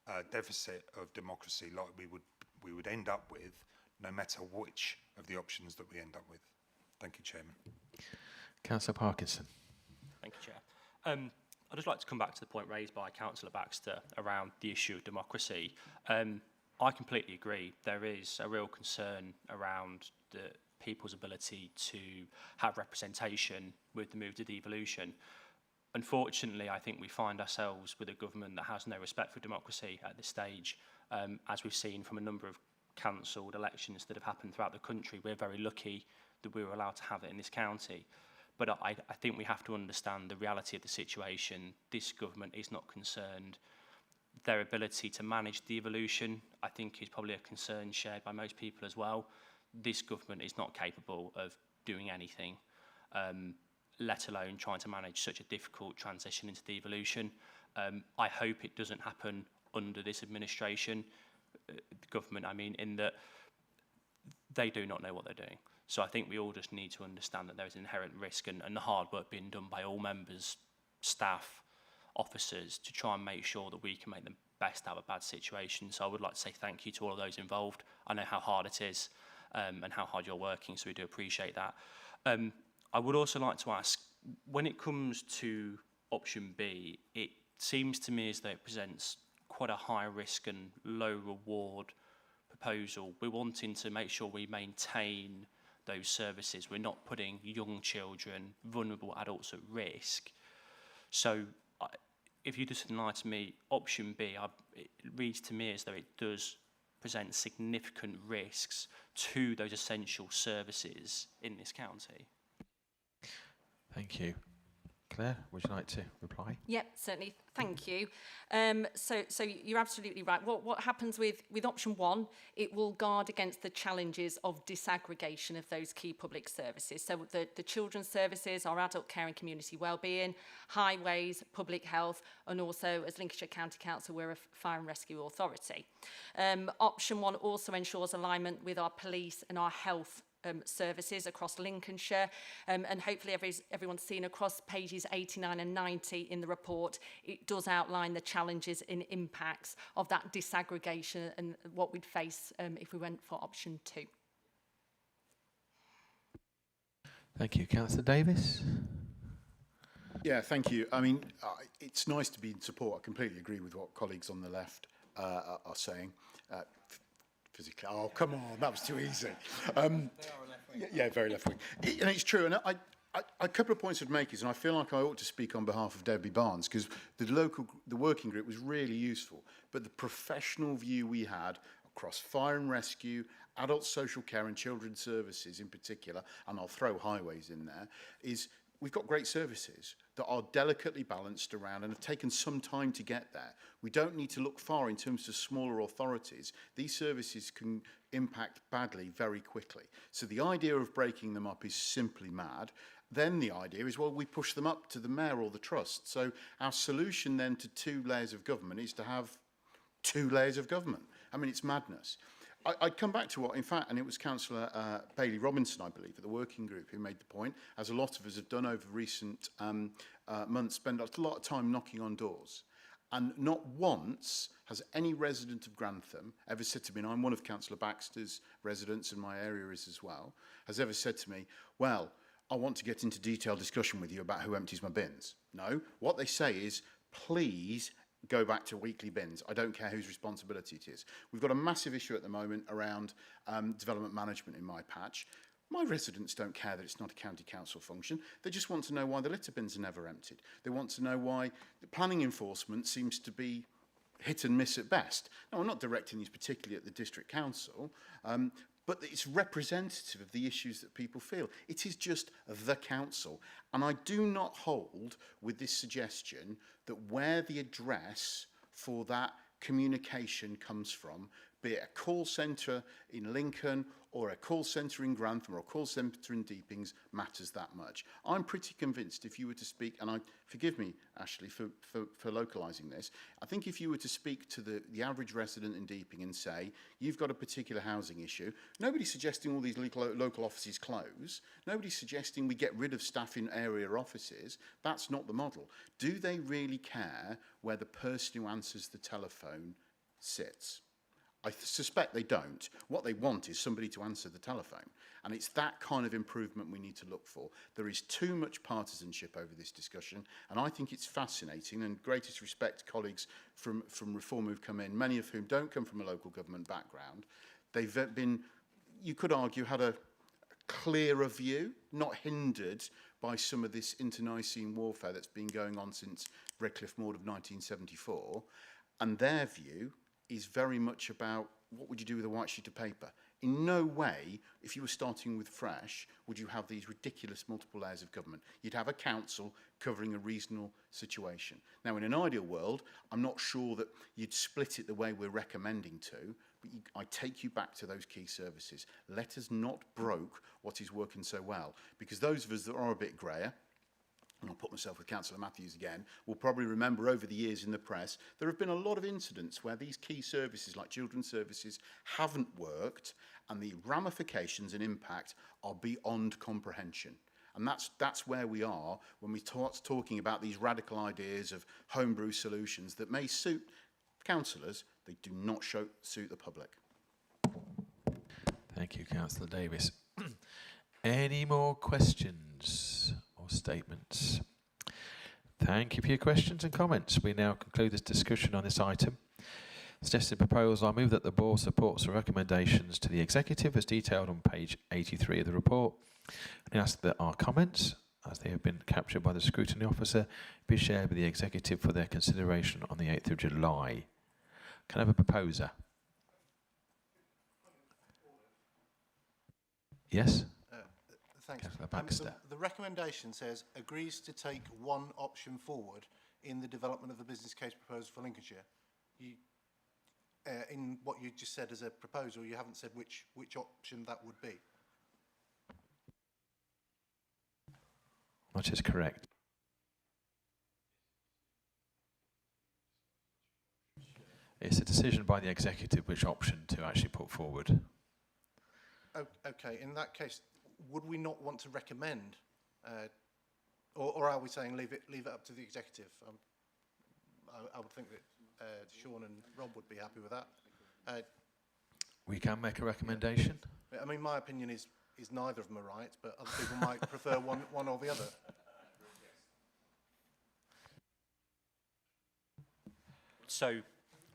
a deficit of democracy like we would end up with, no matter which of the options that we end up with. Thank you, Chairman. Councillor Parkinson. Thank you, Chair. I'd just like to come back to the point raised by Councillor Baxter around the issue of democracy. I completely agree. There is a real concern around the people's ability to have representation with the move to devolution. Unfortunately, I think we find ourselves with a government that has no respect for democracy at this stage. As we've seen from a number of cancelled elections that have happened throughout the country, we're very lucky that we were allowed to have it in this county. But I think we have to understand the reality of the situation. This government is not concerned. Their ability to manage devolution, I think, is probably a concern shared by most people as well. This government is not capable of doing anything, let alone trying to manage such a difficult transition into devolution. I hope it doesn't happen under this administration, the government, I mean, in that they do not know what they're doing. So I think we all just need to understand that there is inherent risk and the hard work being done by all members, staff, officers to try and make sure that we can make the best out of a bad situation. So I would like to say thank you to all of those involved. I know how hard it is and how hard you're working, so we do appreciate that. I would also like to ask, when it comes to option B, it seems to me as though it presents quite a high risk and low reward proposal. We're wanting to make sure we maintain those services. We're not putting young children, vulnerable adults at risk. So if you just enlighten me, option B, it reads to me as though it does present significant risks to those essential services in this county. Thank you. Claire, would you like to reply? Yep, certainly. Thank you. So you're absolutely right. What happens with option one, it will guard against the challenges of disaggregation of those key public services. So the children's services, our adult care and community wellbeing, highways, public health, and also as Lincolnshire County Council, we're a fire and rescue authority. Option one also ensures alignment with our police and our health services across Lincolnshire, and hopefully everyone's seen across pages 89 and 90 in the report, it does outline the challenges and impacts of that disaggregation and what we'd face if we went for option 2. Thank you. Councillor Davis. Yeah, thank you. I mean, it's nice to be in support. I completely agree with what colleagues on the left are saying. Physically, oh, come on, that was too easy. Yeah, very left wing. And it's true. And a couple of points I'd make is, and I feel like I ought to speak on behalf of Debbie Barnes, because the working group was really useful. But the professional view we had across fire and rescue, adult social care and children's services in particular, and I'll throw highways in there, is we've got great services that are delicately balanced around and have taken some time to get there. We don't need to look far in terms of smaller authorities. These services can impact badly very quickly. So the idea of breaking them up is simply mad. Then the idea is, well, we push them up to the mayor or the trust. So our solution then to 2 layers of government is to have 2 layers of government. I mean, it's madness. I'd come back to what, in fact, and it was Councillor Bailey Robinson, I believe, at the working group who made the point, as a lot of us have done over recent months, spend a lot of time knocking on doors. And not once has any resident of Grantham ever said to me, and I'm one of Councillor Baxter's residents and my area is as well, has ever said to me, well, I want to get into detailed discussion with you about who empties my bins. No, what they say is, please go back to weekly bins. I don't care whose responsibility it is. We've got a massive issue at the moment around development management in my patch. My residents don't care that it's not a county council function. They just want to know why the litter bins are never emptied. They want to know why the planning enforcement seems to be hit and miss at best. Now, I'm not directing these particularly at the district council, but it's representative of the issues that people feel. It is just the council. And I do not hold with this suggestion that where the address for that communication comes from, be it a call centre in Lincoln or a call centre in Grantham or a call centre in Deepings, matters that much. I'm pretty convinced if you were to speak, and forgive me, Ashley, for localising this, I think if you were to speak to the average resident in Deeping and say, you've got a particular housing issue, nobody's suggesting all these local offices close, nobody's suggesting we get rid of staff in area offices. That's not the model. Do they really care where the person who answers the telephone sits? I suspect they don't. What they want is somebody to answer the telephone. And it's that kind of improvement we need to look for. There is too much partisanship over this discussion, and I think it's fascinating, and greatest respect to colleagues from Reform who've come in, many of whom don't come from a local government background. They've been, you could argue, had a clearer view, not hindered by some of this internecine warfare that's been going on since Redcliffe Maud of 1974. And their view is very much about what would you do with a white sheet of paper. In no way, if you were starting with fresh, would you have these ridiculous multiple layers of government. You'd have a council covering a reasonable situation. Now, in an ideal world, I'm not sure that you'd split it the way we're recommending to, but I take you back to those key services. Let us not broke what is working so well, because those of us that are a bit greyer, and I'll put myself with Councillor Matthews again, will probably remember over the years in the press, there have been a lot of incidents where these key services like children's services haven't worked, and the ramifications and impact are beyond comprehension. And that's where we are when we start talking about these radical ideas of homebrew solutions that may suit councillors, they do not suit the public. Thank you, Councillor Davis. Any more questions or statements? Thank you for your questions and comments. We now conclude this discussion on this item. Suggested proposals, I move that the board supports the recommendations to the executive as detailed on page 83 of the report, and ask that our comments, as they have been captured by the scrutiny officer, be shared with the executive for their consideration on the 8th of July. Can I have a proposer? Yes? Thanks. Councillor Baxter. The recommendation says agrees to take one option forward in the development of the business case proposal for Lincolnshire. In what you just said as a proposal, you haven't said which option that would be. Which is correct. It's a decision by the executive which option to actually put forward. Okay, in that case, would we not want to recommend, or are we saying leave it up to the executive? I would think that Sean and Rob would be happy with that. We can make a recommendation. I mean, my opinion is neither of them are right, but other people might prefer one or the other. So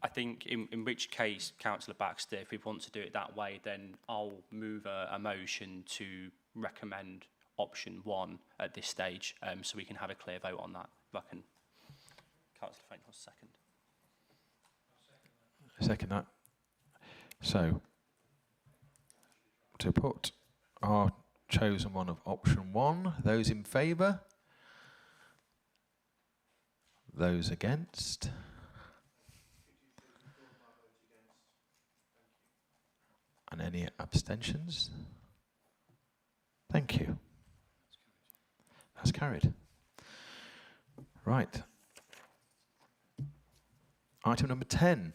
I think in which case, Councillor Baxter, if we want to do it that way, then I'll move a motion to recommend option 1 at this stage, so we can have a clear vote on that. If I can. Councillor Fainhouse, second. Second that. So, to put our chosen one of option 1, those in favour? Those against? And any abstentions? Thank you. That's carried. Right. Item number 10.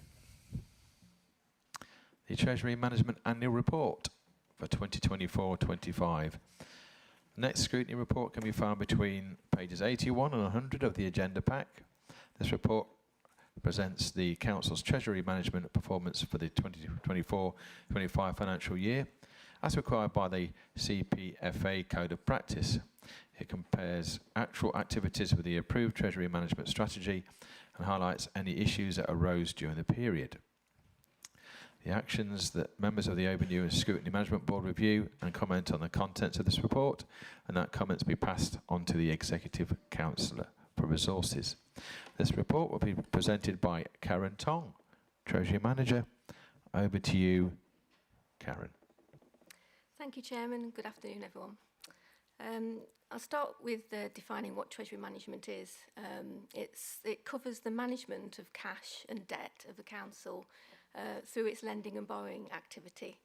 the Treasury Management Annual Report for 2024-25. The next scrutiny report can be found between pages 81 and 100 of the agenda pack. This report presents the Council's Treasury Management performance for the 2024-25 financial year, as required by the CPFA Code of Practice. It compares actual activities with the approved Treasury Management strategy and highlights any issues that arose during the period. The actions that members of the Overview and Scrutiny Management Board review and comment on the contents of this report, and that comments be passed on to the Executive Councillor for Resources. This report will be presented by Karen Tong, Treasury Manager. Over to you, Karen. Thank you, Chairman, and good afternoon, everyone. I'll start with defining what Treasury Management is. It covers the management of cash and debt of the Council through its lending and borrowing activity,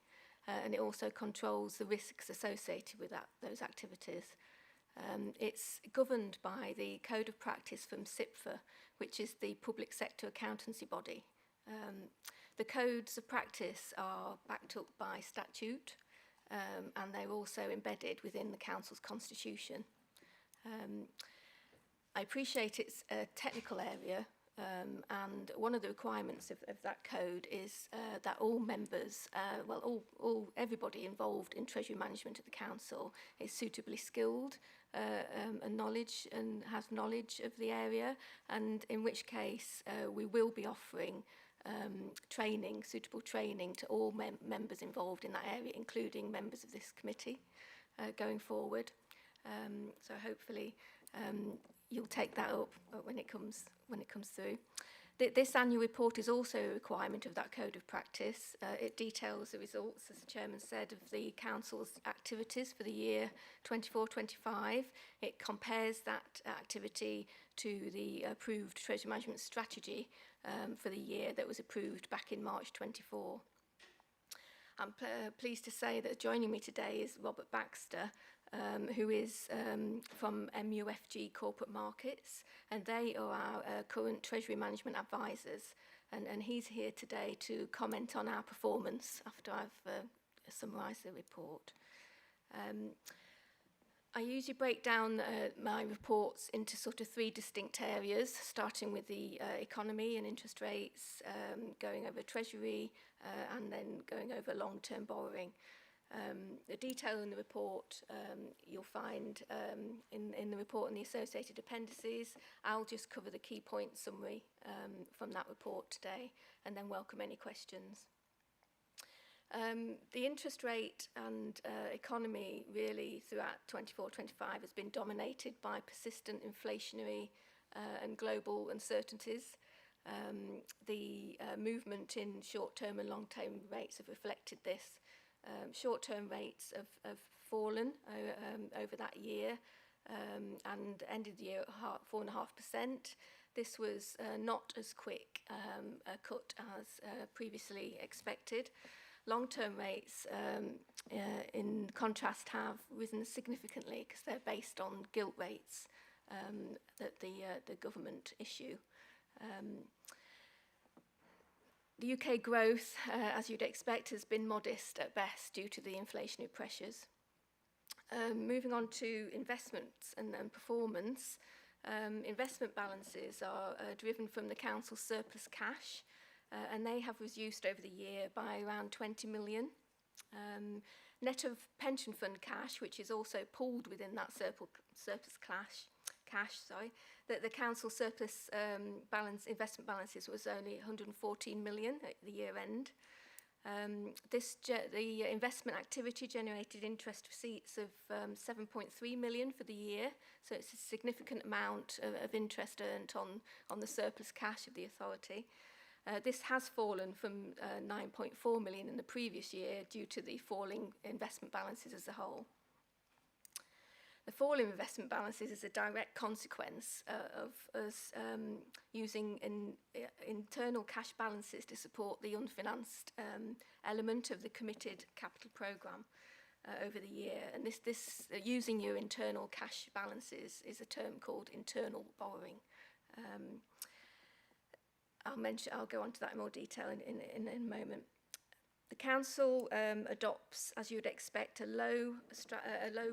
and it also controls the risks associated with those activities. It's governed by the Code of Practice from SIPFA, which is the public sector accountancy body. The codes of practice are backed up by statute, and they're also embedded within the Council's constitution. I appreciate it's a technical area, and one of the requirements of that code is that all members, everybody involved in Treasury Management at the Council is suitably skilled and has knowledge of the area, and in which case we will be offering suitable training to all members involved in that area, including members of this committee, going forward. So hopefully you'll take that up when it comes through. This annual report is also a requirement of that Code of Practice. It details the results, as the Chairman said, of the Council's activities for the year 24-25. It compares that activity to the approved Treasury Management strategy for the year that was approved back in March 24. I'm pleased to say that joining me today is Robert Baxter, who is from MUFG Corporate Markets, and they are our current Treasury Management advisors. And he's here today to comment on our performance after I've summarised the report. I usually break down my reports into sort of three distinct areas, starting with the economy and interest rates, going over Treasury, and then going over long-term borrowing. The detail in the report you'll find in the report and the associated appendices. I'll just cover the key point summary from that report today, and then welcome any questions. The interest rate and economy really throughout 24-25 has been dominated by persistent inflationary and global uncertainties. The movement in short-term and long-term rates have reflected this. Short-term rates have fallen over that year and ended the year at 4.5%. This was not as quick a cut as previously expected. Long-term rates, in contrast, have risen significantly because they're based on gilt rates that the government issue. The UK growth, as you'd expect, has been modest at best due to the inflationary pressures. Moving on to investments and performance, investment balances are driven from the Council's surplus cash, and they have reduced over the year by around 20 million. Net of pension fund cash, which is also pooled within that surplus cash, that the Council surplus investment balances was only 114 million at the year end. The investment activity generated interest receipts of 7.3 million for the year, so it's a significant amount of interest earned on the surplus cash of the authority. This has fallen from 9.4 million in the previous year due to the falling investment balances as a whole. The fall in investment balances is a direct consequence of us using internal cash balances to support the unfinanced element of the committed capital programme over the year. And this using your internal cash balances is a term called internal borrowing. I'll go on to that in more detail in a moment. The council adopts, as you would expect, a low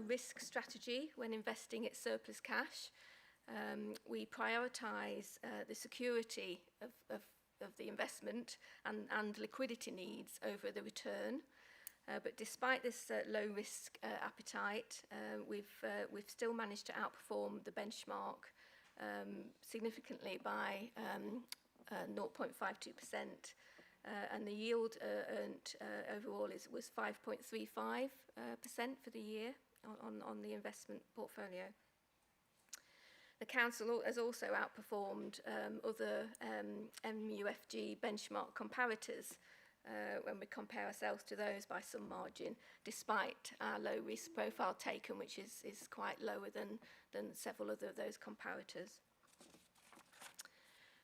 risk strategy when investing its surplus cash. We prioritise the security of the investment and liquidity needs over the return. But despite this low risk appetite, we've still managed to outperform the benchmark significantly by 0.52%. And the yield earned overall was 5.35% for the year on the investment portfolio. The council has also outperformed other MUFG benchmark comparators when we compare ourselves to those by some margin, despite our low risk profile taken, which is quite lower than several other of those comparators.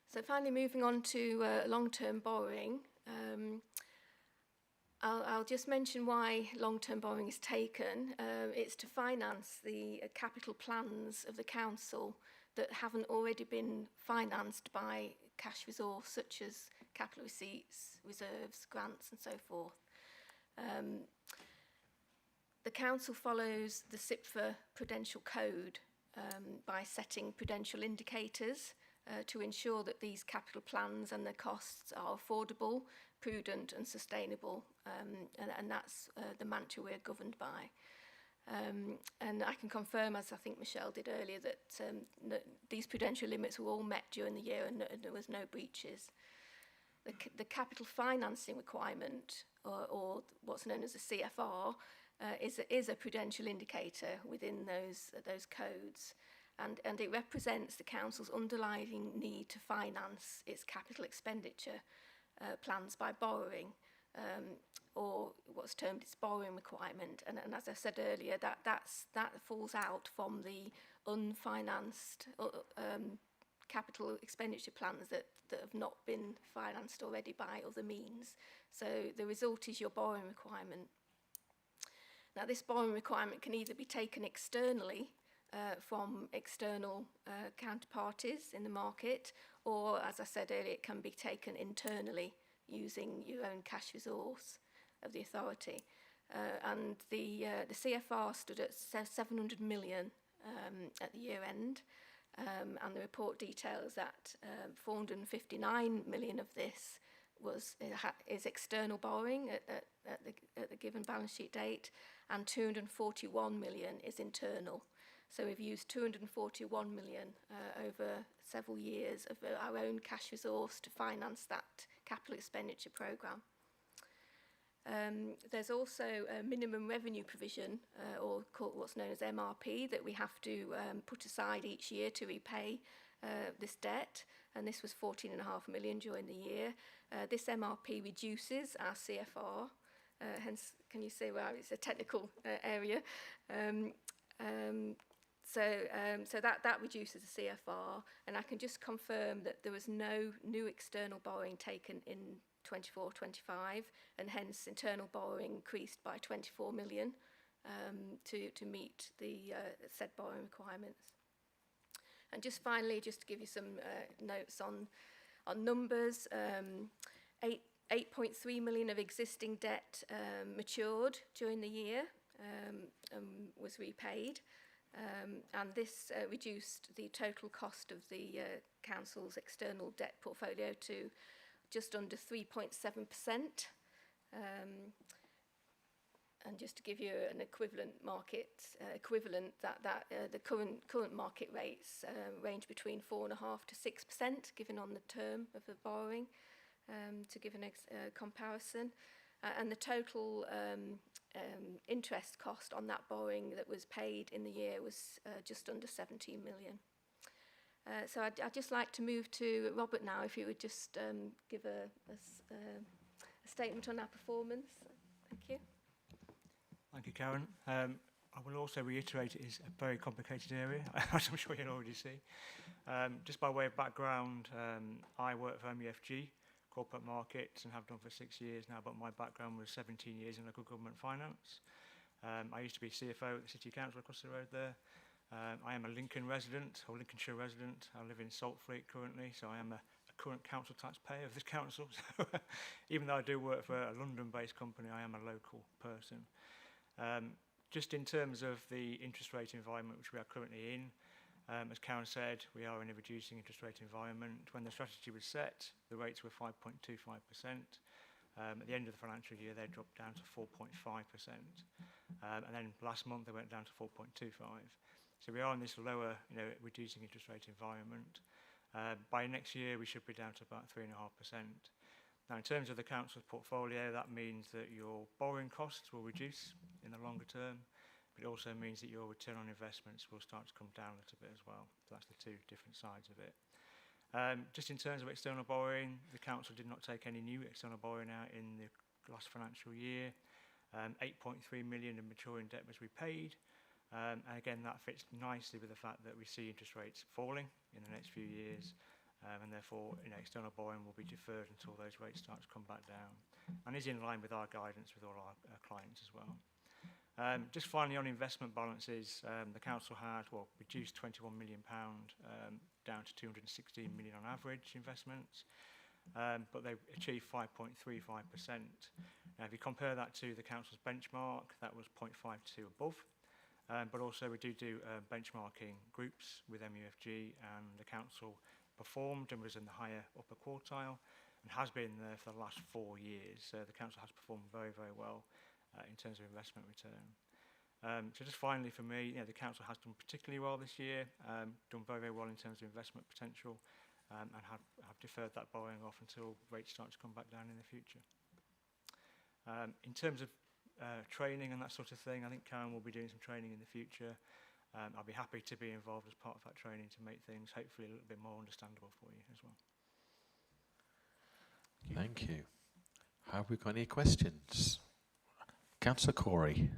So finally, moving on to long-term borrowing. I'll just mention why long-term borrowing is taken. It's to finance the capital plans of the council that haven't already been financed by cash resource, such as capital receipts, reserves, grants, and so forth. The council follows the CIPFA Prudential Code by setting prudential indicators to ensure that these capital plans and their costs are affordable, prudent and sustainable, and that's the mantra we're governed by. And I can confirm, as I think Michelle did earlier, that these prudential limits were all met during the year and there was no breaches. The capital financing requirement, or what's known as a CFR, is a prudential indicator within those codes. And it represents the council's underlying need to finance its capital expenditure plans by borrowing, or what's termed its borrowing requirement. And as I said earlier, that falls out from the unfinanced capital expenditure plans that have not been financed already by other means. So the result is your borrowing requirement. Now, this borrowing requirement can either be taken externally from external counterparties in the market, or, as I said earlier, it can be taken internally using your own cash resource of the authority. And the CFR stood at 700 million at the year end, and the report details that 459 million of this is external borrowing at the given balance sheet date, and 241 million is internal. So we've used 241 million over several years of our own cash resource to finance that capital expenditure programme. There's also a minimum revenue provision, or what's known as MRP, that we have to put aside each year to repay this debt, and this was 14.5 million during the year. This MRP reduces our CFR, hence, can you say, well, it's a technical area. So that reduces the CFR, and I can just confirm that there was no new external borrowing taken in 24-25, and hence internal borrowing increased by 24 million to meet the said borrowing requirements. And just finally, just to give you some notes on numbers, 8.3 million of existing debt matured during the year and was repaid. And this reduced the total cost of the council's external debt portfolio to just under 3.7%. And just to give you an equivalent market equivalent, the current market rates range between 4.5% to 6%, given on the term of the borrowing, to give a comparison. And the total interest cost on that borrowing that was paid in the year was just under 17 million. So I'd just like to move to Robert now, if you would just give a statement on our performance. Thank you. Thank you, Karen. I will also reiterate it is a very complicated area, as I'm sure you'll already see. Just by way of background, I work for MUFG, corporate markets, and have done for 6 years now, but my background was 17 years in local government finance. I used to be CFO at the City Council across the road there. I am a Lincolnshire resident. I live in Saltfleet currently, so I am a current council taxpayer of this council. So even though I do work for a London-based company, I am a local person. Just in terms of the interest rate environment which we are currently in, as Karen said, we are in a reducing interest rate environment. When the strategy was set, the rates were 5.25%. At the end of the financial year, they dropped down to 4.5%. And then last month, they went down to 4.25%. So we are in this lower, reducing interest rate environment. By next year, we should be down to about 3.5%. Now, in terms of the council's portfolio, that means that your borrowing costs will reduce in the longer term, but it also means that your return on investments will start to come down a little bit as well. So that's the two different sides of it. Just in terms of external borrowing, the council did not take any new external borrowing out in the last financial year. 8.3 million of maturing debt was repaid. And again, that fits nicely with the fact that we see interest rates falling in the next few years. And therefore, external borrowing will be deferred until those rates start to come back down. And is in line with our guidance with all our clients as well. Just finally on investment balances, the council had reduced £21 million down to 216 million on average investments, but they achieved 5.35%. Now, if you compare that to the council's benchmark, that was 0.52 above. But also we do benchmarking groups with MUFG, and the council performed and was in the higher upper quartile and has been there for the last 4 years. So the council has performed very, very well in terms of investment return. So just finally for me, the council has done particularly well this year, done very, very well in terms of investment potential, and have deferred that borrowing off until rates start to come back down in the future. In terms of training and that sort of thing, I think Karen will be doing some training in the future. I'll be happy to be involved as part of that training to make things hopefully a little bit more understandable for you as well. Thank you. Have we got any questions? Councillor Corey.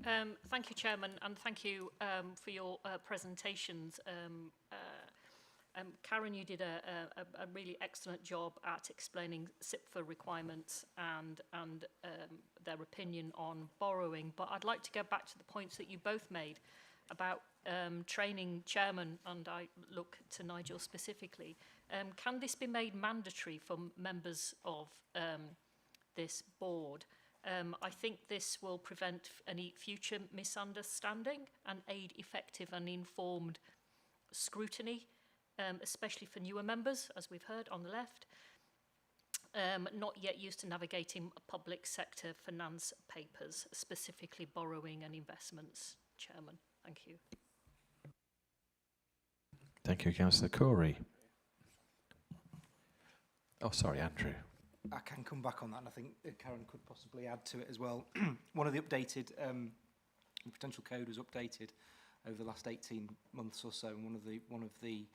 Thank you, Chairman, and thank you for your presentations. Karen, you did a really excellent job at explaining SIPFA requirements and their opinion on borrowing. But I'd like to go back to the points that you both made about training chairman, and I look to Nigel specifically. Can this be made mandatory for members of this board? I think this will prevent any future misunderstanding and aid effective and informed scrutiny, especially for newer members, as we've heard on the left, not yet used to navigating public sector finance papers, specifically borrowing and investments. Chairman, thank you. Thank you, Councillor Corey. Oh, sorry, Andrew. I can come back on that, and I think Karen could possibly add to it as well. One of the updated, the potential code was updated over the last 18 months or so, and one of the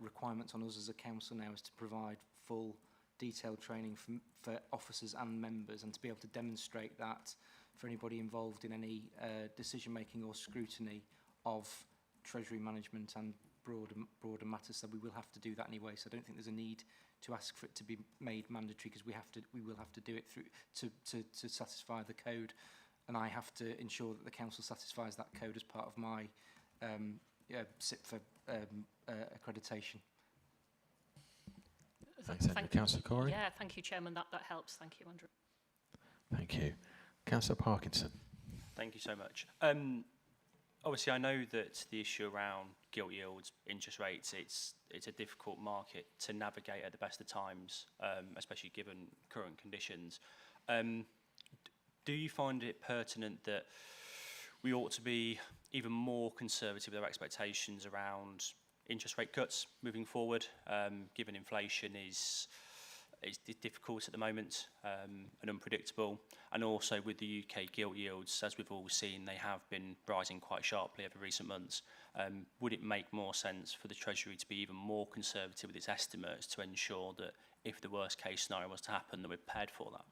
requirements on us as a council now is to provide full detailed training for officers and members, and to be able to demonstrate that for anybody involved in any decision making or scrutiny of Treasury management and broader matters. So we will have to do that anyway. So I don't think there's a need to ask for it to be made mandatory, because we will have to do it through to satisfy the code, and I have to ensure that the council satisfies that code as part of my SIPFA accreditation. Thanks, Andrew. Councillor Corey. Yeah, thank you, Chairman. That helps. Thank you, Andrew. Thank you. Councillor Parkinson. Thank you so much. Obviously, I know that the issue around gilt yields, interest rates, it's a difficult market to navigate at the best of times, especially given current conditions. Do you find it pertinent that we ought to be even more conservative with our expectations around interest rate cuts moving forward, given inflation is difficult at the moment and unpredictable, and also with the UK gilt yields, as we've all seen, they have been rising quite sharply over recent months. Would it make more sense for the Treasury to be even more conservative with its estimates to ensure that if the worst case scenario was to happen, that we're prepared for that?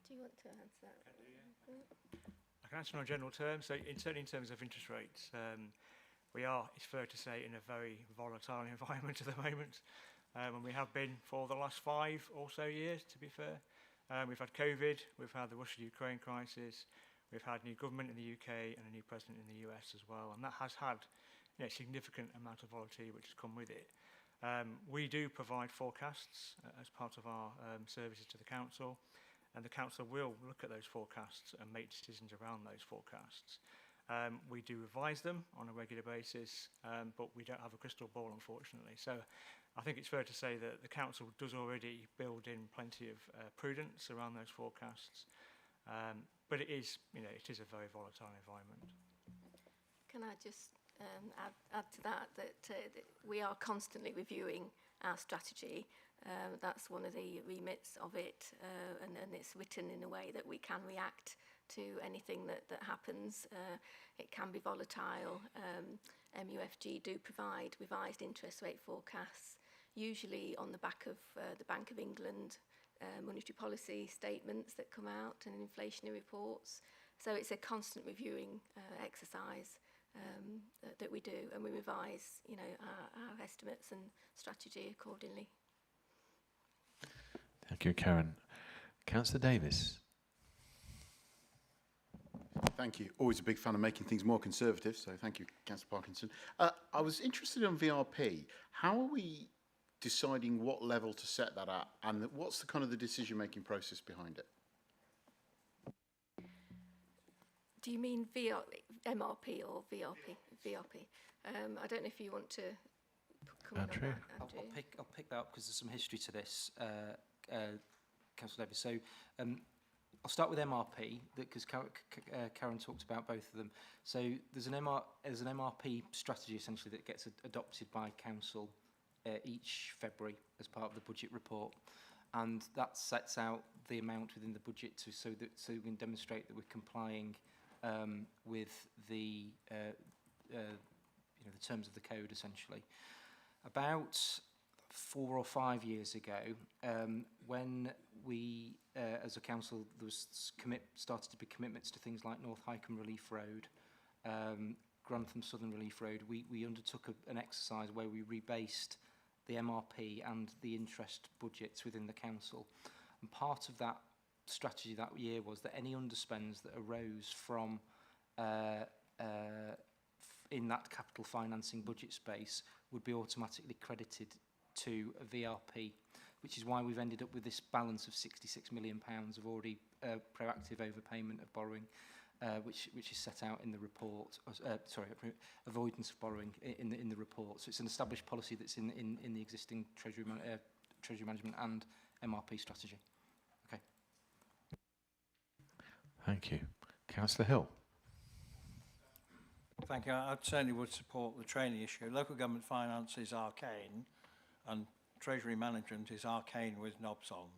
Do you want to answer that? I can answer in general terms. So certainly in terms of interest rates, we are, it's fair to say, in a very volatile environment at the moment, and we have been for the last 5 or so years, to be fair. We've had COVID, we've had the Russia-Ukraine crisis, we've had new government in the UK and a new president in the US as well, and that has had significant amount of volatility which has come with it. We do provide forecasts as part of our services to the council, and the council will look at those forecasts and make decisions around those forecasts. We do revise them on a regular basis, but we don't have a crystal ball, unfortunately. So I think it's fair to say that the council does already build in plenty of prudence around those forecasts, but it is a very volatile environment. Can I just add to that we are constantly reviewing our strategy. That's one of the remits of it, and it's written in a way that we can react to anything that happens. It can be volatile. MUFG do provide revised interest rate forecasts, usually on the back of the Bank of England monetary policy statements that come out and inflationary reports. So it's a constant reviewing exercise that we do, and we revise our estimates and strategy accordingly. Thank you, Karen. Councillor Davis. Thank you. Always a big fan of making things more conservative, so thank you, Councillor Parkinson. I was interested in VRP. How are we deciding what level to set that at, and what's the kind of the decision-making process behind it? Do you mean MRP or VRP? VRP. I don't know if you want to come in on that, Andrew. I'll pick that up because there's some history to this, Councillor Davis. So I'll start with MRP because Karen talked about both of them. So there's an MRP strategy essentially that gets adopted by council each February as part of the budget report, and that sets out the amount within the budget so we can demonstrate that we're complying with the the terms of the code essentially. About 4 or 5 years ago, when we, as a council, there was started to be commitments to things like North Highcombe Relief Road, Grantham Southern Relief Road, we undertook an exercise where we rebased the MRP and the interest budgets within the council. And part of that strategy that year was that any underspends that arose from in that capital financing budget space would be automatically credited to a VRP, which is why we've ended up with this balance of £66 million of already proactive overpayment of borrowing, which is set out in the report. Avoidance of borrowing in the report. So it's an established policy that's in the existing Treasury management and MRP strategy. Okay. Thank you, Councillor Hill. Thank you. I certainly would support the training issue. Local government finance is arcane, and Treasury management is arcane with knobs on.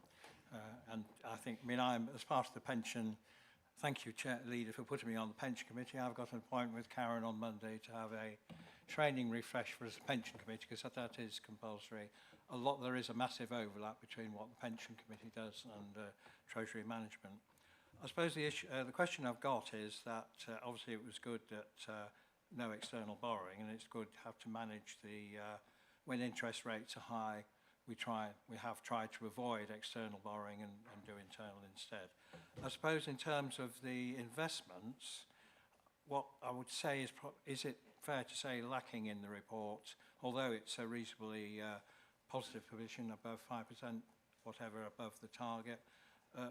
And I think, I'm, as part of the pension, thank you, Chair Leader, for putting me on the pension committee. I've got an appointment with Karen on Monday to have a training refresh for the pension committee, because that is compulsory. There is a massive overlap between what the pension committee does and Treasury management. I suppose the question I've got is that obviously it was good that no external borrowing, and it's good to have to manage the when interest rates are high. We have tried to avoid external borrowing and do internal instead. I suppose in terms of the investments, what I would say is it fair to say lacking in the report, although it's a reasonably positive provision above 5%, whatever above the target.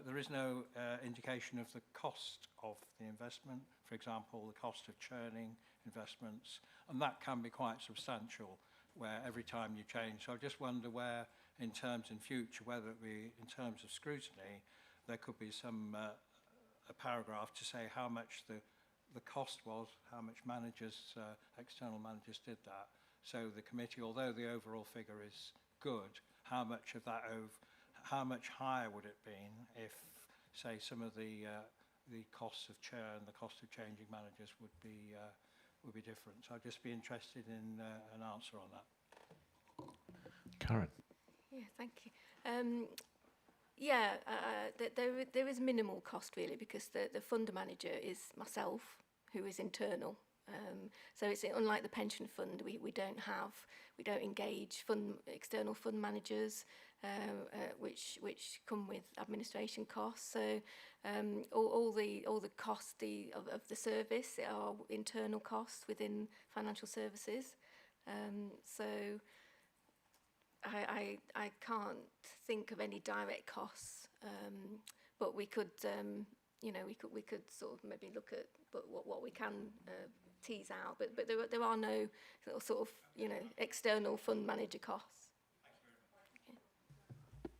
There is no indication of the cost of the investment, for example, the cost of churning investments, and that can be quite substantial where every time you change. So I just wonder where, in future, whether it be in terms of scrutiny, there could be some a paragraph to say how much the cost was, how much external managers did that. So the committee, although the overall figure is good, how much of that how much higher would it been if, say, some of the costs of churn, the cost of changing managers would be different? So I'd just be interested in an answer on that. Karen. Yeah, thank you. There is minimal cost really, because the fund manager is myself, who is internal. So it's unlike the pension fund. We don't engage external fund managers. which come with administration costs. So all the costs of the service are internal costs within financial services. So I can't think of any direct costs, but we could we could sort of maybe look at what we can tease out. But there are no sort of external fund manager costs.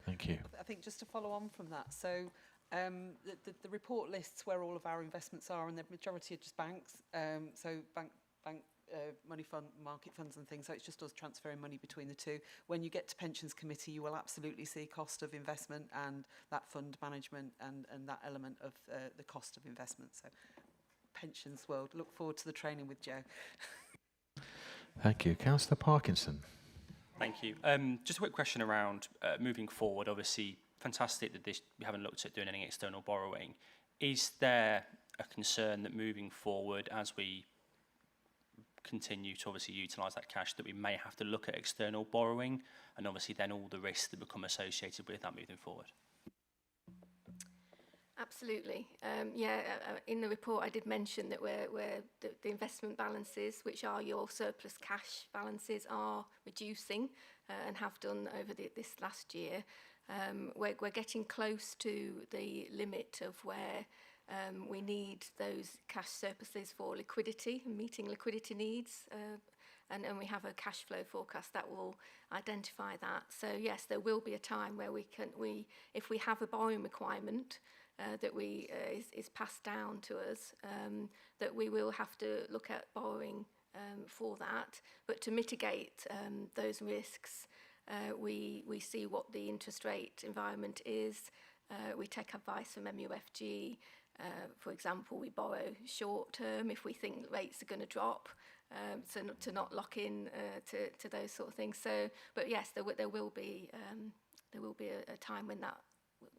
Thank you. I think just to follow on from that, so the report lists where all of our investments are, and the majority are just banks. So bank money fund, market funds and things. So it's just us transferring money between the two. When you get to pensions committee, you will absolutely see cost of investment and that fund management and that element of the cost of investment. So pensions world, look forward to the training with Joe. Thank you. Councillor Parkinson. Thank you. Just a quick question around moving forward. Obviously, fantastic that we haven't looked at doing any external borrowing. Is there a concern that moving forward, as we continue to obviously utilise that cash, that we may have to look at external borrowing, and obviously then all the risks that become associated with that moving forward? Absolutely. In the report I did mention that the investment balances, which are your surplus cash balances, are reducing and have done over this last year. We're getting close to the limit of where we need those cash surpluses for liquidity and meeting liquidity needs. And we have a cash flow forecast that will identify that. So yes, there will be a time where if we have a borrowing requirement that is passed down to us, that we will have to look at borrowing for that. But to mitigate those risks, we see what the interest rate environment is. We take advice from MUFG. For example, we borrow short term if we think rates are going to drop, so to not lock in to those sort of things. So, but yes, there will be a time when that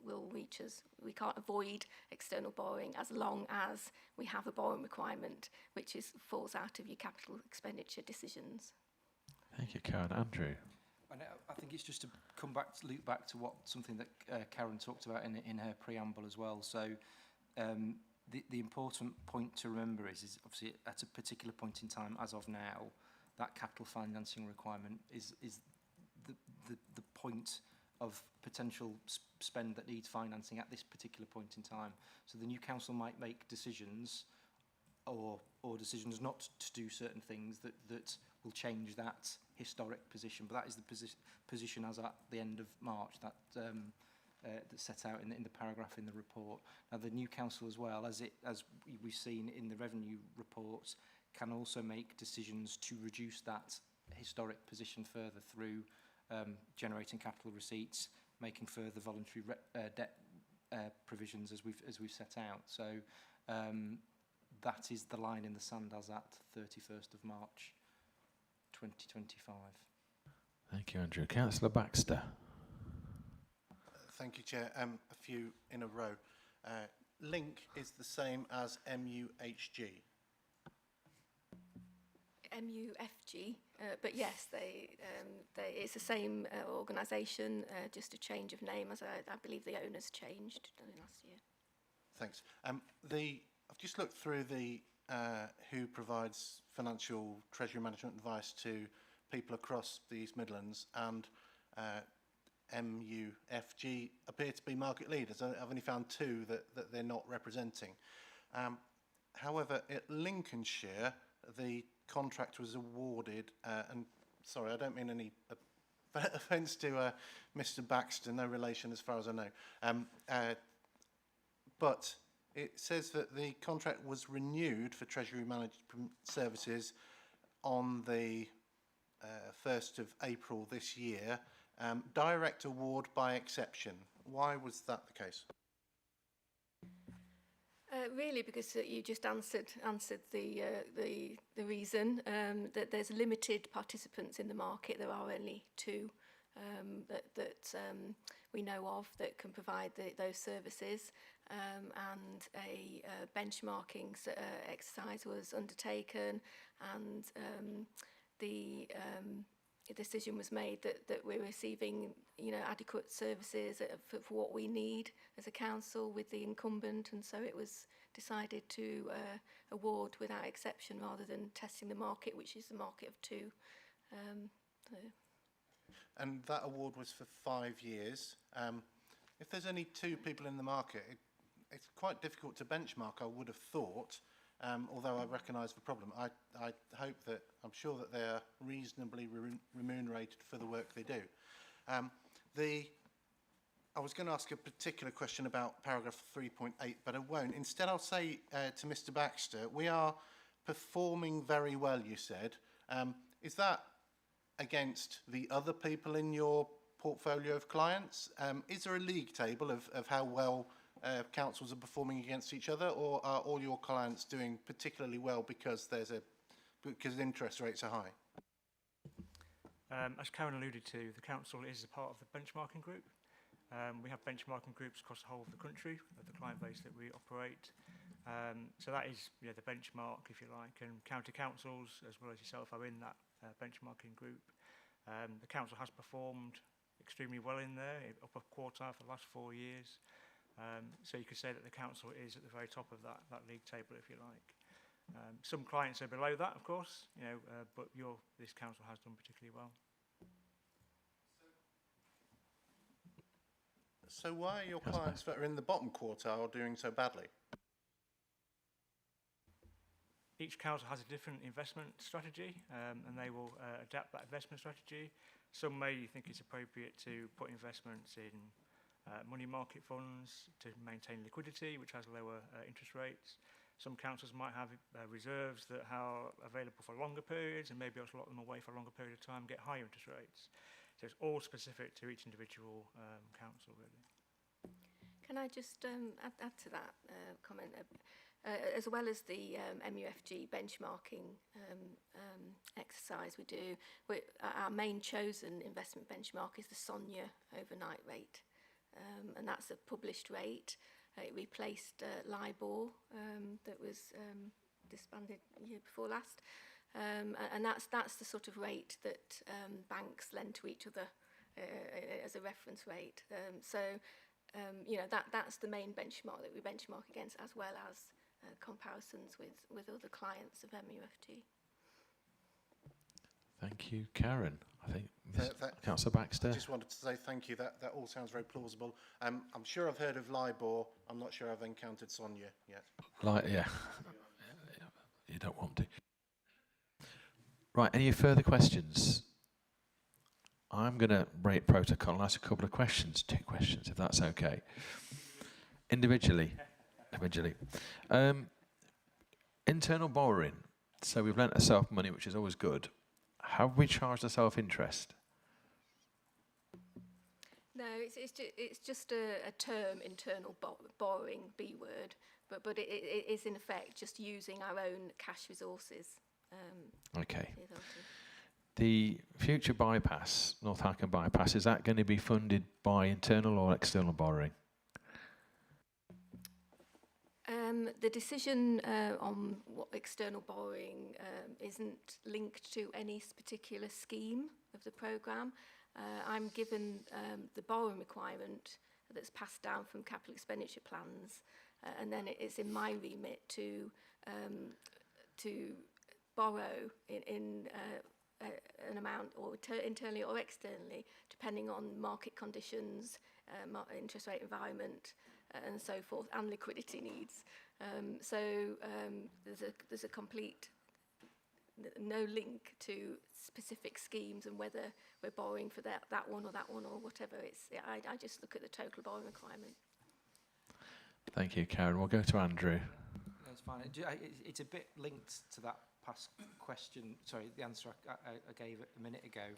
will reach us. We can't avoid external borrowing as long as we have a borrowing requirement, which falls out of your capital expenditure decisions. Thank you, Karen. Andrew. And I think it's just to loop back to something that Karen talked about in her preamble as well. So the important point to remember is obviously at a particular point in time, as of now, that capital financing requirement is the point of potential spend that needs financing at this particular point in time. So the new council might make decisions or decisions not to do certain things that will change that historic position. But that is the position as at the end of March that's set out in the paragraph in the report. Now the new council as well, as we've seen in the revenue report, can also make decisions to reduce that historic position further through generating capital receipts, making further voluntary debt provisions as we've set out. So that is the line in the sand as at 31st of March 2025. Thank you, Andrew. Councillor Baxter. Thank you, Chair. A few in a row. Link is the same as MUHG. MUFG, but yes, it's the same organisation, just a change of name, as I believe the owners changed last year. Thanks. I've just looked through the who provides financial treasury management advice to people across the East Midlands, and MUFG appear to be market leaders. I've only found two that they're not representing. However, at Lincolnshire, the contract was awarded, and sorry, I don't mean any offence to Mr. Baxter, no relation as far as I know, but it says that the contract was renewed for Treasury Management Services on the 1st of April this year. Direct award by exception. Why was that the case? Really, because you just answered the reason that there's limited participants in the market. There are only two that we know of that can provide those services, and a benchmarking exercise was undertaken, and the a decision was made that we're receiving, you know, adequate services for what we need as a council with the incumbent, and so it was decided to award without exception rather than testing the market, which is the market of 2. So. And that award was for 5 years. If there's only 2 people in the market, it's quite difficult to benchmark, I would have thought, although I recognise the problem. I hope that, I'm sure that they are reasonably remunerated for the work they do. I was going to ask a particular question about paragraph 3.8, but I won't. Instead, I'll say to Mr. Baxter, we are performing very well, you said. Is that against the other people in your portfolio of clients? Is there a league table of how well councils are performing against each other, or are all your clients doing particularly well because interest rates are high? As Karen alluded to, the council is a part of the benchmarking group. We have benchmarking groups across the whole of the country, of the client base that we operate. So that is, you know, the benchmark, if you like, and county councils, as well as yourself, are in that benchmarking group. The council has performed extremely well in there, upper quartile for the last 4 years. So you could say that the council is at the very top of that league table, if you like. Some clients are below that, of course, you know, but this council has done particularly well. So why are your clients that are in the bottom quartile doing so badly? Each council has a different investment strategy, and they will adapt that investment strategy. Some may think it's appropriate to put investments in money market funds to maintain liquidity, which has lower interest rates. Some councils might have reserves that are available for longer periods, and maybe also lock them away for a longer period of time, get higher interest rates. So it's all specific to each individual council, really. Can I just add to that comment? As well as the MUFG benchmarking exercise we do, our main chosen investment benchmark is the SONIA overnight rate. And that's a published rate. It replaced LIBOR that was disbanded the year before last. And that's the sort of rate that banks lend to each other as a reference rate. You know, that's the main benchmark that we benchmark against, as well as comparisons with other clients of MUFG. Thank you, Karen. I think Councillor Baxter. I just wanted to say thank you. That all sounds very plausible. I'm sure I've heard of LIBOR. I'm not sure I've encountered SONIA yet. Yeah. You don't want to. Right, any further questions? I'm going to break protocol and ask a couple of questions, 2 questions, if that's okay. Individually. Internal borrowing. So we've lent ourselves money, which is always good. Have we charged ourselves interest? No, it's just a term, internal borrowing, B word, but it is in effect just using our own cash resources. Okay. The future bypass, North Harcombe bypass, is that going to be funded by internal or external borrowing? The decision on what external borrowing isn't linked to any particular scheme of the programme. I'm given the borrowing requirement that's passed down from capital expenditure plans, and then it's in my remit to borrow in an amount, or internally or externally, depending on market conditions, interest rate environment, and so forth, and liquidity needs. There's a complete no link to specific schemes and whether we're borrowing for that one or whatever. I just look at the total borrowing requirement. Thank you, Karen. We'll go to Andrew. That's fine. It's a bit linked to that past question. Sorry, the answer I gave a minute ago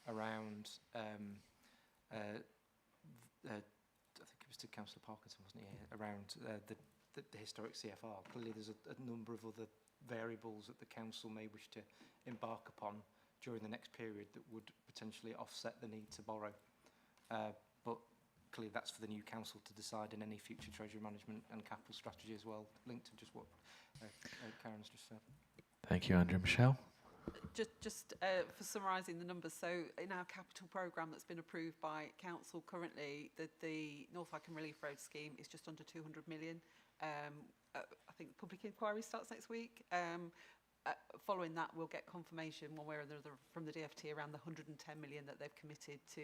around. I think it was to Councillor Parkinson, wasn't it? Around the historic CFR. Clearly, there's a number of other variables that the council may wish to embark upon during the next period that would potentially offset the need to borrow. But clearly that's for the new council to decide in any future treasury management and capital strategy as well, linked to just what Karen's just said. Thank you, Andrew. Michelle? Just for summarising the numbers, so in our capital programme that's been approved by council currently, the North Icon Relief Road scheme is just under 200 million. I think the public inquiry starts next week. Following that, we'll get confirmation one way or another from the DFT around the 110 million that they've committed to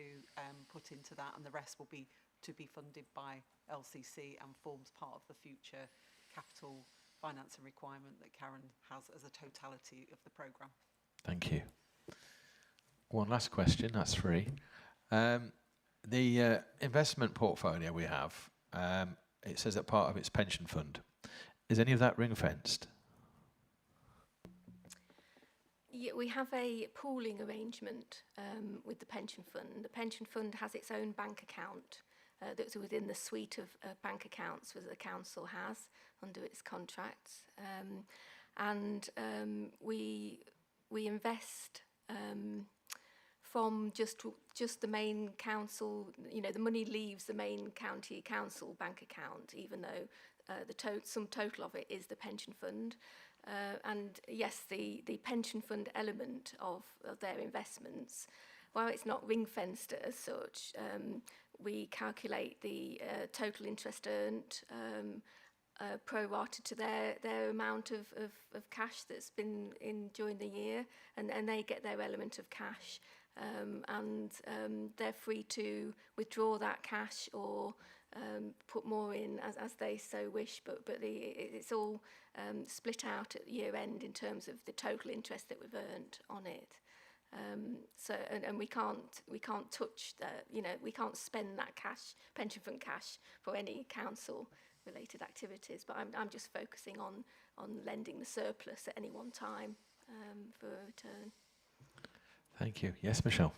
put into that, and the rest will be to be funded by LCC and forms part of the future capital financing requirement that Karen has as a totality of the programme. Thank you. One last question, that's three. The investment portfolio we have, it says that part of its pension fund. Is any of that ring-fenced? Yeah, we have a pooling arrangement with the pension fund. The pension fund has its own bank account that's within the suite of bank accounts that the council has under its contracts. We invest from just the main council, you know, the money leaves the main county council bank account, even though the sum total of it is the pension fund. And yes, the pension fund element of their investments, while it's not ring-fenced as such, we calculate the total interest earned pro-rata to their amount of cash that's been in during the year, and they get their element of cash, and they're free to withdraw that cash or put more in as they so wish, but it's all split out at year end in terms of the total interest that we've earned on it. So we can't touch we can't spend that cash, pension fund cash, for any council related activities, but I'm just focusing on lending the surplus at any one time for a return. Thank you. Yes, Michelle.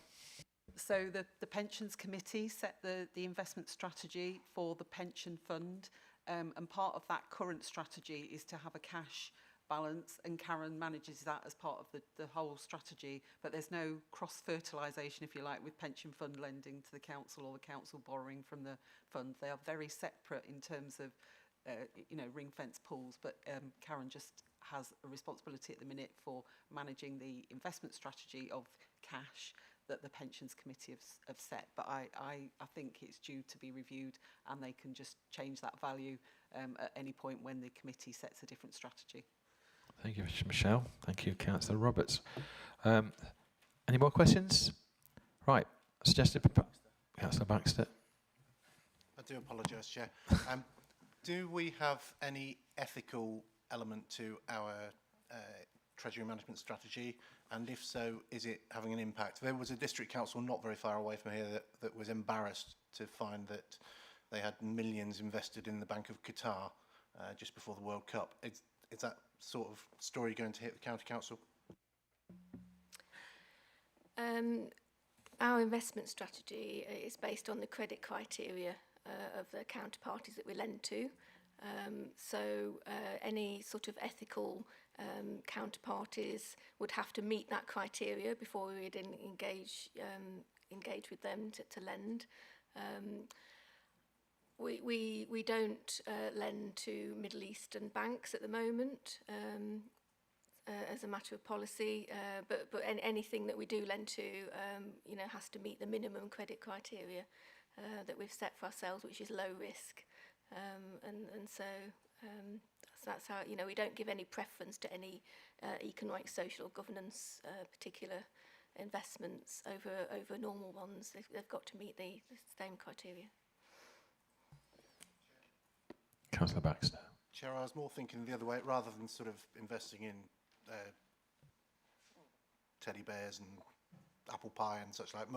So the pensions committee set the investment strategy for the pension fund, and part of that current strategy is to have a cash balance, and Karen manages that as part of the whole strategy, but there's no cross-fertilisation, if you like, with pension fund lending to the council or the council borrowing from the fund. They are very separate in terms of ring-fence pools, but Karen just has a responsibility at the minute for managing the investment strategy of cash that the pensions committee have set, but I think it's due to be reviewed, and they can just change that value at any point when the committee sets a different strategy. Thank you, Michelle. Thank you, Councillor Roberts. Any more questions? Right, suggested Councillor Baxter. I do apologise, Chair. Do we have any ethical element to our Treasury management strategy? And if so, is it having an impact? There was a district council not very far away from here that was embarrassed to find that they had millions invested in the Bank of Qatar just before the World Cup. Is that sort of story going to hit the county council? Our investment strategy is based on the credit criteria of the counterparties that we lend to. So any sort of ethical counterparties would have to meet that criteria before we would engage with them to lend. We don't lend to Middle Eastern banks at the moment as a matter of policy, but anything that we do lend to has to meet the minimum credit criteria that we've set for ourselves, which is low risk. So that's how, we don't give any preference to any economic, social, governance particular investments over normal ones. They've got to meet the same criteria. Councillor Baxter. Chair, I was more thinking the other way, rather than sort of investing in teddy bears and apple pie and such like.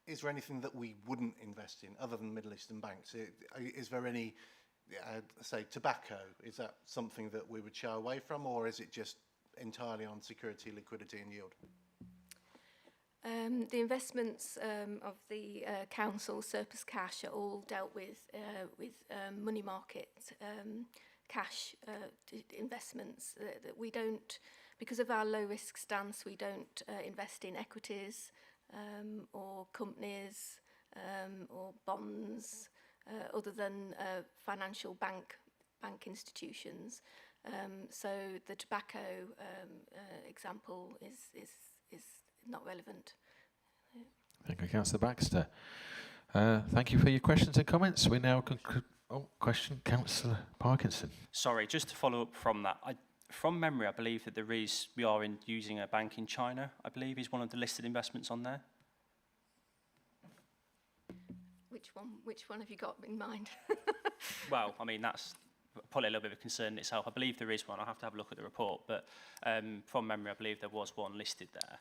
Is there anything that we wouldn't invest in other than Middle Eastern banks? Is there any, say, tobacco? Is that something that we would shy away from, or is it just entirely on security, liquidity and yield? The investments of the council surplus cash are all dealt with money market cash investments. That we don't, because of our low risk stance, we don't invest in equities or companies or bonds other than financial bank institutions. So the tobacco example is not relevant. Thank you, Councillor Baxter. Thank you for your questions and comments. We now conclude. Oh, question, Councillor Parkinson. Sorry, just to follow up from that. From memory, I believe that we are using a bank in China, I believe, is one of the listed investments on there. Which one have you got in mind? Well, I mean, that's probably a little bit of a concern in itself. I believe there is one. I'll have to have a look at the report. But from memory, I believe there was one listed there,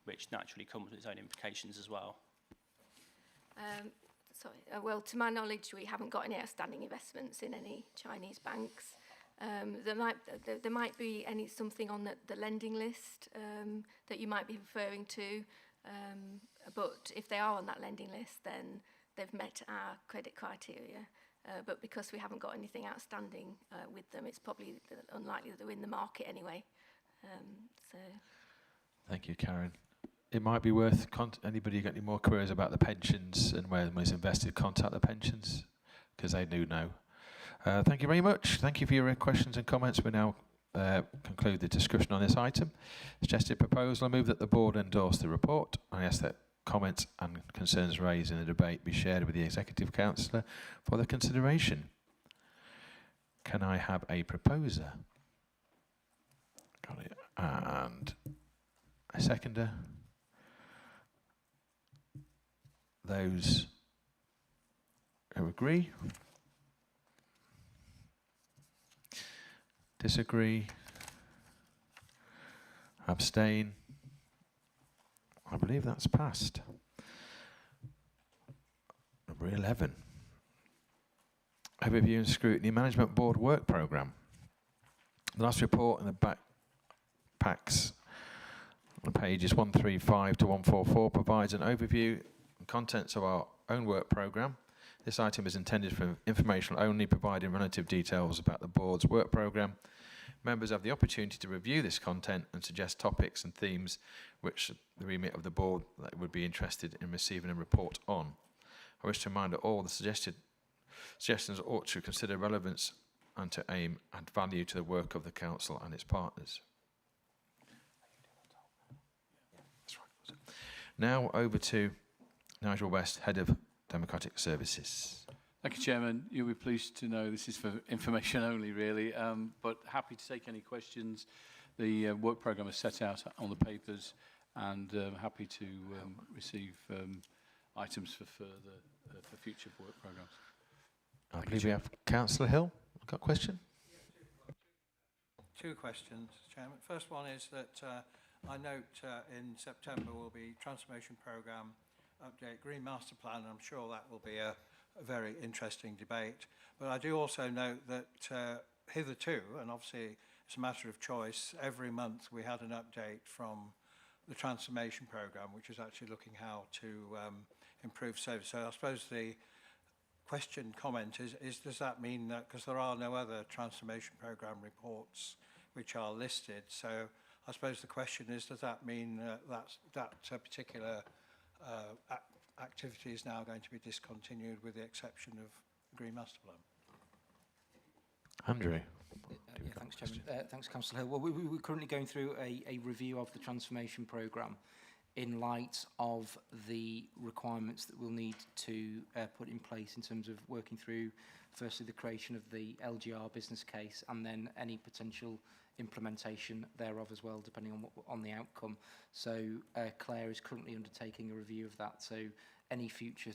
which naturally comes with its own implications as well. Sorry. Well, to my knowledge, we haven't got any outstanding investments in any Chinese banks. There might be something on the lending list that you might be referring to. But if they are on that lending list, then they've met our credit criteria. But because we haven't got anything outstanding with them, it's probably unlikely that they're in the market anyway. Thank you, Karen. It might be worth, anybody got any more queries about the pensions and where the money's invested, contact the pensions, because they do know. Thank you very much. Thank you for your questions and comments. We now conclude the discussion on this item. Suggested proposal, I move that the board endorse the report. I ask that comments and concerns raised in the debate be shared with the Executive Councillor for the consideration. Can I have a proposer? Got it. And a seconder. Those who agree? Disagree? Abstain? I believe that's passed. Number 11. Overview and Scrutiny Management Board Work Programme. The last report in the back packs on pages 135 to 144 provides an overview and contents of our own work programme. This item is intended for informational only, providing relative details about the board's work programme. Members have the opportunity to review this content and suggest topics and themes which the remit of the board that would be interested in receiving a report on. I wish to remind that all the suggestions ought to consider relevance and to aim at value to the work of the council and its partners. Now over to Nigel West, Head of Democratic Services. Thank you, Chairman. You'll be pleased to know this is for information only, really, but happy to take any questions. The work programme is set out on the papers, and happy to receive items for future work programmes. I believe we have Councillor Hill. Got a question? Two questions, Chairman. First one is that I note in September will be Transformation Programme update, Green Master Plan, and I'm sure that will be a very interesting debate. But I do also note that hitherto, and obviously it's a matter of choice, every month we had an update from the Transformation Programme, which is actually looking how to improve service. So I suppose the comment is does that mean that, because there are no other Transformation Programme reports which are listed, so I suppose the question is, does that mean that particular activity is now going to be discontinued with the exception of the Green Master Plan? Andrew. Yeah, thanks, Chairman. Thanks, Councillor Hill. Well, we're currently going through a review of the transformation programme in light of the requirements that we'll need to put in place in terms of working through, firstly, the creation of the LGR business case, and then any potential implementation thereof as well, depending on the outcome. So Claire is currently undertaking a review of that. So any future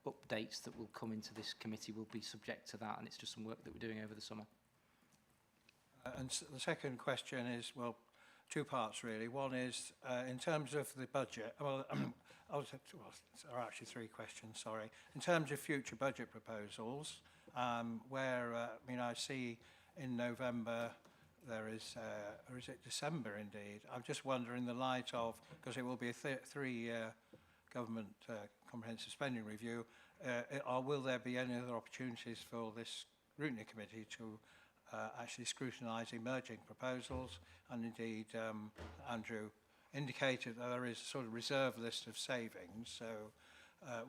updates that will come into this committee will be subject to that, and it's just some work that we're doing over the summer. And the second question is, well, two parts really. One is in terms of the budget. Well, there are actually three questions. Sorry. In terms of future budget proposals, where I mean, I see in November there is, or is it December indeed? I'm just wondering, in the light of, because it will be a three-year government comprehensive spending review, will there be any other opportunities for this Scrutiny Committee to actually scrutinise emerging proposals? And indeed, Andrew indicated that there is a sort of reserve list of savings, so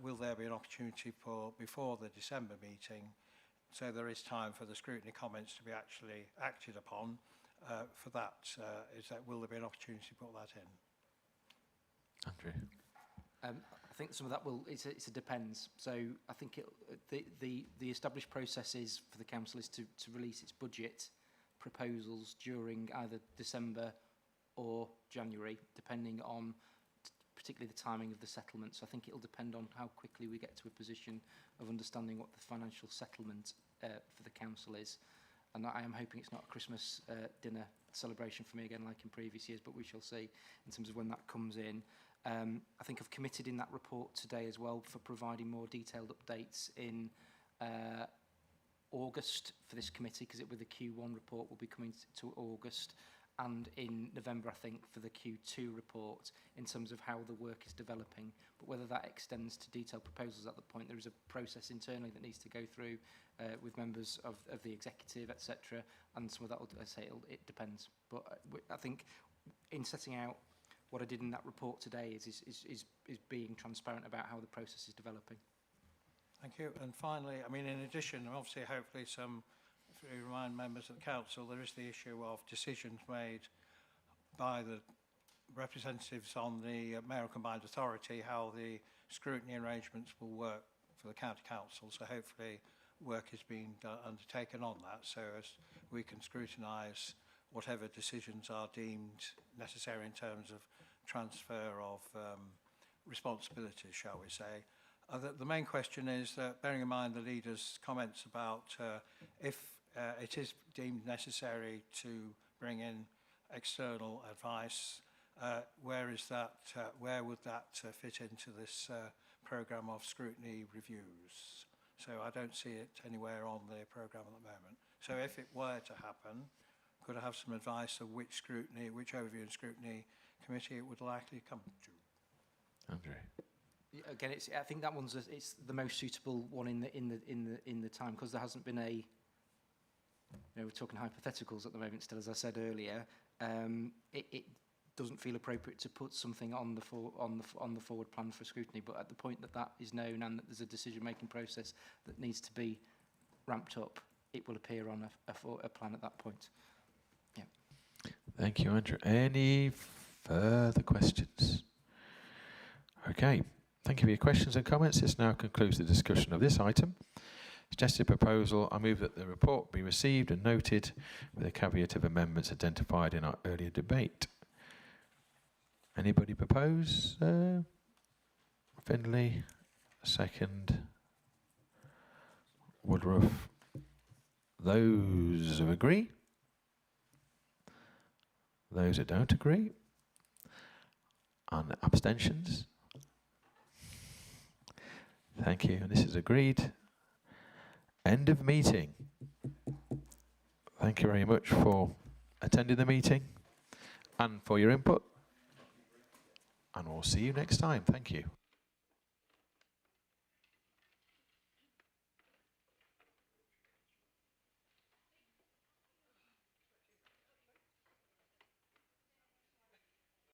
will there be an opportunity for, before the December meeting, so there is time for the scrutiny comments to be actually acted upon. For that, will there be an opportunity to put that in? Andrew. I think some of that will, it's a depends. So I think the established process is for the council is to release its budget proposals during either December or January, depending on particularly the timing of the settlement. So I think it'll depend on how quickly we get to a position of understanding what the financial settlement for the council is. And I am hoping it's not a Christmas dinner celebration for me again like in previous years, but we shall see in terms of when that comes in. I think I've committed in that report today as well for providing more detailed updates in August for this committee, because with the Q1 report will be coming to August, and in November, I think, for the Q2 report in terms of how the work is developing. But whether that extends to detailed proposals at the point, there is a process internally that needs to go through with members of the executive, etc. And some of that, I say, it depends. But I think in setting out what I did in that report today is being transparent about how the process is developing. Thank you. And finally, I mean, in addition, obviously, hopefully if you remind members of the council, there is the issue of decisions made by the representatives on the mayoral combined authority, how the scrutiny arrangements will work for the county council. So hopefully work is being undertaken on that, so as we can scrutinise whatever decisions are deemed necessary in terms of transfer of responsibilities, shall we say. The main question is that, bearing in mind the leader's comments about if it is deemed necessary to bring in external advice, where would that fit into this programme of scrutiny reviews? So I don't see it anywhere on the programme at the moment. So if it were to happen, could I have some advice of which overview and scrutiny committee it would likely come to? Andrew. Again, I think that one's it's the most suitable one in the time, because there hasn't been a. We're talking hypotheticals at the moment still, as I said earlier. It doesn't feel appropriate to put something on the forward plan for scrutiny, but at the point that is known and that there's a decision-making process that needs to be ramped up, it will appear on a plan at that point. Yeah. Thank you, Andrew. Any further questions? Okay. Thank you for your questions and comments. This now concludes the discussion of this item. Suggested proposal, I move that the report be received and noted with a caveat of amendments identified in our earlier debate. Anybody propose? Findlay, second. Woodruff. Those who agree? Those who don't agree? And abstentions? Thank you. This is agreed. End of meeting. Thank you very much for attending the meeting and for your input. And we'll see you next time. Thank you.